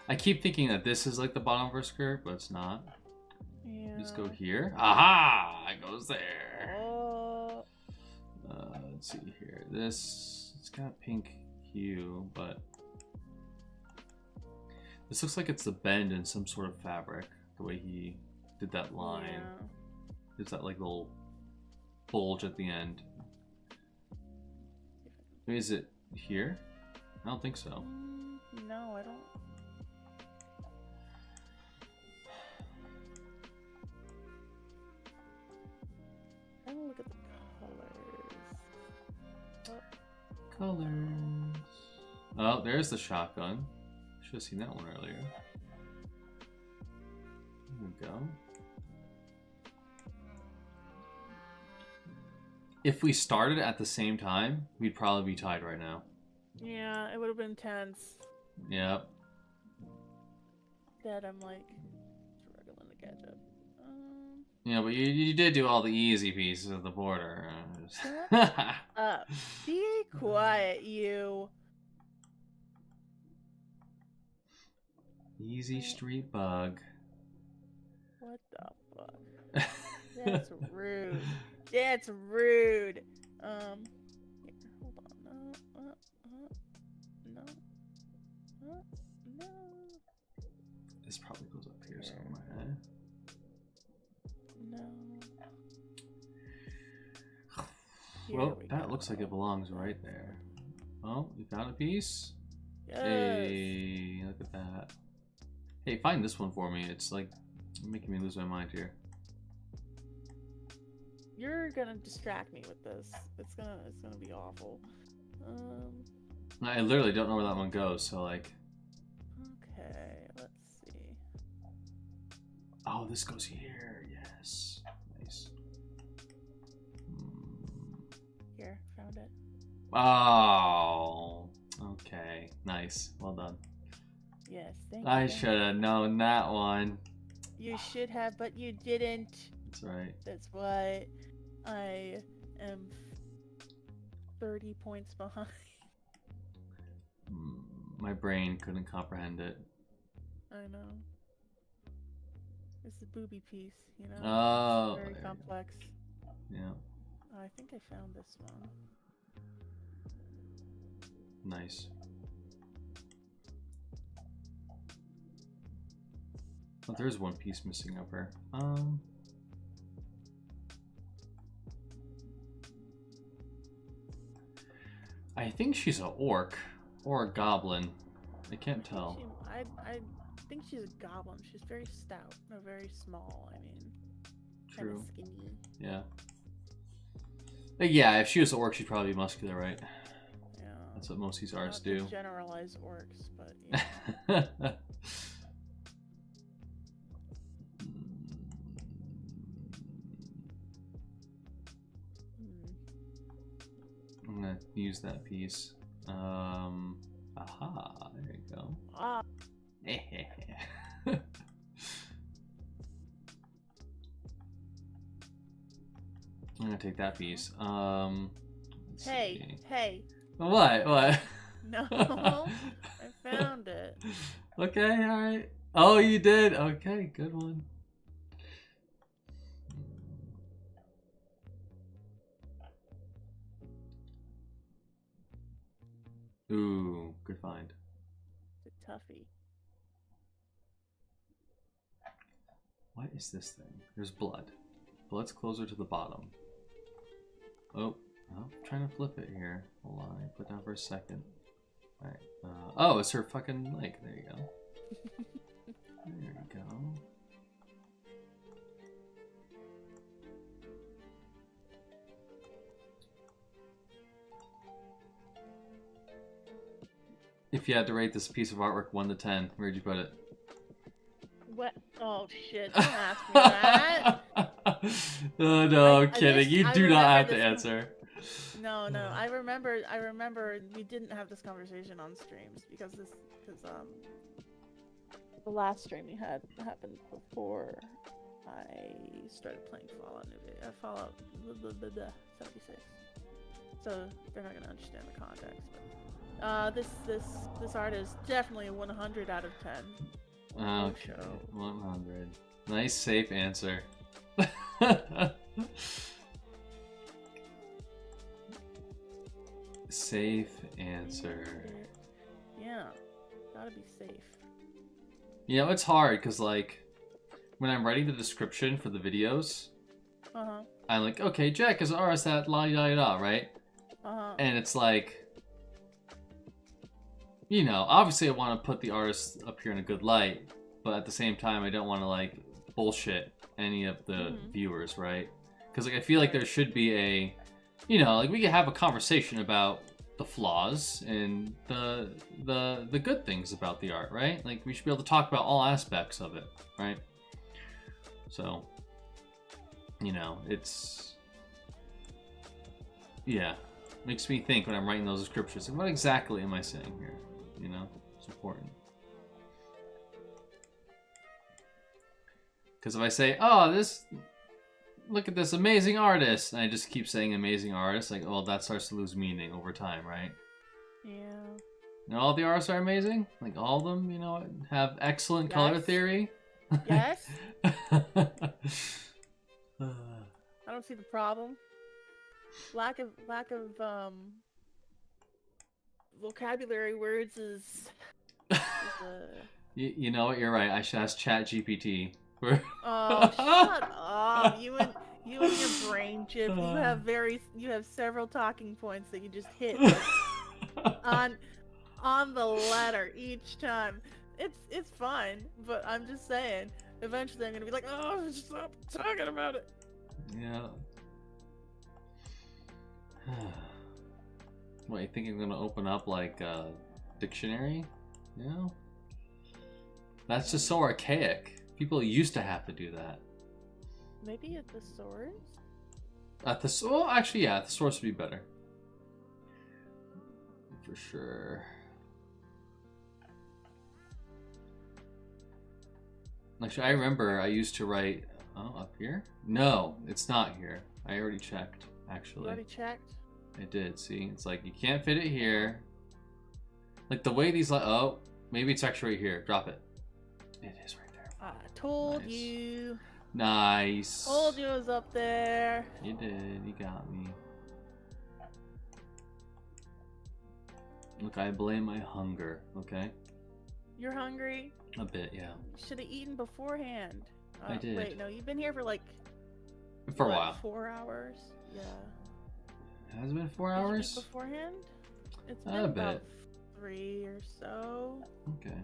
Speaker 1: I keep thinking that this is like the bottom of her skirt, but it's not.
Speaker 3: Yeah.
Speaker 1: Just go here. Aha! It goes there.
Speaker 3: Oh.
Speaker 1: Let's see here. It's got a pink hue, but this looks like it's the bend in some sort of fabric. The way he did that line.
Speaker 3: Yeah.
Speaker 1: There's that like little bulge at the end. Is it here? I don't think so.
Speaker 3: No, I don't. I'm gonna look at the colors.
Speaker 1: Colors. Oh, there's the shotgun. Should have seen that one earlier. There we go. If we started at the same time, we'd probably be tied right now.
Speaker 3: Yeah, it would have been tense.
Speaker 1: Yep.
Speaker 3: That I'm like struggling to catch up.
Speaker 1: Yeah, but you did do all the easy pieces of the border.
Speaker 3: Shut up. Be quiet, you.
Speaker 1: Easy street bug.
Speaker 3: What the fuck? That's rude. That's rude. Here, hold on. No. No.
Speaker 1: This probably goes up here somewhere.
Speaker 3: No.
Speaker 1: Well, that looks like it belongs right there. Oh, you found a piece?
Speaker 3: Yes.
Speaker 1: Hey, look at that. Hey, find this one for me. It's like making me lose my mind here.
Speaker 3: You're gonna distract me with this. It's gonna be awful.
Speaker 1: I literally don't know where that one goes, so like.
Speaker 3: Okay, let's see.
Speaker 1: Oh, this goes here. Yes. Nice.
Speaker 3: Here, found it.
Speaker 1: Oh. Okay. Nice. Well done.
Speaker 3: Yes, thank you.
Speaker 1: I should have known that one.
Speaker 3: You should have, but you didn't.
Speaker 1: That's right.
Speaker 3: That's why I am 30 points behind.
Speaker 1: My brain couldn't comprehend it.
Speaker 3: I know. It's the booby piece, you know?
Speaker 1: Oh.
Speaker 3: It's very complex.
Speaker 1: Yeah.
Speaker 3: I think I found this one.
Speaker 1: Nice. Oh, there's one piece missing up here. I think she's an orc or a goblin. I can't tell.
Speaker 3: I think she's a goblin. She's very stout, or very small. I mean,
Speaker 1: True.
Speaker 3: kind of skinny.
Speaker 1: Yeah. But yeah, if she was an orc, she'd probably be muscular, right?
Speaker 3: Yeah.
Speaker 1: That's what most of these
Speaker 3: Not
Speaker 1: artists
Speaker 3: to
Speaker 1: do.
Speaker 3: generalize orcs, but yeah.
Speaker 1: I'm gonna use that piece. Aha, there you go.
Speaker 3: Ah.
Speaker 1: I'm gonna take that piece.
Speaker 3: Hey,
Speaker 1: see.
Speaker 3: hey.
Speaker 1: What?
Speaker 3: No, I found it.
Speaker 1: Okay, alright. Oh, you did? Okay, good one. Ooh, good find.
Speaker 3: It's a toughie.
Speaker 1: What is this thing? There's blood. Blood's closer to the bottom. Oh, I'm trying to flip it here. Hold on, I put down for a second. Alright. Oh, it's her fucking leg. There you go. There you go. If you had to rate this piece of artwork 1 to 10, where'd you put it?
Speaker 3: What? Oh shit! Don't ask me that.
Speaker 1: Oh no, I'm kidding. You do not have to answer.
Speaker 3: No, I remember we didn't have this conversation on streams because the last stream we had happened before I started playing Fallout 76. So they're not gonna understand the context. But this art is definitely a 100 out of 10.
Speaker 1: Okay, 100. Nice, safe answer. Safe answer.
Speaker 3: Yeah, gotta be safe.
Speaker 1: You know, it's hard because, like, when I'm writing the description for the videos, I'm like, okay, Jack is an artist at la da da, right? And it's like, you know, obviously I want to put the artist up here in a good light, but at the same time, I don't want to like bullshit any of the viewers, right? Because like I feel like there should be a, you know, like we could have a conversation about the flaws and the good things about the art, right? Like we should be able to talk about all aspects of it, right? So, you know, it's, yeah, makes me think when I'm writing those descriptions, like, what exactly am I saying here? You know, it's important. Because if I say, oh, look at this amazing artist, and I just keep saying amazing artist, like, oh, that starts to lose meaning over time, right?
Speaker 3: Yeah.
Speaker 1: And all the artists are amazing? Like, all of them, you know, have excellent color theory?
Speaker 3: Yes. I don't see the problem. Lack of vocabulary words is
Speaker 1: you know what? You're right. I should ask ChatGPT.
Speaker 3: Oh, shut up! You and your brain chip. You have several talking points that you just hit on the letter each time. It's fine, but I'm just saying. Eventually, I'm gonna be like, oh, stop talking about it.
Speaker 1: Yeah. What, you think I'm gonna open up like a dictionary? You know? That's just so archaic. People used to have to do that.
Speaker 3: Maybe at the source?
Speaker 1: Well, actually, yeah, the source would be better. For sure. Actually, I remember I used to write... Oh, up here? No, it's not here. I already checked, actually.
Speaker 3: You already checked?
Speaker 1: I did, see? It's like, you can't fit it here. Like, the way these... Oh, maybe it's actually right here. Drop it. It is right there.
Speaker 3: I told
Speaker 1: Nice.
Speaker 3: you.
Speaker 1: Nice.
Speaker 3: Told you it was up there.
Speaker 1: You did. You got me. Look, I blame my hunger, okay?
Speaker 3: You're hungry?
Speaker 1: A bit, yeah.
Speaker 3: Should have eaten beforehand.
Speaker 1: I did.
Speaker 3: Wait, no, you've been here for like...
Speaker 1: For a while.
Speaker 3: 4 hours? Yeah.
Speaker 1: Has it been 4
Speaker 3: Did you eat
Speaker 1: hours?
Speaker 3: beforehand? It's been
Speaker 1: A
Speaker 3: about
Speaker 1: bit.
Speaker 3: 3 or so.
Speaker 1: Okay.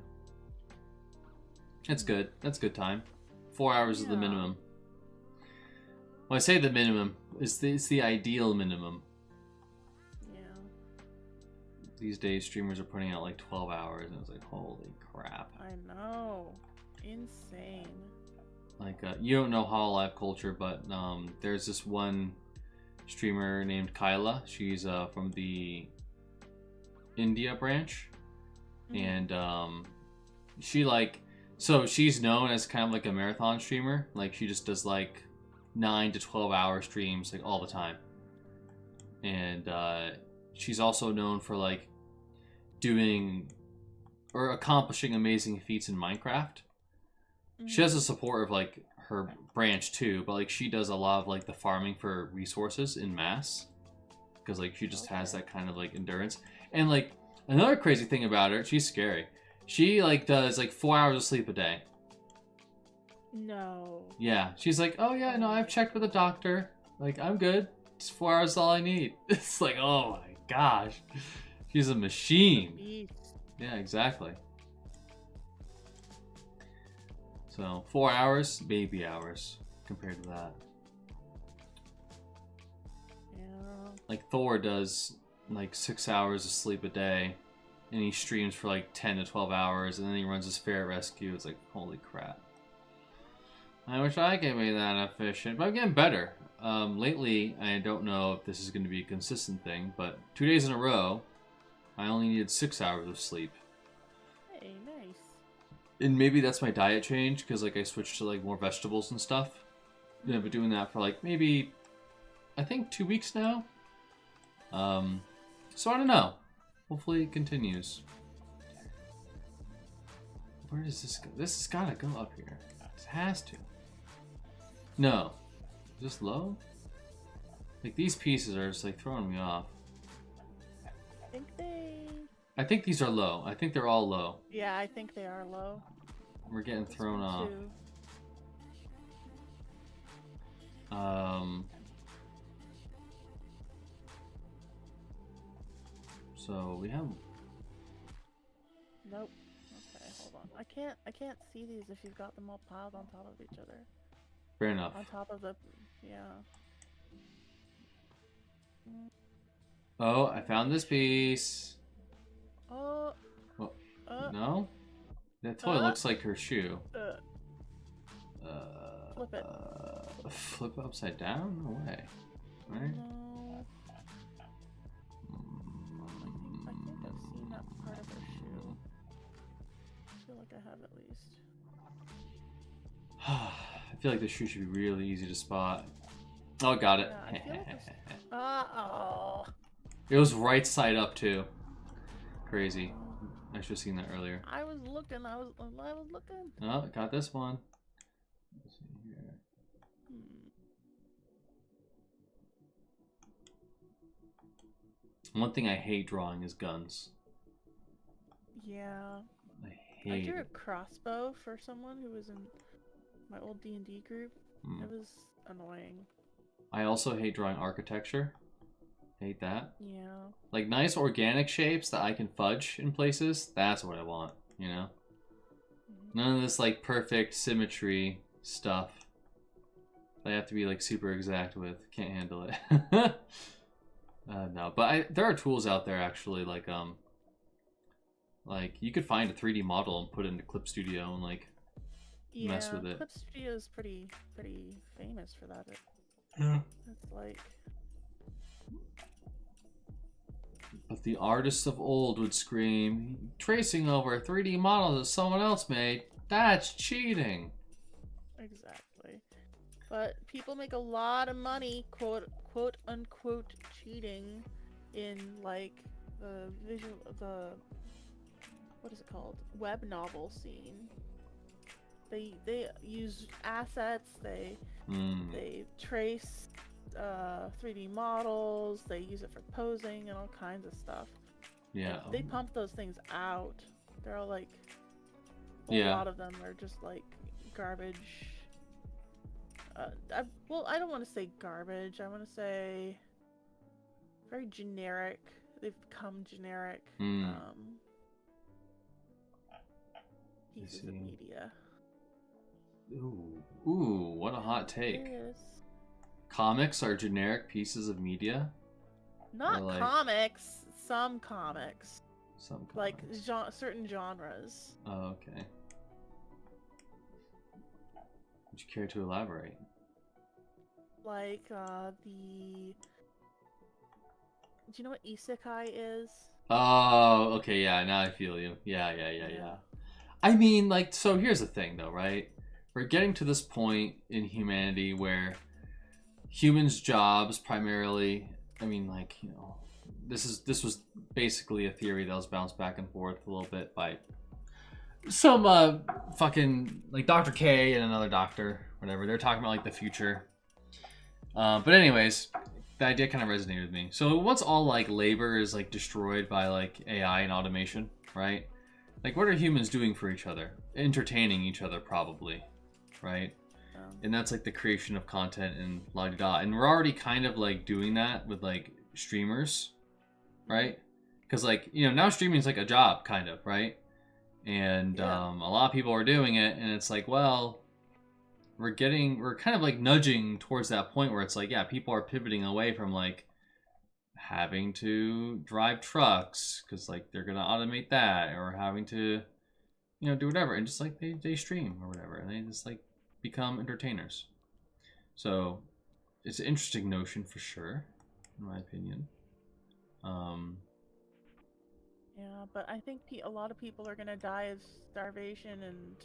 Speaker 1: That's good. That's good time. 4 hours is the
Speaker 3: Yeah.
Speaker 1: minimum. Well, I say the minimum. It's the ideal minimum.
Speaker 3: Yeah.
Speaker 1: These days, streamers are putting out like 12 hours, and it's like, holy crap.
Speaker 3: I know. Insane.
Speaker 1: Like, you don't know Hololive culture, but there's this one streamer named Kyla. She's from the India branch. And she like... So she's known as kind of like a marathon streamer. Like, she just does like 9 to 12 hour streams like all the time. And she's also known for like doing or accomplishing amazing feats in Minecraft. She has the support of like her branch too, but like she does a lot of like the farming for resources in mass because like she just has that kind of like endurance. And like another crazy thing about her, she's scary. She like does like 4 hours of sleep a day.
Speaker 3: No.
Speaker 1: Yeah, she's like, oh yeah, no, I've checked with a doctor. Like, I'm good. It's 4 hours is all I need. It's like, oh my gosh, she's a machine.
Speaker 3: Beast.
Speaker 1: Yeah, exactly. So 4 hours, baby hours compared to that.
Speaker 3: Yeah.
Speaker 1: Like Thor does like 6 hours of sleep a day, and he streams for like 10 to 12 hours, and then he runs his ferret rescue. It's like, holy crap. I wish I could be that efficient, but I'm getting better. Lately, I don't know if this is going to be a consistent thing, but 2 days in a row, I only needed 6 hours of sleep.
Speaker 3: Hey, nice.
Speaker 1: And maybe that's my diet change, because like I switched to like more vegetables and stuff. And I've been doing that for like maybe, I think 2 weeks now. So I don't know. Hopefully it continues. Where does this go? This has got to go up here. It has to. No. Is this low? Like these pieces are just like throwing me off. I think these are low. I think they're all low.
Speaker 3: Yeah, I think they are low.
Speaker 1: We're getting
Speaker 3: This
Speaker 1: thrown
Speaker 3: one,
Speaker 1: off.
Speaker 3: too.
Speaker 1: So we have
Speaker 3: Nope. Okay, hold on. I can't see these if you've got them all piled on top of each other.
Speaker 1: Fair enough.
Speaker 3: On top of the, yeah.
Speaker 1: Oh, I found this piece.
Speaker 3: Oh.
Speaker 1: Well,
Speaker 3: Uh,
Speaker 1: no? That totally looks like her shoe.
Speaker 3: Flip it.
Speaker 1: Flip it upside down? No way. Right?
Speaker 3: No. I think I've seen that part of her shoe. I feel like I have at least.
Speaker 1: I feel like this shoe should be really easy to spot. Oh, got it.
Speaker 3: Yeah, I feel like oh.
Speaker 1: It was right side up too. Crazy. I should have seen that earlier.
Speaker 3: I was looking. I was looking.
Speaker 1: Oh, got this one. Let's see here. One thing I hate drawing is guns.
Speaker 3: Yeah.
Speaker 1: I
Speaker 3: I
Speaker 1: hate
Speaker 3: drew a
Speaker 1: it.
Speaker 3: crossbow for someone who was in my old D&D group. It was annoying.
Speaker 1: I also hate drawing architecture. Hate that.
Speaker 3: Yeah.
Speaker 1: Like nice organic shapes that I can fudge in places. That's what I want, you know? None of this like perfect symmetry stuff. I have to be like super exact with. Can't handle it. No, but there are tools out there actually like you could find a 3D model and put it into Clip Studio and like mess with it.
Speaker 3: Clip Studio is pretty famous for that. It's like.
Speaker 1: But the artists of old would scream, tracing over a 3D model that someone else made, that's cheating.
Speaker 3: Exactly. But people make a lot of money, quote unquote, cheating in like the what is it called? Web novel scene. They use assets, they trace 3D models, they use it for posing and all kinds of stuff.
Speaker 1: Yeah.
Speaker 3: Like, they pump those things out. They're all like a lot of them are just like garbage. I don't want to say garbage. I want to say very generic. They've become generic pieces of media.
Speaker 1: Ooh, what a hot take.
Speaker 3: Yes.
Speaker 1: Comics are generic pieces of media?
Speaker 3: Not
Speaker 1: like,
Speaker 3: comics. Some comics.
Speaker 1: Some comics.
Speaker 3: Like certain genres.
Speaker 1: Oh, okay. Would you care to elaborate?
Speaker 3: Like do you know what isekai is?
Speaker 1: Oh, okay, yeah, now I feel you. Yeah. I mean, like, so here's the thing though, right? We're getting to this point in humanity where humans' jobs primarily, I mean, like, you know, this was basically a theory that was bounced back and forth a little bit by some fucking like Dr. K and another doctor, whatever. They're talking about like the future. But anyways, the idea kind of resonated with me. So once all like labor is like destroyed by like AI and automation, right? Like what are humans doing for each other? Entertaining each other probably, right? And that's like the creation of content and la-di-da. And we're already kind of like doing that with like streamers, right? Because like, you know, now streaming is like a job kind of, right? And a lot of people are doing it, and it's like, well, we're kind of like nudging towards that point where it's like, yeah, people are pivoting away from like having to drive trucks because like they're gonna automate that, or having to, you know, do whatever, and just like they stream or whatever, and they just like become entertainers. So it's an interesting notion for sure, in my opinion.
Speaker 3: Yeah, but I think a lot of people are gonna die of starvation and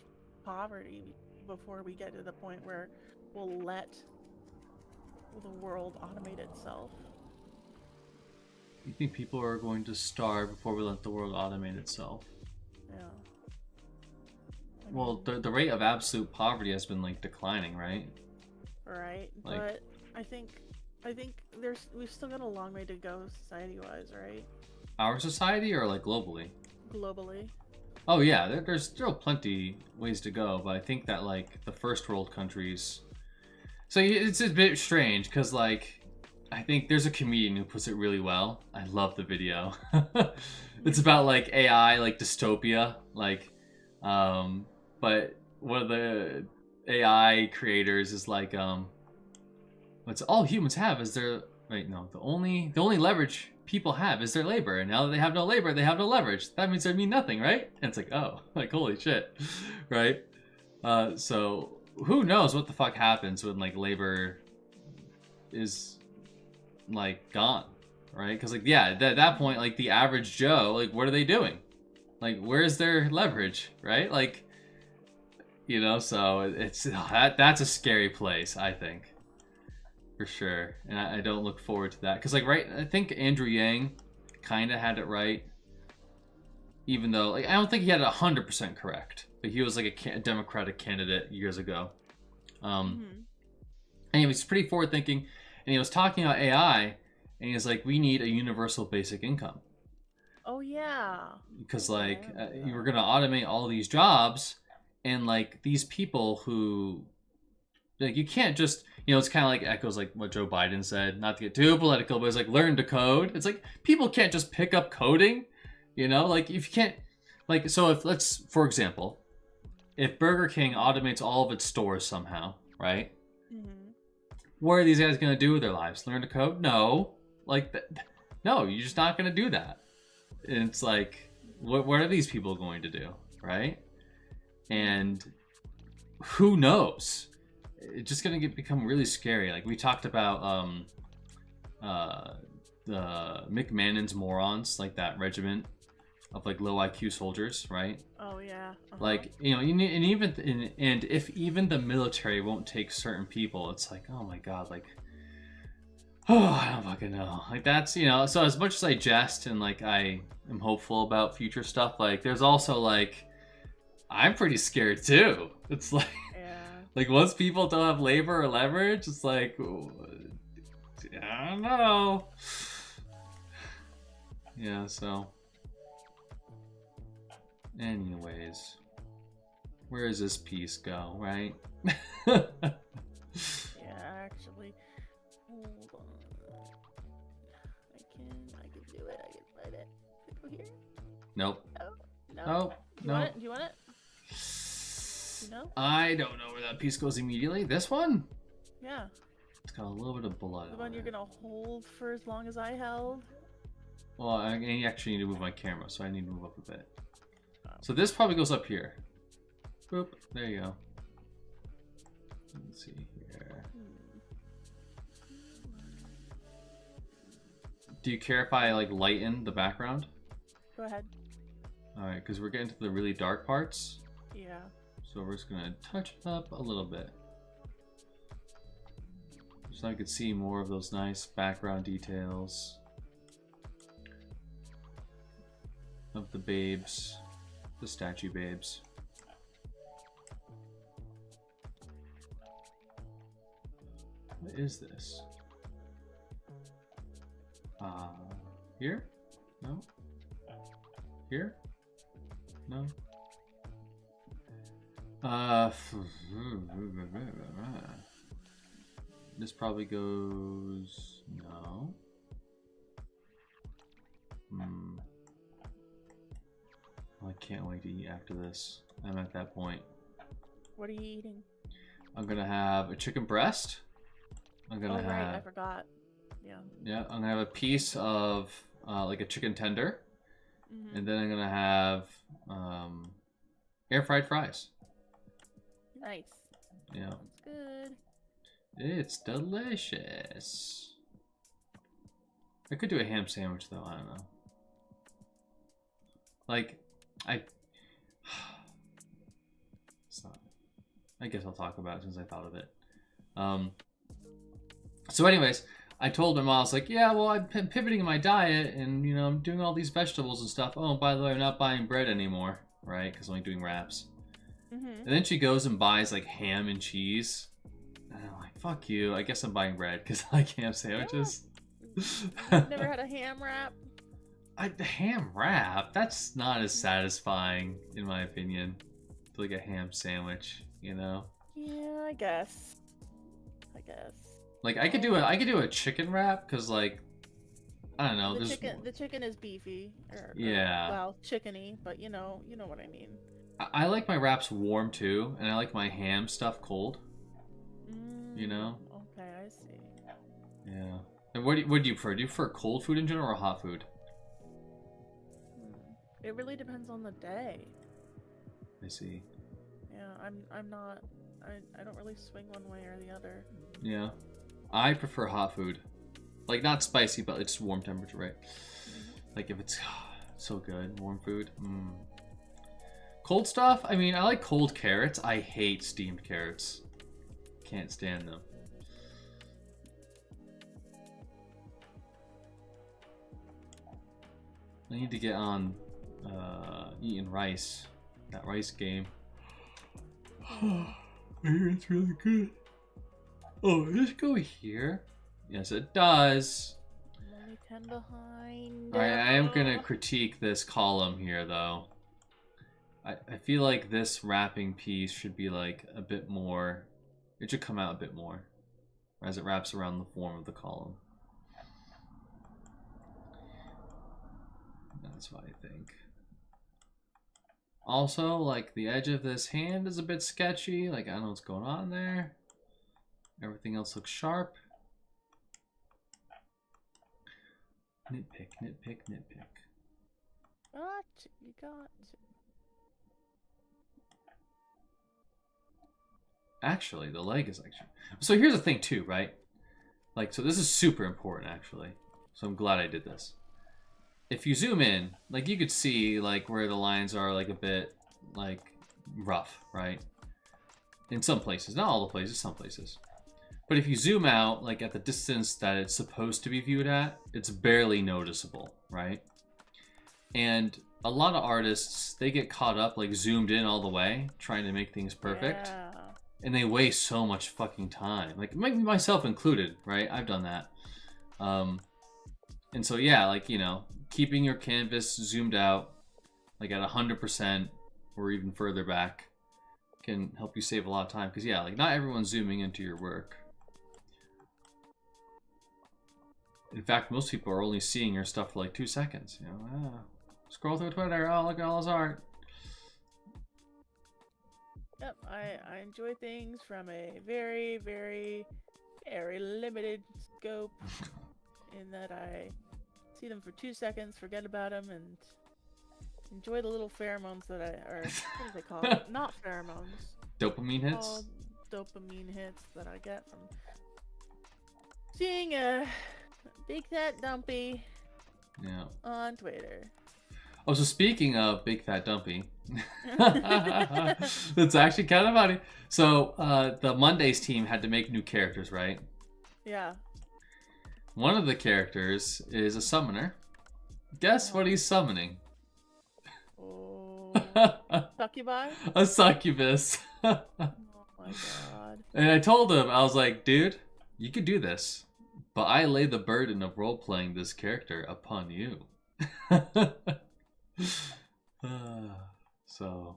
Speaker 3: poverty before we get to the point where we'll let the world automate itself.
Speaker 1: You think people are going to starve before we let the world automate itself?
Speaker 3: Yeah.
Speaker 1: Well, the rate of absolute poverty has been like declining, right?
Speaker 3: Right,
Speaker 1: like,
Speaker 3: but I think we've still got a long way to go society-wise, right?
Speaker 1: Our society or like globally?
Speaker 3: Globally.
Speaker 1: Oh yeah, there's still plenty ways to go, but I think that like the first world countries, so it's a bit strange because like I think there's a comedian who puts it really well. I love the video. It's about like AI, like dystopia, like, but one of the AI creators is like, what's all humans have is their wait no the only leverage people have is their labor, and now that they have no labor, they have no leverage. That means they mean nothing, right? And it's like, oh, like holy shit, right? So who knows what the fuck happens when like labor is like gone, right? Because like yeah, at that point, like the average Joe, like what are they doing? Like where's their leverage, right? Like, you know, so it's that's a scary place, I think, for sure. And I don't look forward to that because like right, I think Andrew Yang kind of had it right, even though like I don't think he had it 100% correct, but he was like a Democratic candidate years ago. And he was pretty forward thinking, and he was talking about AI, and he was like, we need a universal basic income.
Speaker 3: Oh yeah.
Speaker 1: Because like you were gonna automate all these jobs, and like these people who like you can't just, you know, it's kind of like echoes like what Joe Biden said, not to get too political, but it's like learn to code. It's like people can't just pick up coding, you know, like if you can't, like, so if let's, for example, if Burger King automates all of its stores somehow, right? What are these guys going to do with their lives? Learn to code? No. Like, no, you're just not going to do that. And it's like, what are these people going to do, right? And who knows? It's just going to become really scary. Like, we talked about the McMahon's morons, like that regiment of like low IQ soldiers, right?
Speaker 3: Oh yeah.
Speaker 1: Like, you know, and if even the military won't take certain people, it's like, oh my god, like, oh, I don't fucking know. Like that's, you know, so as much as I jest and like I am hopeful about future stuff, like there's also like I'm pretty scared too. It's like, like once people don't have labor or leverage, it's like, I don't know. Yeah, so. Anyways, where does this piece go, right?
Speaker 3: Yeah, actually, hold on. I can do it. I can find it. Go here.
Speaker 1: Nope.
Speaker 3: Oh, no.
Speaker 1: Nope.
Speaker 3: Do you want it? You know?
Speaker 1: I don't know where that piece goes immediately. This one?
Speaker 3: Yeah.
Speaker 1: It's got a little bit of blood.
Speaker 3: The one you're gonna hold for as long as I held.
Speaker 1: Well, I actually need to move my camera, so I need to move up a bit. So this probably goes up here. Boop. There you go. Let's see here. Do you care if I like lighten the background?
Speaker 3: Go ahead.
Speaker 1: Alright, because we're getting to the really dark parts.
Speaker 3: Yeah.
Speaker 1: So we're just gonna touch it up a little bit. So I could see more of those nice background details of the babes. The statue babes. What is this? Here? No? Here? No? This probably goes... No? I can't wait to eat after this. I'm at that point.
Speaker 3: What are you eating?
Speaker 1: I'm gonna have a chicken breast. I'm gonna have...
Speaker 3: right, I forgot. Yeah.
Speaker 1: Yeah, I'm gonna have a piece of like a chicken tender. And then I'm gonna have air fried fries.
Speaker 3: Nice.
Speaker 1: Yeah.
Speaker 3: That's good.
Speaker 1: It's delicious. I could do a ham sandwich though, I don't know. Like, I guess I'll talk about it since I thought of it. So anyways, I told my mom, I was like, yeah, well, I'm pivoting in my diet and, you know, I'm doing all these vegetables and stuff. Oh, by the way, I'm not buying bread anymore, right? Because I'm only doing wraps. And then she goes and buys, like, ham and cheese. And I'm like, fuck you. I guess I'm buying bread because I like ham sandwiches.
Speaker 3: You've never had a ham wrap?
Speaker 1: The ham wrap? That's not as satisfying, in my opinion, to like a ham sandwich, you know?
Speaker 3: Yeah, I guess.
Speaker 1: Like I could do a chicken wrap because like I don't know.
Speaker 3: The chicken is beefy.
Speaker 1: Yeah.
Speaker 3: Well, chickeny, but you know what I mean.
Speaker 1: I like my wraps warm too, and I like my ham stuff cold. You know.
Speaker 3: Okay, I see.
Speaker 1: Yeah. And what do you prefer? Do you prefer cold food in general or hot food?
Speaker 3: It really depends on the day.
Speaker 1: I see.
Speaker 3: Yeah, I'm not. I don't really swing one way or the other.
Speaker 1: Yeah. I prefer hot food. Like not spicy, but it's warm temperature, right? Like if it's so good, warm food. Cold stuff? I mean, I like cold carrots. I hate steamed carrots. Can't stand them. I need to get on eating rice. That rice game. I hear it's really good. Oh, does it go here? Yes, it does.
Speaker 3: I'm only 10 behind.
Speaker 1: I am gonna critique this column here, though. I feel like this wrapping piece should be like a bit more. It should come out a bit more as it wraps around the form of the column. That's what I think. Also, like the edge of this hand is a bit sketchy. Like I don't know what's going on there. Everything else looks sharp. Nitpick, nitpick, nitpick.
Speaker 3: You got.
Speaker 1: Actually, the leg is actually. So here's the thing too, right? Like, so this is super important actually. So I'm glad I did this. If you zoom in, like you could see like where the lines are like a bit like rough, right? In some places, not all the places, some places. But if you zoom out, like at the distance that it's supposed to be viewed at, it's barely noticeable, right? And a lot of artists, they get caught up, like zoomed in all the way, trying to make things perfect.
Speaker 3: Yeah.
Speaker 1: And they waste so much fucking time. Like, myself included, right? I've done that. And so, yeah, like, you know, keeping your canvas zoomed out, like at 100% or even further back, can help you save a lot of time. Because, yeah, like, not everyone's zooming into your work. In fact, most people are only seeing your stuff for like 2 seconds. You know, scroll through Twitter. Oh, look at all his art.
Speaker 3: Yep, I enjoy things from a very, very, very limited scope. In that I see them for 2 seconds, forget about them, and enjoy the little pheromones that what do they call it? Not pheromones.
Speaker 1: Dopamine hits?
Speaker 3: Called dopamine hits that I get from seeing a Big Fat Dumpy on Twitter.
Speaker 1: Oh, so speaking of Big Fat Dumpy, it's actually kind of funny. So the Mondays team had to make new characters, right?
Speaker 3: Yeah.
Speaker 1: One of the characters is a summoner. Guess what he's summoning?
Speaker 3: Oh, succubi?
Speaker 1: A succubus.
Speaker 3: Oh my god.
Speaker 1: And I told him, I was like, dude, you could do this, but I lay the burden of role-playing this character upon you. So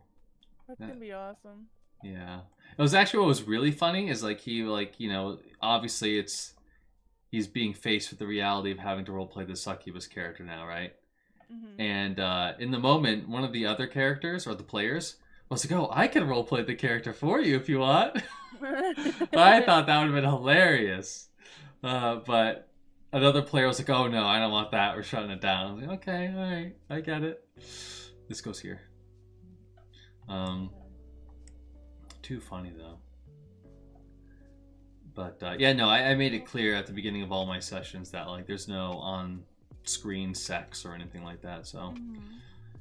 Speaker 3: That's gonna be awesome.
Speaker 1: yeah, it was actually what was really funny is like he like, you know, obviously he's being faced with the reality of having to roleplay the succubus character now, right?
Speaker 3: Mm-hmm.
Speaker 1: And in the moment, one of the other characters or the players was like, oh, I can roleplay the character for you if you want. I thought that would have been hilarious, but another player was like, oh no, I don't want that, we're shutting it down. I was like, okay, all right, I get it. This goes here. Too funny though. But yeah, no, I made it clear at the beginning of all my sessions that like there's no on-screen sex or anything like that. So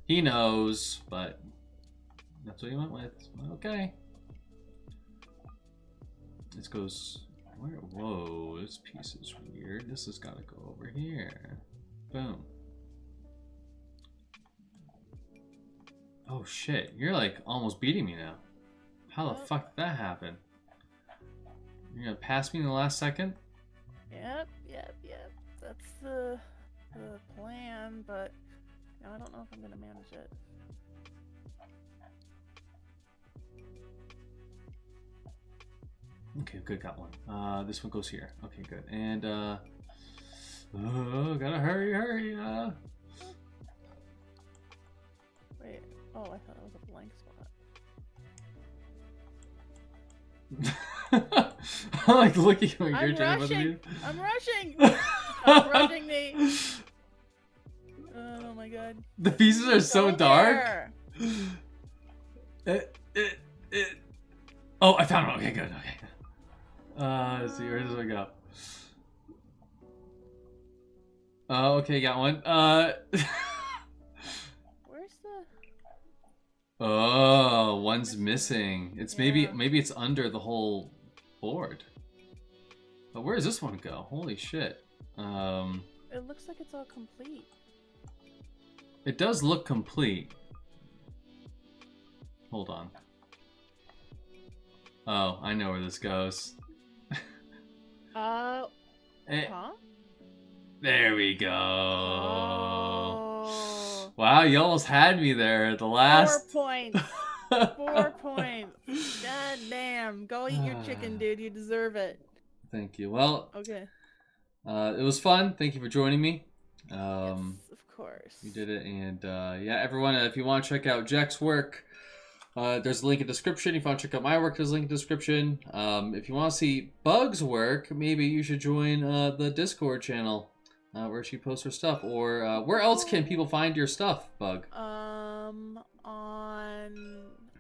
Speaker 1: he knows, but that's what he went with. Okay. This goes where? Whoa, this piece is weird. This has got to go over here. Boom. Oh shit, you're like almost beating me now. How the fuck did that happen? You're gonna pass me in the last second?
Speaker 3: Yep. That's the plan, but I don't know if I'm gonna manage it.
Speaker 1: Okay, good, got one. This one goes here. Okay, good. And gotta hurry.
Speaker 3: Wait. Oh, I thought it was a blank spot.
Speaker 1: I like looking when you're
Speaker 3: I'm
Speaker 1: trying to
Speaker 3: rushing. I'm rushing. Stop rushing me. Oh my god.
Speaker 1: The pieces are so
Speaker 3: Go
Speaker 1: dark.
Speaker 3: there.
Speaker 1: Oh, I found one. Okay, good. Okay. Let's see, where does it go? Okay, got one.
Speaker 3: Where's the?
Speaker 1: Oh, one's missing. It's
Speaker 3: Yeah.
Speaker 1: maybe it's under the whole board. But where does this one go? Holy shit.
Speaker 3: It looks like it's all complete.
Speaker 1: It does look complete. Hold on. Oh, I know where this goes. Eh,
Speaker 3: Huh?
Speaker 1: there we go.
Speaker 3: Oh.
Speaker 1: Wow, you almost had me there at the
Speaker 3: 4
Speaker 1: last.
Speaker 3: points. 4 points. God damn. Go eat your chicken, dude. You deserve it.
Speaker 1: Thank you. Well,
Speaker 3: Okay.
Speaker 1: it was fun. Thank you for joining me.
Speaker 3: Yes, of course.
Speaker 1: You did it, and yeah, everyone, if you want to check out Jack's work, there's a link in the description. If you want to check out my work, there's a link in the description. If you want to see Bug's work, maybe you should join the Discord channel where she posts her stuff. Or where else can people find your stuff, Bug?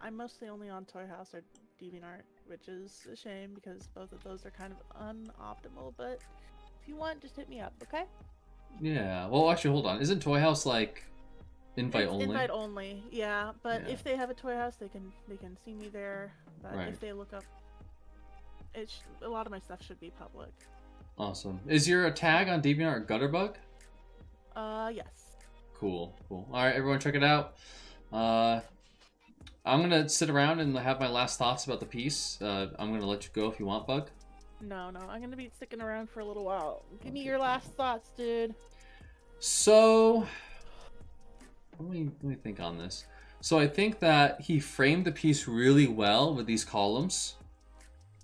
Speaker 3: I'm mostly only on Toy House or DeviantArt, which is a shame because both of those are kind of unoptimal. But if you want, just hit me up, okay?
Speaker 1: Yeah. Well, actually, hold on. Isn't Toy House like invite
Speaker 3: It's
Speaker 1: only?
Speaker 3: invite only, yeah. But
Speaker 1: Yeah.
Speaker 3: if they have a Toy House, they can see me there. But
Speaker 1: Right.
Speaker 3: if they look up, a lot of my stuff should be public.
Speaker 1: Awesome. Is your tag on DeviantArt Gutterbug?
Speaker 3: Yes.
Speaker 1: Cool. All right, everyone, check it out. I'm gonna sit around and have my last thoughts about the piece. I'm gonna let you go if you want, Bug.
Speaker 3: No, I'm gonna be sticking around for a little while. Give me your last thoughts, dude.
Speaker 1: So, let me think on this. So I think that he framed the piece really well with these columns.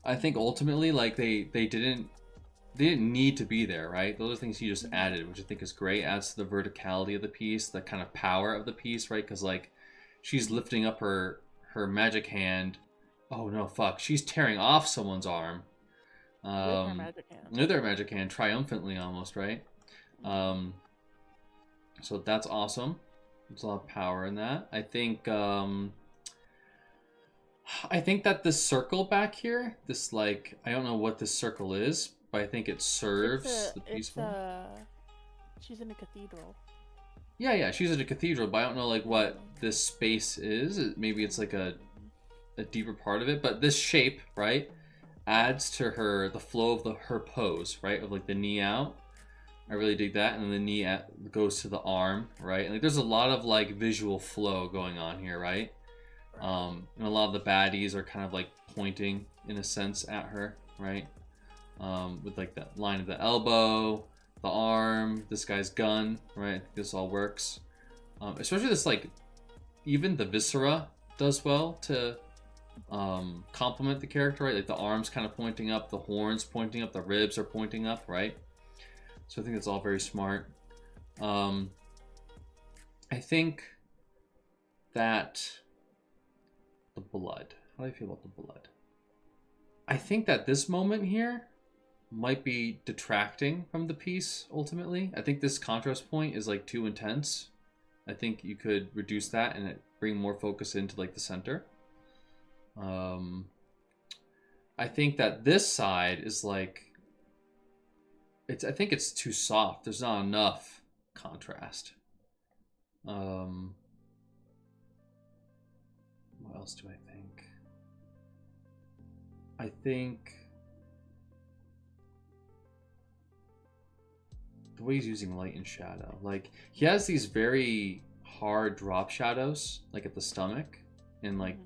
Speaker 1: I think ultimately, like they didn't need to be there, right? Those are things he just added, which I think is great. Adds to the verticality of the piece, the kind of power of the piece, right? Because like she's lifting up her magic hand. Oh no, fuck! She's tearing off someone's arm.
Speaker 3: With her magic hand.
Speaker 1: With their magic hand, triumphantly almost, right? So that's awesome. There's a lot of power in that. I think that this circle back here, this like, I don't know what this circle is, but I think it serves the peaceful.
Speaker 3: She's in a cathedral.
Speaker 1: Yeah, she's in a cathedral, but I don't know like what this space is. Maybe it's like a deeper part of it, but this shape, right, adds to the flow of her pose, right, of like the knee out. I really dig that, and then the knee goes to the arm, right? And like there's a lot of like visual flow going on here, right? And a lot of the baddies are kind of like pointing in a sense at her, right? With like that line of the elbow, the arm, this guy's gun, right? I think this all works. Especially this like, even the viscera does well to complement the character, right? Like the arms kind of pointing up, the horns pointing up, the ribs are pointing up, right? So I think that's all very smart. I think that the blood. How do I feel about the blood? I think that this moment here might be detracting from the piece ultimately. I think this contrast point is like too intense. I think you could reduce that and bring more focus into like the center. I think that this side is like, I think it's too soft. There's not enough contrast. What else do I think? I think the way he's using light and shadow. Like he has these very hard drop shadows, like at the stomach and like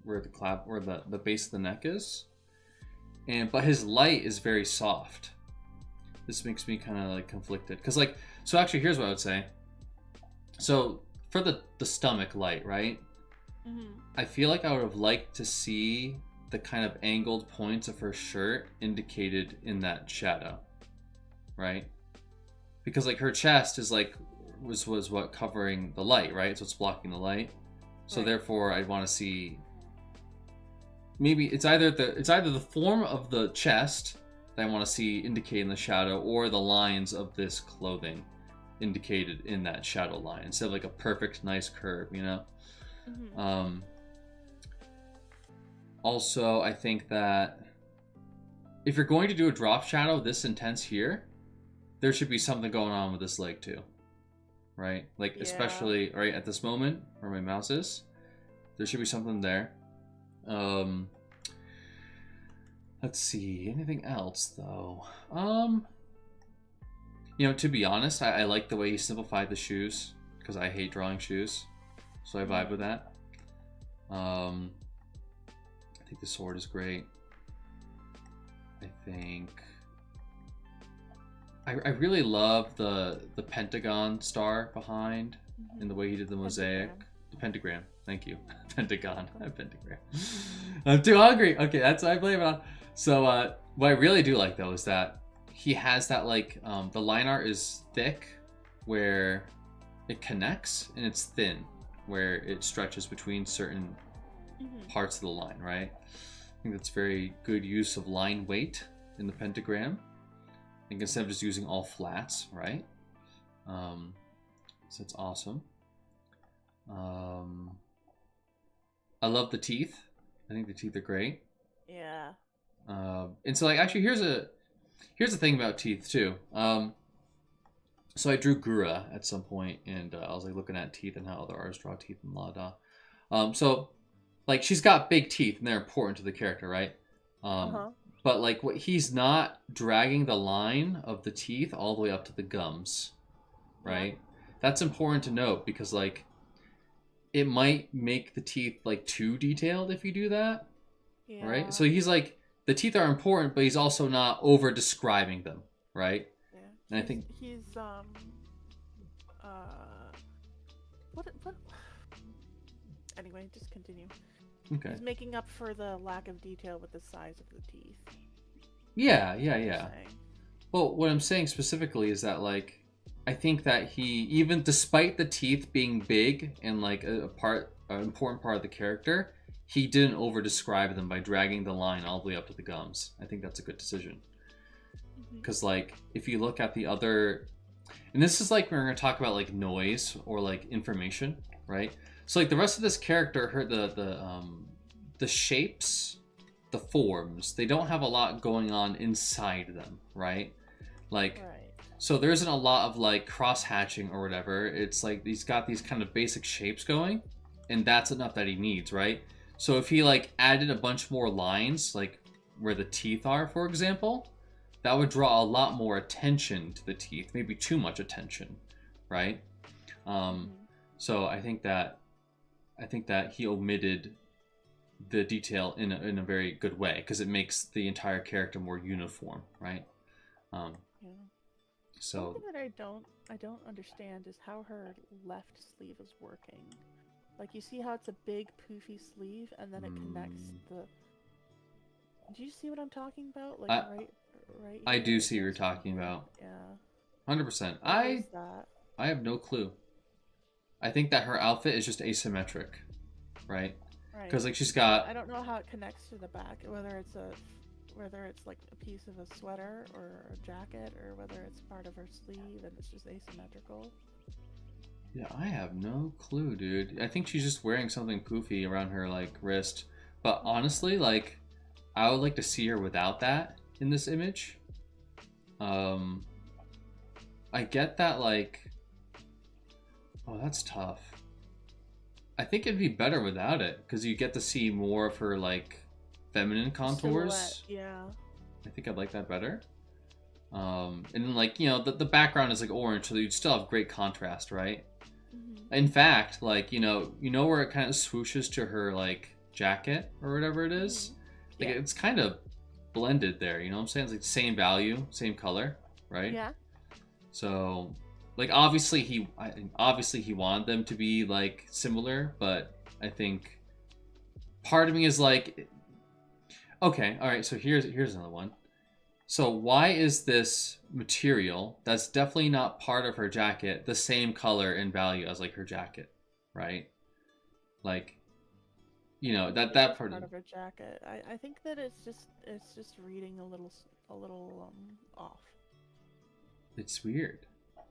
Speaker 1: where the base of the neck is. But his light is very soft. This makes me kind of like conflicted. Cause like, so actually here's what I would say. So for the stomach light, right? I feel like I would have liked to see the kind of angled points of her shirt indicated in that shadow, right? Because like her chest is like was what covering the light, right? So it's blocking the light. So therefore, I'd want to see. Maybe it's either the form of the chest that I want to see indicated in the shadow, or the lines of this clothing indicated in that shadow line, instead of like a perfect nice curve, you know.
Speaker 3: Mm-hmm.
Speaker 1: Also, I think that if you're going to do a drop shadow this intense here, there should be something going on with this leg too, right? Like especially right at this moment where my mouse is, there should be something there. Let's see, anything else though? You know, to be honest, I like the way he simplified the shoes, because I hate drawing shoes, so I vibe with that. I think the sword is great. I think I really love the pentagon star behind, and the way he did the mosaic. The pentagram. Thank you. Pentagon. Pentagram. I'm too hungry. Okay, that's what I blame it on. So what I really do like though is that he has that like the line art is thick where it connects, and it's thin where it stretches between certain parts of the line, right? I think that's very good use of line weight in the pentagram. I think instead of just using all flats, right? So it's awesome. I love the teeth. I think the teeth are great.
Speaker 3: Yeah.
Speaker 1: And so like actually here's the thing about teeth too. So I drew Gura at some point, and I was like looking at teeth and how other artists draw teeth and la da. So like she's got big teeth and they're important to the character, right? But like what he's not dragging the line of the teeth all the way up to the gums, right? Yeah. That's important to note, because like it might make the teeth like too detailed if you do that, right? So he's like, the teeth are important, but he's also not over describing them, right? Yeah. And I think
Speaker 3: he's what anyway, just continue.
Speaker 1: Okay.
Speaker 3: He's making up for the lack of detail with the size of the teeth.
Speaker 1: Yeah. Well, what I'm saying specifically is that like I think that he, even despite the teeth being big and like an important part of the character, he didn't over describe them by dragging the line all the way up to the gums. I think that's a good decision. Because like if you look at the other, and this is like when we're going to talk about like noise or like information, right? So like the rest of this character, the shapes, the forms, they don't have a lot going on inside them, right? Like so there isn't a lot of like cross hatching or whatever. It's like he's got these kind of basic shapes going, and that's enough that he needs, right? So if he like added a bunch more lines, like where the teeth are, for example, that would draw a lot more attention to the teeth, maybe too much attention, right? So I think that he omitted the detail in a very good way, because it makes the entire character more uniform, right? So
Speaker 3: something that I don't understand is how her left sleeve is working. Like you see how it's a big poofy sleeve, and then it connects the. Do you see what I'm talking about? Like right.
Speaker 1: I do see what you're talking about.
Speaker 3: Yeah.
Speaker 1: 100%. I have no clue. I think that her outfit is just asymmetric, right? Because like she's got.
Speaker 3: I don't know how it connects to the back. Whether it's like a piece of a sweater or a jacket, or whether it's part of her sleeve and it's just asymmetrical.
Speaker 1: Yeah, I have no clue, dude. I think she's just wearing something poofy around her like wrist. But honestly, like, I would like to see her without that in this image. I get that, like, oh, that's tough. I think it'd be better without it, because you get to see more of her like feminine contours.
Speaker 3: Silhouette, yeah.
Speaker 1: I think I'd like that better. And then like, you know, the background is like orange, so you'd still have great contrast, right? In fact, like, you know where it kind of swooshes to her like jacket or whatever it is? Like it's kind of blended there, you know what I'm saying? It's like same value, same color, right?
Speaker 3: Yeah.
Speaker 1: So like obviously he wanted them to be like similar, but I think part of me is like, Okay, all right. So here's another one. So why is this material that's definitely not part of her jacket the same color and value as like her jacket, right? Like, that part
Speaker 3: of her jacket. I think that it's just reading a little off.
Speaker 1: It's weird.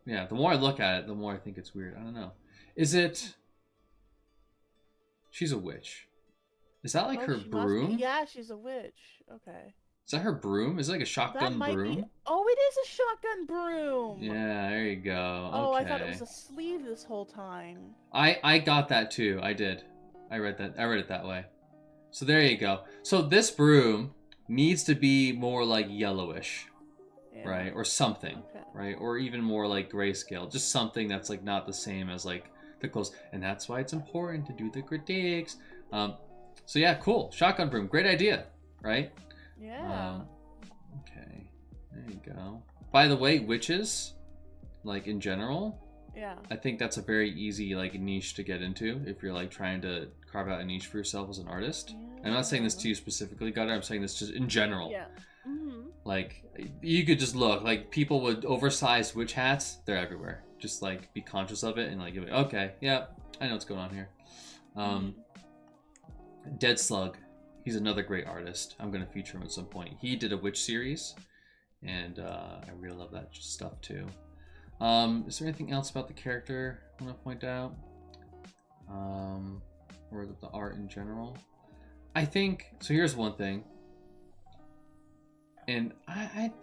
Speaker 1: Yeah, the more I look at it, the more I think it's weird. I don't know. Is it? She's a witch. Is that like her broom?
Speaker 3: Yeah, she's a witch. Okay.
Speaker 1: Is that her broom? Is it like a shotgun broom?
Speaker 3: Oh, it is a shotgun broom.
Speaker 1: Yeah, there you go.
Speaker 3: Oh,
Speaker 1: okay.
Speaker 3: I thought it was a sleeve this whole time.
Speaker 1: I got that too. I did. I read it that way. So there you go. So this broom needs to be more like yellowish, right? Or something, right? Or even more like grayscale. Just something that's like not the same as like the clothes. And that's why it's important to do the critiques. So yeah, cool. Shotgun broom. Great idea, right?
Speaker 3: Yeah.
Speaker 1: Okay. There you go. By the way, witches, like in general,
Speaker 3: yeah,
Speaker 1: I think that's a very easy like niche to get into if you're like trying to carve out a niche for yourself as an artist. Yeah. I'm not saying this to you specifically, Gutter. I'm saying this just in general.
Speaker 3: Yeah. Mm-hmm.
Speaker 1: Like you could just look like people with oversized witch hats. They're everywhere. Just like be conscious of it and like okay, yeah, I know what's going on here. Dead Slug. He's another great artist. I'm going to feature him at some point. He did a witch series, and I really love that stuff too. Is there anything else about the character I want to point out? Or the art in general? I think, so here's one thing. And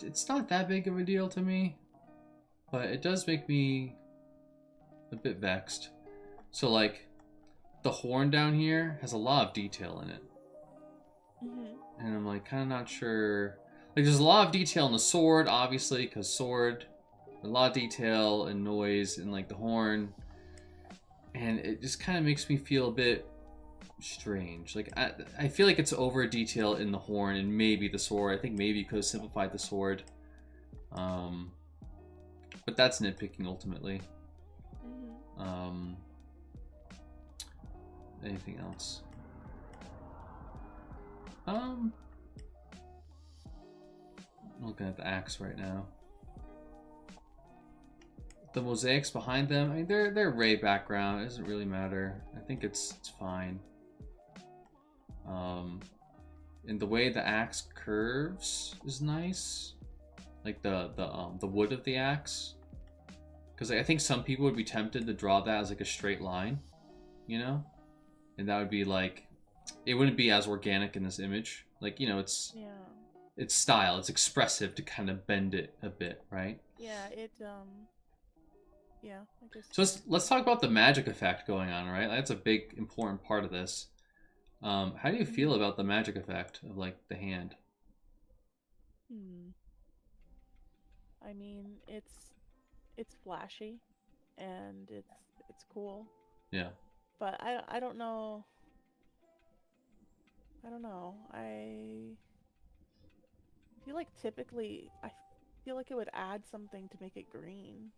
Speaker 1: it's not that big of a deal to me, but it does make me a bit vexed. So like, the horn down here has a lot of detail in it. Mm-hmm. And I'm like kind of not sure. Like there's a lot of detail in the sword, obviously, because sword, a lot of detail and noise in like the horn, and it just kind of makes me feel a bit strange. Like I feel like it's over detail in the horn and maybe the sword. I think maybe you could have simplified the sword, but that's nitpicking ultimately. Mm-hmm. Anything else? I'm looking at the axe right now. The mosaics behind them, I mean, they're Ray background. It doesn't really matter. I think it's fine. And the way the axe curves is nice, like the wood of the axe. Because I think some people would be tempted to draw that as like a straight line, and that would be like. It wouldn't be as organic in this image. Like, it's style. It's expressive to kind of bend it a bit, right?
Speaker 3: Yeah, yeah, I guess.
Speaker 1: So let's talk about the magic effect going on, right? That's a big, important part of this. How do you feel about the magic effect of, like, the hand?
Speaker 3: I mean, it's flashy, and it's cool.
Speaker 1: Yeah.
Speaker 3: But I don't know. I don't know. I feel like I feel like it would add something to make it green.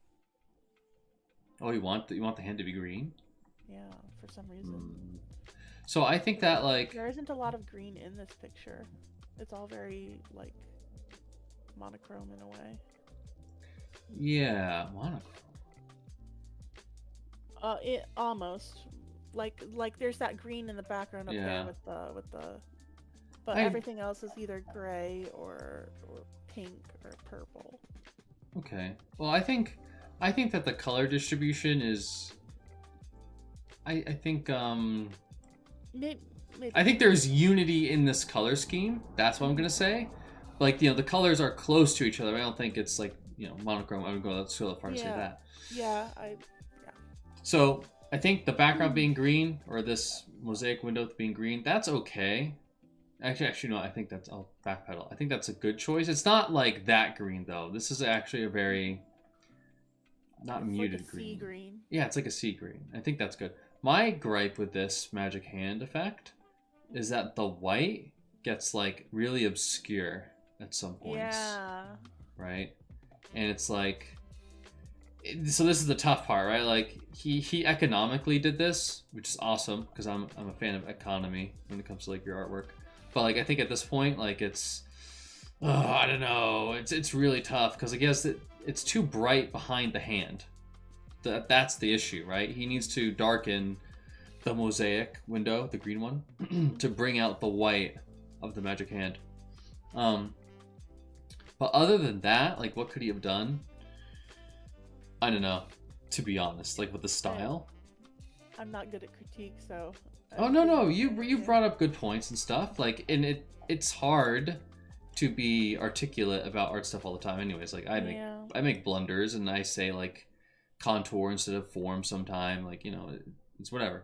Speaker 1: Oh, you want the hand to be green?
Speaker 3: Yeah, for some reason.
Speaker 1: So I think that like
Speaker 3: there isn't a lot of green in this picture. It's all very like monochrome in a way.
Speaker 1: Yeah, monochrome.
Speaker 3: It almost. Like there's that green in the background up there with the but everything else is either gray or pink or purple.
Speaker 1: Okay. Well, I think that the color distribution is I think
Speaker 3: maybe.
Speaker 1: I think there's unity in this color scheme. That's what I'm going to say. Like, the colors are close to each other. I don't think it's like, monochrome. I would go so far to say that.
Speaker 3: Yeah,
Speaker 1: So, I think the background being green, or this mosaic window being green, that's okay. Actually, no, I think that's, I'll backpedal. I think that's a good choice. It's not like that green, though. This is actually a very, not muted
Speaker 3: like a
Speaker 1: green.
Speaker 3: Sea green.
Speaker 1: Yeah, it's like a sea green. I think that's good. My gripe with this magic hand effect is that the white gets, like, really obscure at some points.
Speaker 3: Yeah.
Speaker 1: Right? And it's like... So this is the tough part, right? Like he economically did this, which is awesome because I'm a fan of economy when it comes to like your artwork. but like I think at this point, like it's, I don't know, it's really tough because I guess it's too bright behind the hand. That's the issue, right? He needs to darken the mosaic window, the green one, to bring out the white of the magic hand. But other than that, like what could he have done? I don't know, to be honest, like with the style.
Speaker 3: I'm not good at critique, so.
Speaker 1: Oh no, you brought up good points and stuff. Like, and it's hard to be articulate about art stuff all the time. Anyways, like I make blunders and I say like contour instead of form sometime. Like, you know, it's whatever,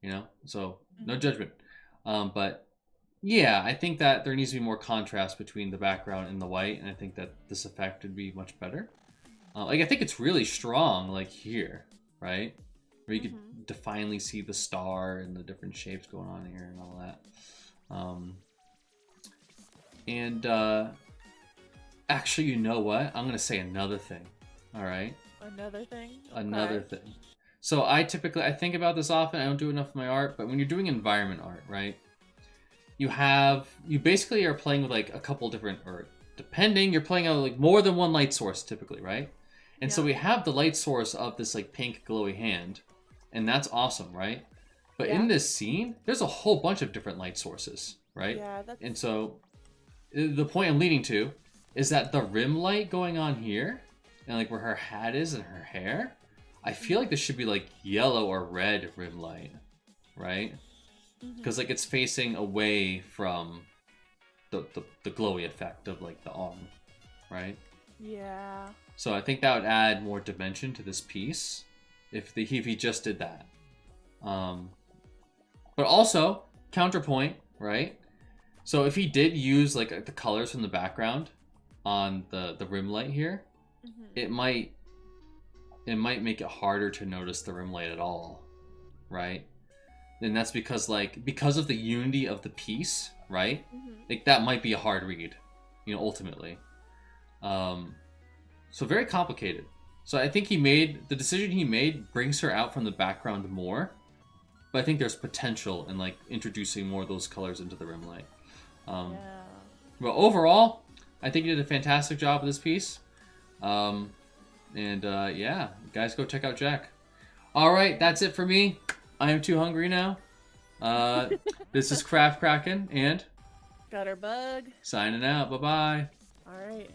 Speaker 1: you know. So no judgment. But yeah, I think that there needs to be more contrast between the background and the white, and I think that this effect would be much better. Like I think it's really strong, like here, right? Where you could definitely see the star and the different shapes going on here and all that. Actually, you know what? I'm gonna say another thing. All right.
Speaker 3: Another thing. Okay.
Speaker 1: Another thing. So I think about this often. I don't do enough of my art, but when you're doing environment art, right? You basically are playing with like a couple different, or depending, you're playing out like more than one light source typically, right? And so we have the light source of this like pink glowy hand, and that's awesome, right? But in this scene, there's a whole bunch of different light sources, right?
Speaker 3: Yeah,
Speaker 1: and so the point I'm leading to is that the rim light going on here, and like where her hat is and her hair, I feel like this should be like yellow or red rim light, right? Because like it's facing away from the glowy effect of like the arm, right?
Speaker 3: Yeah.
Speaker 1: So I think that would add more dimension to this piece if he just did that. But also counterpoint, right? So if he did use like the colors from the background on the rim light here, it might make it harder to notice the rim light at all, right? And that's because of the unity of the piece, right? Like that might be a hard read, you know, ultimately. So very complicated. So I think the decision he made brings her out from the background more, but I think there's potential in like introducing more of those colors into the rim light. But overall, I think he did a fantastic job with this piece. Yeah, guys, go check out Jack. All right, that's it for me. I am too hungry now. This is KraftKraken and
Speaker 3: Gutterbug.
Speaker 1: signing out. Bye-bye.
Speaker 3: All right.